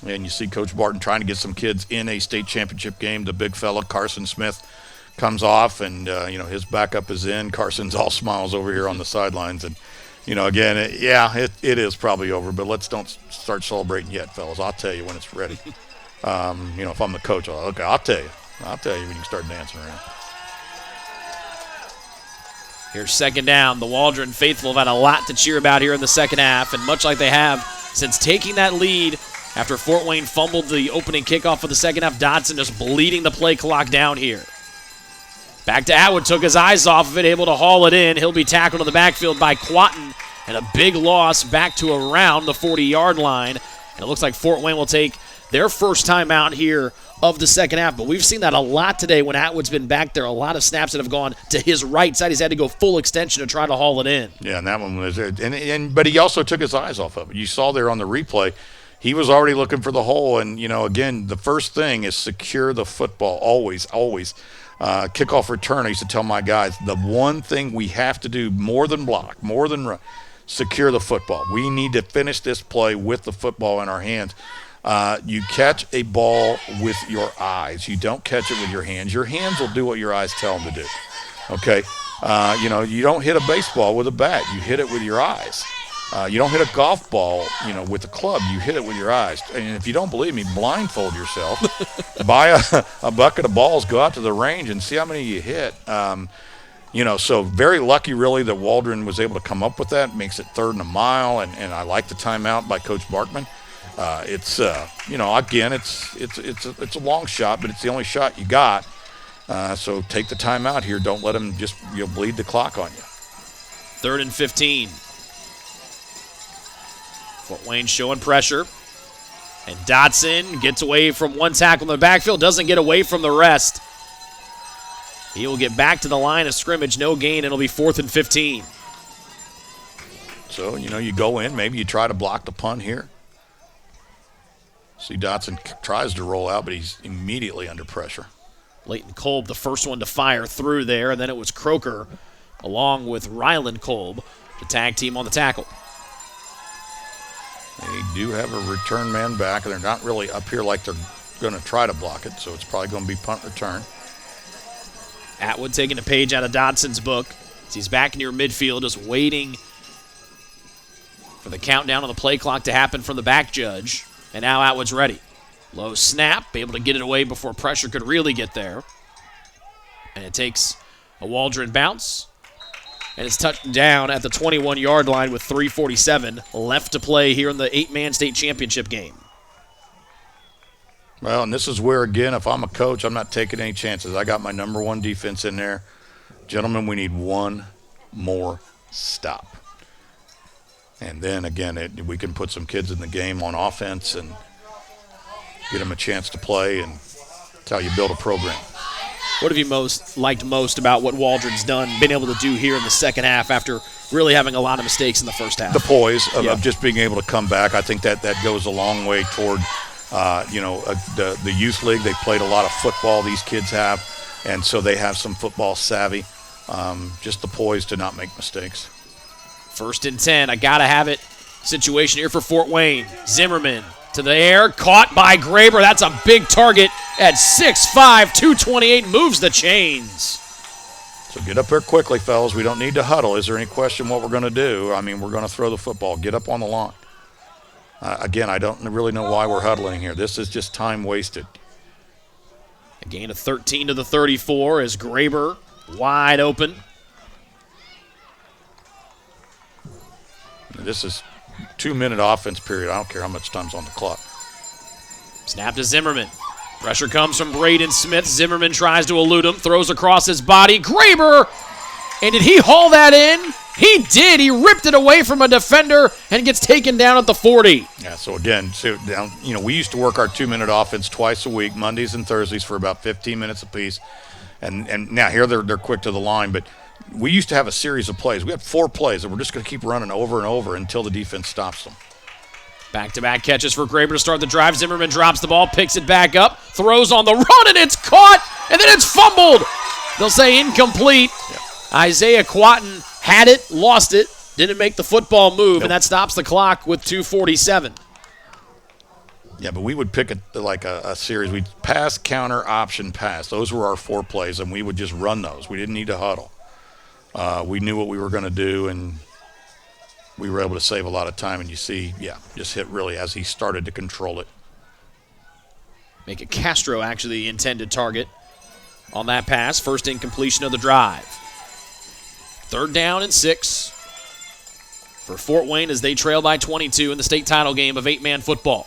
And you see Coach Barton trying to get some kids in a state championship game. The big fella, Carson Smith, comes off, and his backup is in. Carson's all smiles over here on the sidelines, and again, it is probably over, but let's don't start celebrating yet, fellas. I'll tell you when it's ready. If I'm the coach, I'll tell you when you can start dancing around. Here's 2nd down. The Waldron faithful have had a lot to cheer about here in the second half, and much like they have since taking that lead after Fort Wayne fumbled the opening kickoff for the second half, Dotson just bleeding the play clock down here. Back to Atwood, took his eyes off of it, able to haul it in. He'll be tackled in the backfield by Quatten, and a big loss back to around the 40-yard line. And it looks like Fort Wayne will take their first time out here of the second half. But we've seen that a lot today when Atwood's been back there. A lot of snaps that have gone to his right side. He's had to go full extension to try to haul it in. Yeah, and that one was but he also took his eyes off of it. You saw there on the replay, he was already looking for the hole. And, again, the first thing is secure the football. Always. Kickoff return, I used to tell my guys, the one thing we have to do more than block, more than run, secure the football. We need to finish this play with the football in our hands. You catch a ball with your eyes. You don't catch it with your hands. Your hands will do what your eyes tell them to do. Okay? You don't hit a baseball with a bat. You hit it with your eyes. You don't hit a golf ball, with a club. You hit it with your eyes. And if you don't believe me, blindfold yourself. Buy a bucket of balls, go out to the range, and see how many you hit. So very lucky, really, that Waldron was able to come up with that. Makes it 3rd and a mile, and I like the timeout by Coach Barkman. Again, it's a long shot, but it's the only shot you got. So take the timeout here. Don't let them just bleed the clock on you. 3rd and 15. Fort Wayne showing pressure. And Dotson gets away from one tackle in the backfield, doesn't get away from the rest. He will get back to the line of scrimmage, no gain, and it'll be 4th and 15. So, you go in, maybe you try to block the punt here. See, Dotson tries to roll out, but he's immediately under pressure. Leighton Kolb, the first one to fire through there, and then it was Croker along with Ryland Kolb, the tag team on the tackle. They do have a return man back, and they're not really up here like they're going to try to block it, so it's probably going to be punt return. Atwood taking a page out of Dodson's book. He's back near midfield, just waiting for the countdown on the play clock to happen from the back judge. And now Atwood's ready. Low snap, able to get it away before pressure could really get there. And it takes a Waldron bounce. And it's touched down at the 21-yard line with 3:47 left to play here in the 8-man state championship game. Well, and this is where, again, if I'm a coach, I'm not taking any chances. I got my number one defense in there. Gentlemen, we need one more stop. And then, again, we can put some kids in the game on offense and get them a chance to play, and that's how you build a program. What have you liked most about what Waldron's done, been able to do here in the second half after really having a lot of mistakes in the first half? The poise of just being able to come back. I think that goes a long way toward, the youth league. They played a lot of football, these kids have, and so they have some football savvy. Just the poise to not make mistakes. 1st and 10, I gotta have it situation here for Fort Wayne. Zimmerman to the air, caught by Graber. That's a big target at 6'5", 228, moves the chains. So get up here quickly, fellas. We don't need to huddle. Is there any question what we're going to do? I mean, we're going to throw the football. Get up on the line. Again, I don't really know why we're huddling here. This is just time wasted. A gain of 13 to the 34 as Graber wide open. This is 2-minute offense period. I don't care how much time's on the clock. Snap to Zimmerman. Pressure comes from Braden Smith. Zimmerman tries to elude him, throws across his body. Graber, and did he haul that in? He did. He ripped it away from a defender and gets taken down at the 40. Yeah, so again, we used to work our 2-minute offense twice a week, Mondays and Thursdays, for about 15 minutes apiece. And now here they're quick to the line, but we used to have a series of plays. We had 4 plays that we're just going to keep running over and over until the defense stops them. Back-to-back catches for Graber to start the drive. Zimmerman drops the ball, picks it back up, throws on the run, and it's caught, and then it's fumbled. They'll say incomplete. Yeah. Isaiah Quatten had it, lost it, didn't make the football move, and that stops the clock with 2:47. Yeah, but we would pick a series. We'd pass, counter, option, pass. Those were our 4 plays, and we would just run those. We didn't need to huddle. We knew what we were going to do, and we were able to save a lot of time. And you see, just hit really as he started to control it. Make it Castro actually the intended target on that pass. First incompletion of the drive. 3rd down and 6 for Fort Wayne as they trail by 22 in the state title game of 8-man football.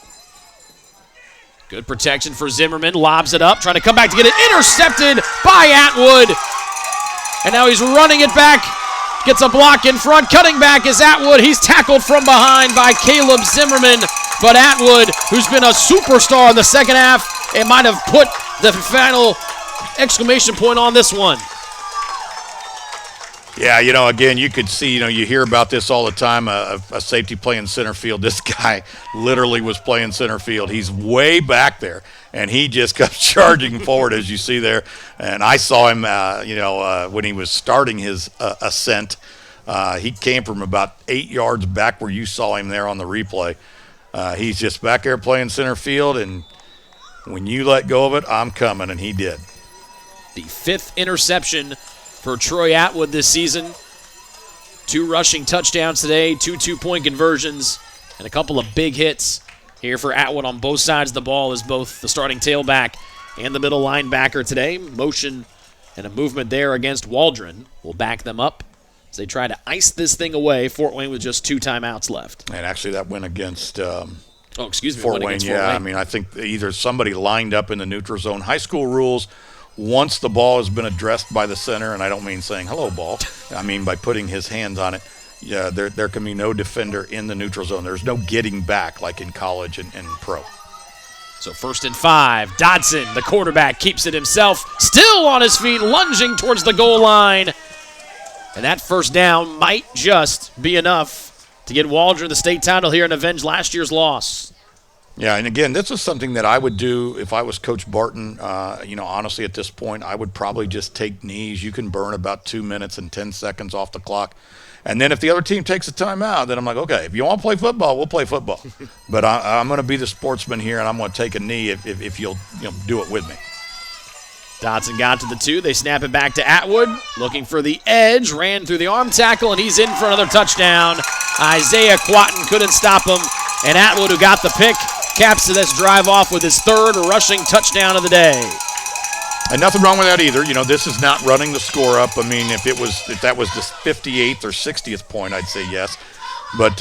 Good protection for Zimmerman. Lobs it up, trying to come back to get it intercepted by Atwood. And now he's running it back. Gets a block in front. Cutting back is Atwood. He's tackled from behind by Caleb Zimmerman. But Atwood, who's been a superstar in the second half, it might have put the final exclamation point on this one. Yeah, again, you could see, you hear about this all the time, a safety playing center field. This guy literally was playing center field. He's way back there, and he just kept charging forward, as you see there. And I saw him, when he was starting his ascent. He came from about 8 yards back where you saw him there on the replay. He's just back there playing center field, and when you let go of it, I'm coming, and he did. The 5th interception for Troy Atwood this season. 2 rushing touchdowns today, 2 two-point conversions, and a couple of big hits here for Atwood on both sides of the ball as both the starting tailback and the middle linebacker today. Motion and a movement there against Waldron will back them up as they try to ice this thing away. Fort Wayne with just 2 timeouts left. And actually that went against Fort Wayne. I mean, I think either somebody lined up in the neutral zone. High school rules, once the ball has been addressed by the center, and I don't mean saying hello ball, I mean by putting his hands on it, there can be no defender in the neutral zone. There's no getting back like in college and pro. So 1st and 5, Dodson, the quarterback, keeps it himself, still on his feet, lunging towards the goal line. And that first down might just be enough to get Waldron the state title here and avenge last year's loss. Yeah, and again, this is something that I would do if I was Coach Barton. Honestly, at this point, I would probably just take knees. You can burn about 2 minutes and 10 seconds off the clock. And then if the other team takes a timeout, then I'm like, okay, if you want to play football, we'll play football. But I'm going to be the sportsman here, and I'm going to take a knee if you'll do it with me. Dotson got to the 2. They snap it back to Atwood. Looking for the edge. Ran through the arm tackle, and he's in for another touchdown. Isaiah Quatten couldn't stop him. And Atwood, who got the pick, caps this drive off with his 3rd rushing touchdown of the day. And nothing wrong with that either. This is not running the score up. I mean, if that was the 58th or 60th point, I'd say yes. But,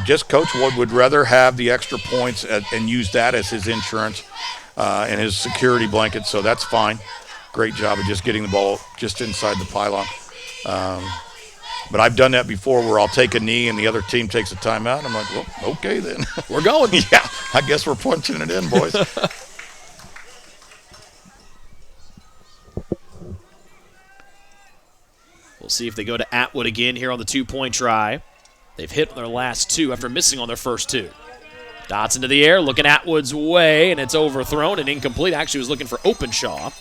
just Coach Wood would rather have the extra points and use that as his insurance and his security blanket, so that's fine. Great job of just getting the ball just inside the pylon. But I've done that before where I'll take a knee and the other team takes a timeout. And I'm like, well, okay then. We're going. Yeah, I guess we're punching it in, boys. We'll see if they go to Atwood again here on the 2-point try. They've hit their last 2 after missing on their first 2. Dotson to the air, looking Atwood's way, and it's overthrown and incomplete. Actually was looking for Openshaw.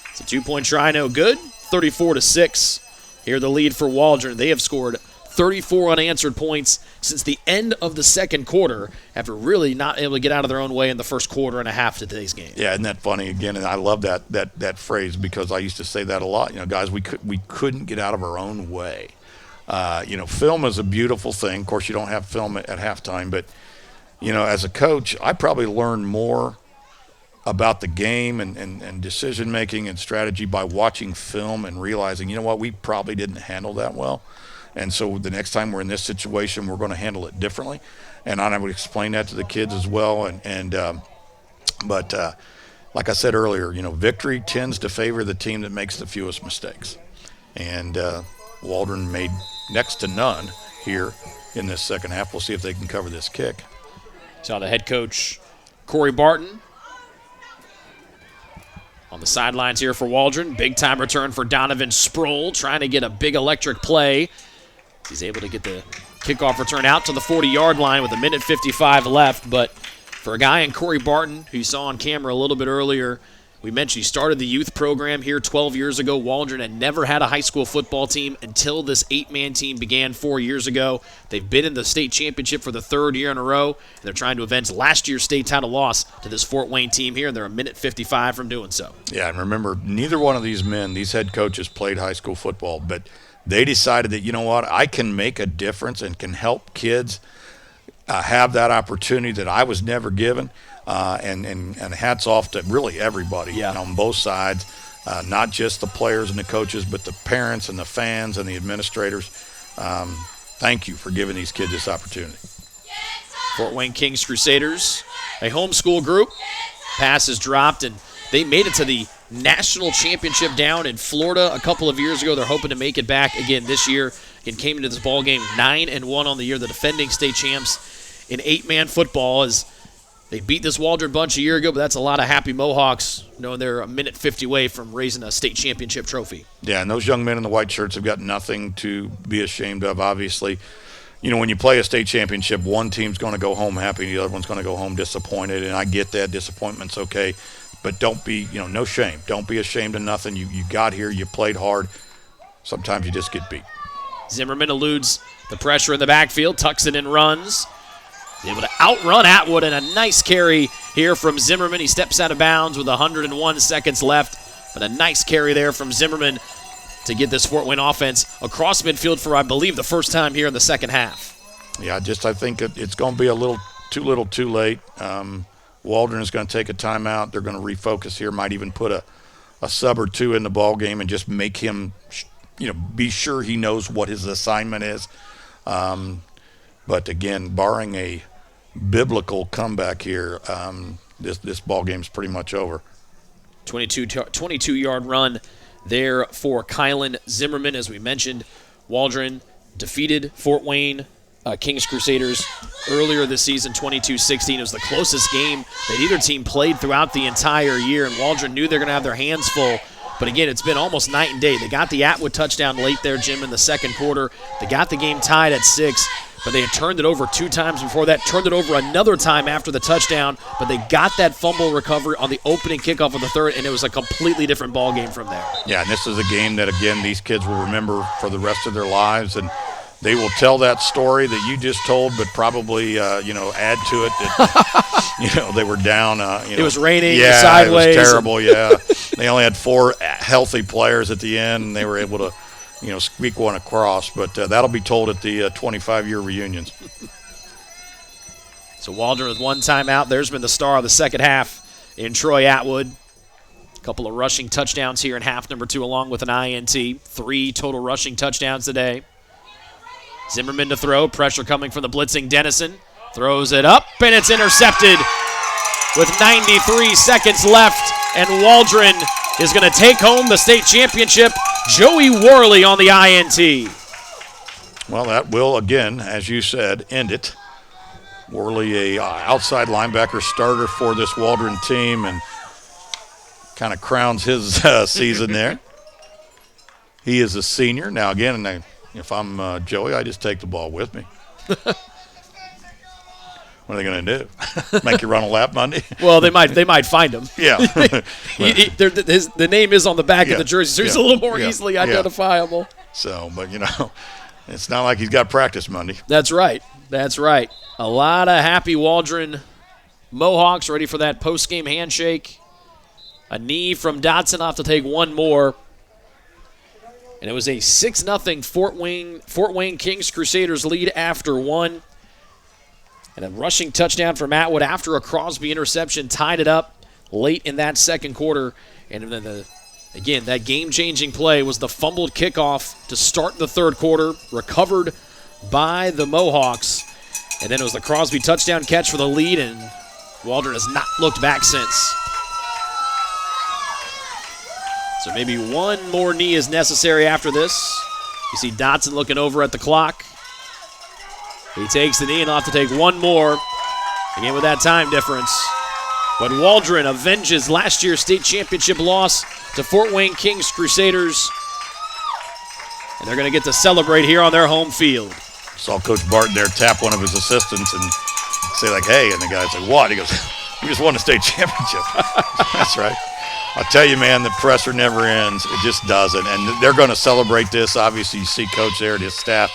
It's a 2-point try, no good. 34-6. Here the lead for Waldron. They have scored 34 unanswered points since the end of the second quarter after really not able to get out of their own way in the first quarter and a half to today's game. Yeah, isn't that funny again? And I love that phrase because I used to say that a lot. Guys, we couldn't get out of our own way. Film is a beautiful thing. Of course, you don't have film at halftime, but as a coach, I probably learned more about the game and decision-making and strategy by watching film and realizing, we probably didn't handle that well. And so the next time we're in this situation, we're going to handle it differently. And I would explain that to the kids as well. But like I said earlier, victory tends to favor the team that makes the fewest mistakes. And Waldron made next to none here in this second half. We'll see if they can cover this kick. Saw the head coach, Corey Barton, on the sidelines here for Waldron. Big-time return for Donovan Sproul, trying to get a big electric play. He's able to get the kickoff return out to the 40-yard line with 1:55 left. But for a guy in Corey Barton, who you saw on camera a little bit earlier, we mentioned he started the youth program here 12 years ago. Waldron had never had a high school football team until this 8-man team began 4 years ago. They've been in the state championship for the 3rd year in a row, and they're trying to avenge last year's state title loss to this Fort Wayne team here, and they're 1:55 from doing so. Yeah, and remember, neither one of these men, these head coaches, played high school football, but they decided that, I can make a difference and can help kids have that opportunity that I was never given. And hats off to really everybody on both sides, not just the players and the coaches, but the parents and the fans and the administrators. Thank you for giving these kids this opportunity. Fort Wayne Kings Crusaders, a homeschool group. Pass is dropped, and they made it to the national championship down in Florida a couple of years ago. They're hoping to make it back again this year. Again, came into this ball game 9-1 on the year, the defending state champs in 8-man football. As they beat this Waldron bunch a year ago, but that's a lot of happy Mohawks knowing they're 1:50 away from raising a state championship trophy. Yeah, and those young men in the white shirts have got nothing to be ashamed of, obviously. When you play a state championship, one team's going to go home happy, the other one's going to go home disappointed, and I get that. Disappointment's okay. But don't be, no shame. Don't be ashamed of nothing. You got here. You played hard. Sometimes you just get beat. Zimmerman eludes the pressure in the backfield, tucks it and runs. He's able to outrun Atwood, and a nice carry here from Zimmerman. He steps out of bounds with 101 seconds left, but a nice carry there from Zimmerman to get this Fort Wayne offense across midfield for, I believe, the first time here in the second half. Yeah, I think it's going to be a little too late. Waldron is going to take a timeout. They're going to refocus here, might even put a sub or two in the ball game and just make him, be sure he knows what his assignment is. But again, barring a biblical comeback here, this ball game's pretty much over. 22-yard run there for Kylan Zimmerman. As we mentioned, Waldron defeated Fort Wayne Kings Crusaders earlier this season, 22-16. It was the closest game that either team played throughout the entire year, and Waldron knew they're going to have their hands full. But again, it's been almost night and day. They got the Atwood touchdown late there, Jim, in the second quarter. They got the game tied at 6. but they had turned it over 2 times before that, turned it over another time after the touchdown, but they got that fumble recovery on the opening kickoff of the third, and it was a completely different ball game from there. Yeah, and this is a game that, again, these kids will remember for the rest of their lives, and they will tell that story that you just told, but probably, add to it that, they were down. It was raining, yeah, sideways. It was terrible, yeah. They only had 4 healthy players at the end, and they were able to, squeak one across. But that'll be told at the 25-year reunions. So Waldron with 1 timeout. There's been the star of the second half in Troy Atwood. A couple of rushing touchdowns here in half number 2 along with an INT. 3 total rushing touchdowns today. Zimmerman to throw. Pressure coming from the blitzing Dennison. Throws it up, and it's intercepted with 93 seconds left. And Waldron is going to take home the state championship. Joey Worley on the INT. Well, that will, again, as you said, end it. Worley, a outside linebacker starter for this Waldron team, and kind of crowns his season there. He is a senior. Now, again, if I'm Joey, I just take the ball with me. What are they going to do? Make you run a lap Monday? Well, they might find him. Yeah. The name is on the back of the jersey, so he's a little more easily identifiable. So, but, it's not like he's got practice Monday. That's right. A lot of happy Waldron Mohawks ready for that post-game handshake. A knee from Dotson. I'll have to take one more. And it was a 6-0 Fort Wayne Kings Crusaders lead after 1. And a rushing touchdown from Atwood after a Crosby interception tied it up late in that second quarter. And then, again, that game-changing play was the fumbled kickoff to start the third quarter, recovered by the Mohawks. And then it was the Crosby touchdown catch for the lead, and Waldron has not looked back since. So maybe one more knee is necessary after this. You see Dotson looking over at the clock. He takes the knee, and he'll have to take one more, again with that time difference. But Waldron avenges last year's state championship loss to Fort Wayne Kings Crusaders. And they're going to get to celebrate here on their home field. Saw Coach Barton there tap one of his assistants and say, like, hey, and the guy's like, what? He goes, we just won a state championship. That's right. I'll tell you, man, the pressure never ends. It just doesn't. And they're going to celebrate this. Obviously, you see Coach there and his staff.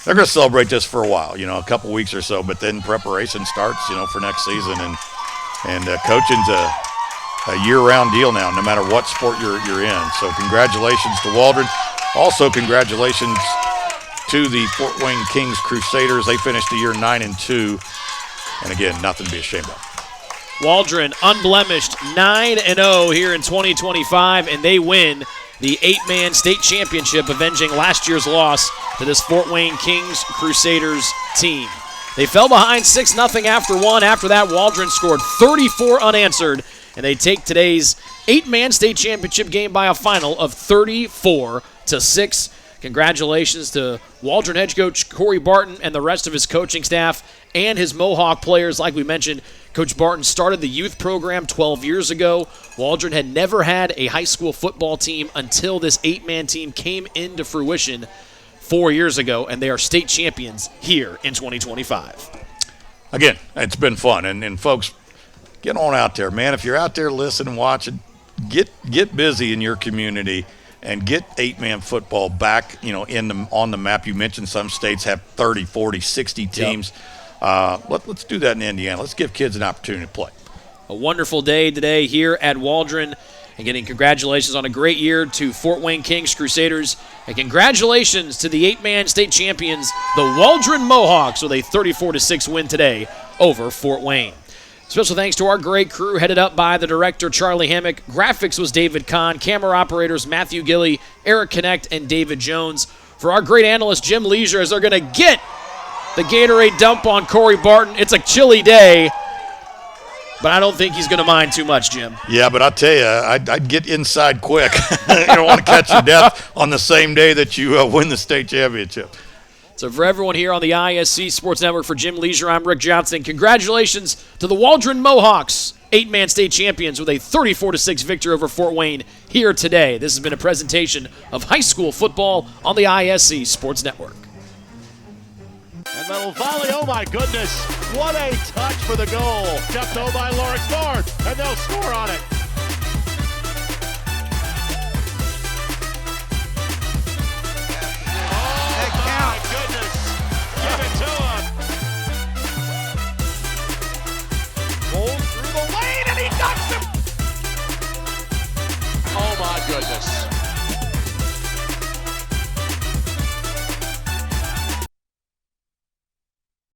They're going to celebrate this for a while, a couple weeks or so. But then preparation starts, for next season. And coaching's a year-round deal now, no matter what sport you're in. So congratulations to Waldron. Also, congratulations to the Fort Wayne Kings Crusaders. They finished the year 9-2. And again, nothing to be ashamed of. Waldron unblemished 9-0 here in 2025, and they win the 8-man state championship, avenging last year's loss to this Fort Wayne Kings Crusaders team. They fell behind 6-0 after 1. After that, Waldron scored 34 unanswered, and they take today's 8-man state championship game by a final of 34-6. Congratulations to Waldron head coach Corey Barton and the rest of his coaching staff and his Mohawk players. Like we mentioned, Coach Barton started the youth program 12 years ago. Waldron had never had a high school football team until this 8-man team came into fruition 4 years ago, and they are state champions here in 2025. Again, it's been fun. And folks, get on out there, man. If you're out there listening, watching, get busy in your community and get 8-man football back, on the map. You mentioned some states have 30, 40, 60 teams. Yep. Let's do that in Indiana. Let's give kids an opportunity to play. A wonderful day today here at Waldron. And getting congratulations on a great year to Fort Wayne Kings Crusaders. And congratulations to the 8-man state champions, the Waldron Mohawks, with a 34-6 win today over Fort Wayne. Special thanks to our great crew, headed up by the director, Charlie Hammock. Graphics was David Kahn. Camera operators, Matthew Gilly, Eric Connect, and David Jones. For our great analyst, Jim Leisure, as they're going to get the Gatorade dump on Corey Barton. It's a chilly day, but I don't think he's going to mind too much, Jim. Yeah, but I'll tell you, I'd get inside quick. You don't want to catch your death on the same day that you win the state championship. So for everyone here on the ISC Sports Network, for Jim Leisure, I'm Rick Johnson. Congratulations to the Waldron Mohawks, 8-man state champions with a 34-6 victory over Fort Wayne here today. This has been a presentation of high school football on the ISC Sports Network. And And little volley, oh my goodness. What a touch for the goal. Kept though by Lawrence North, and they'll score on it. Oh my goodness. Give it to him. Rolls through the lane and he knocks him. Oh my goodness.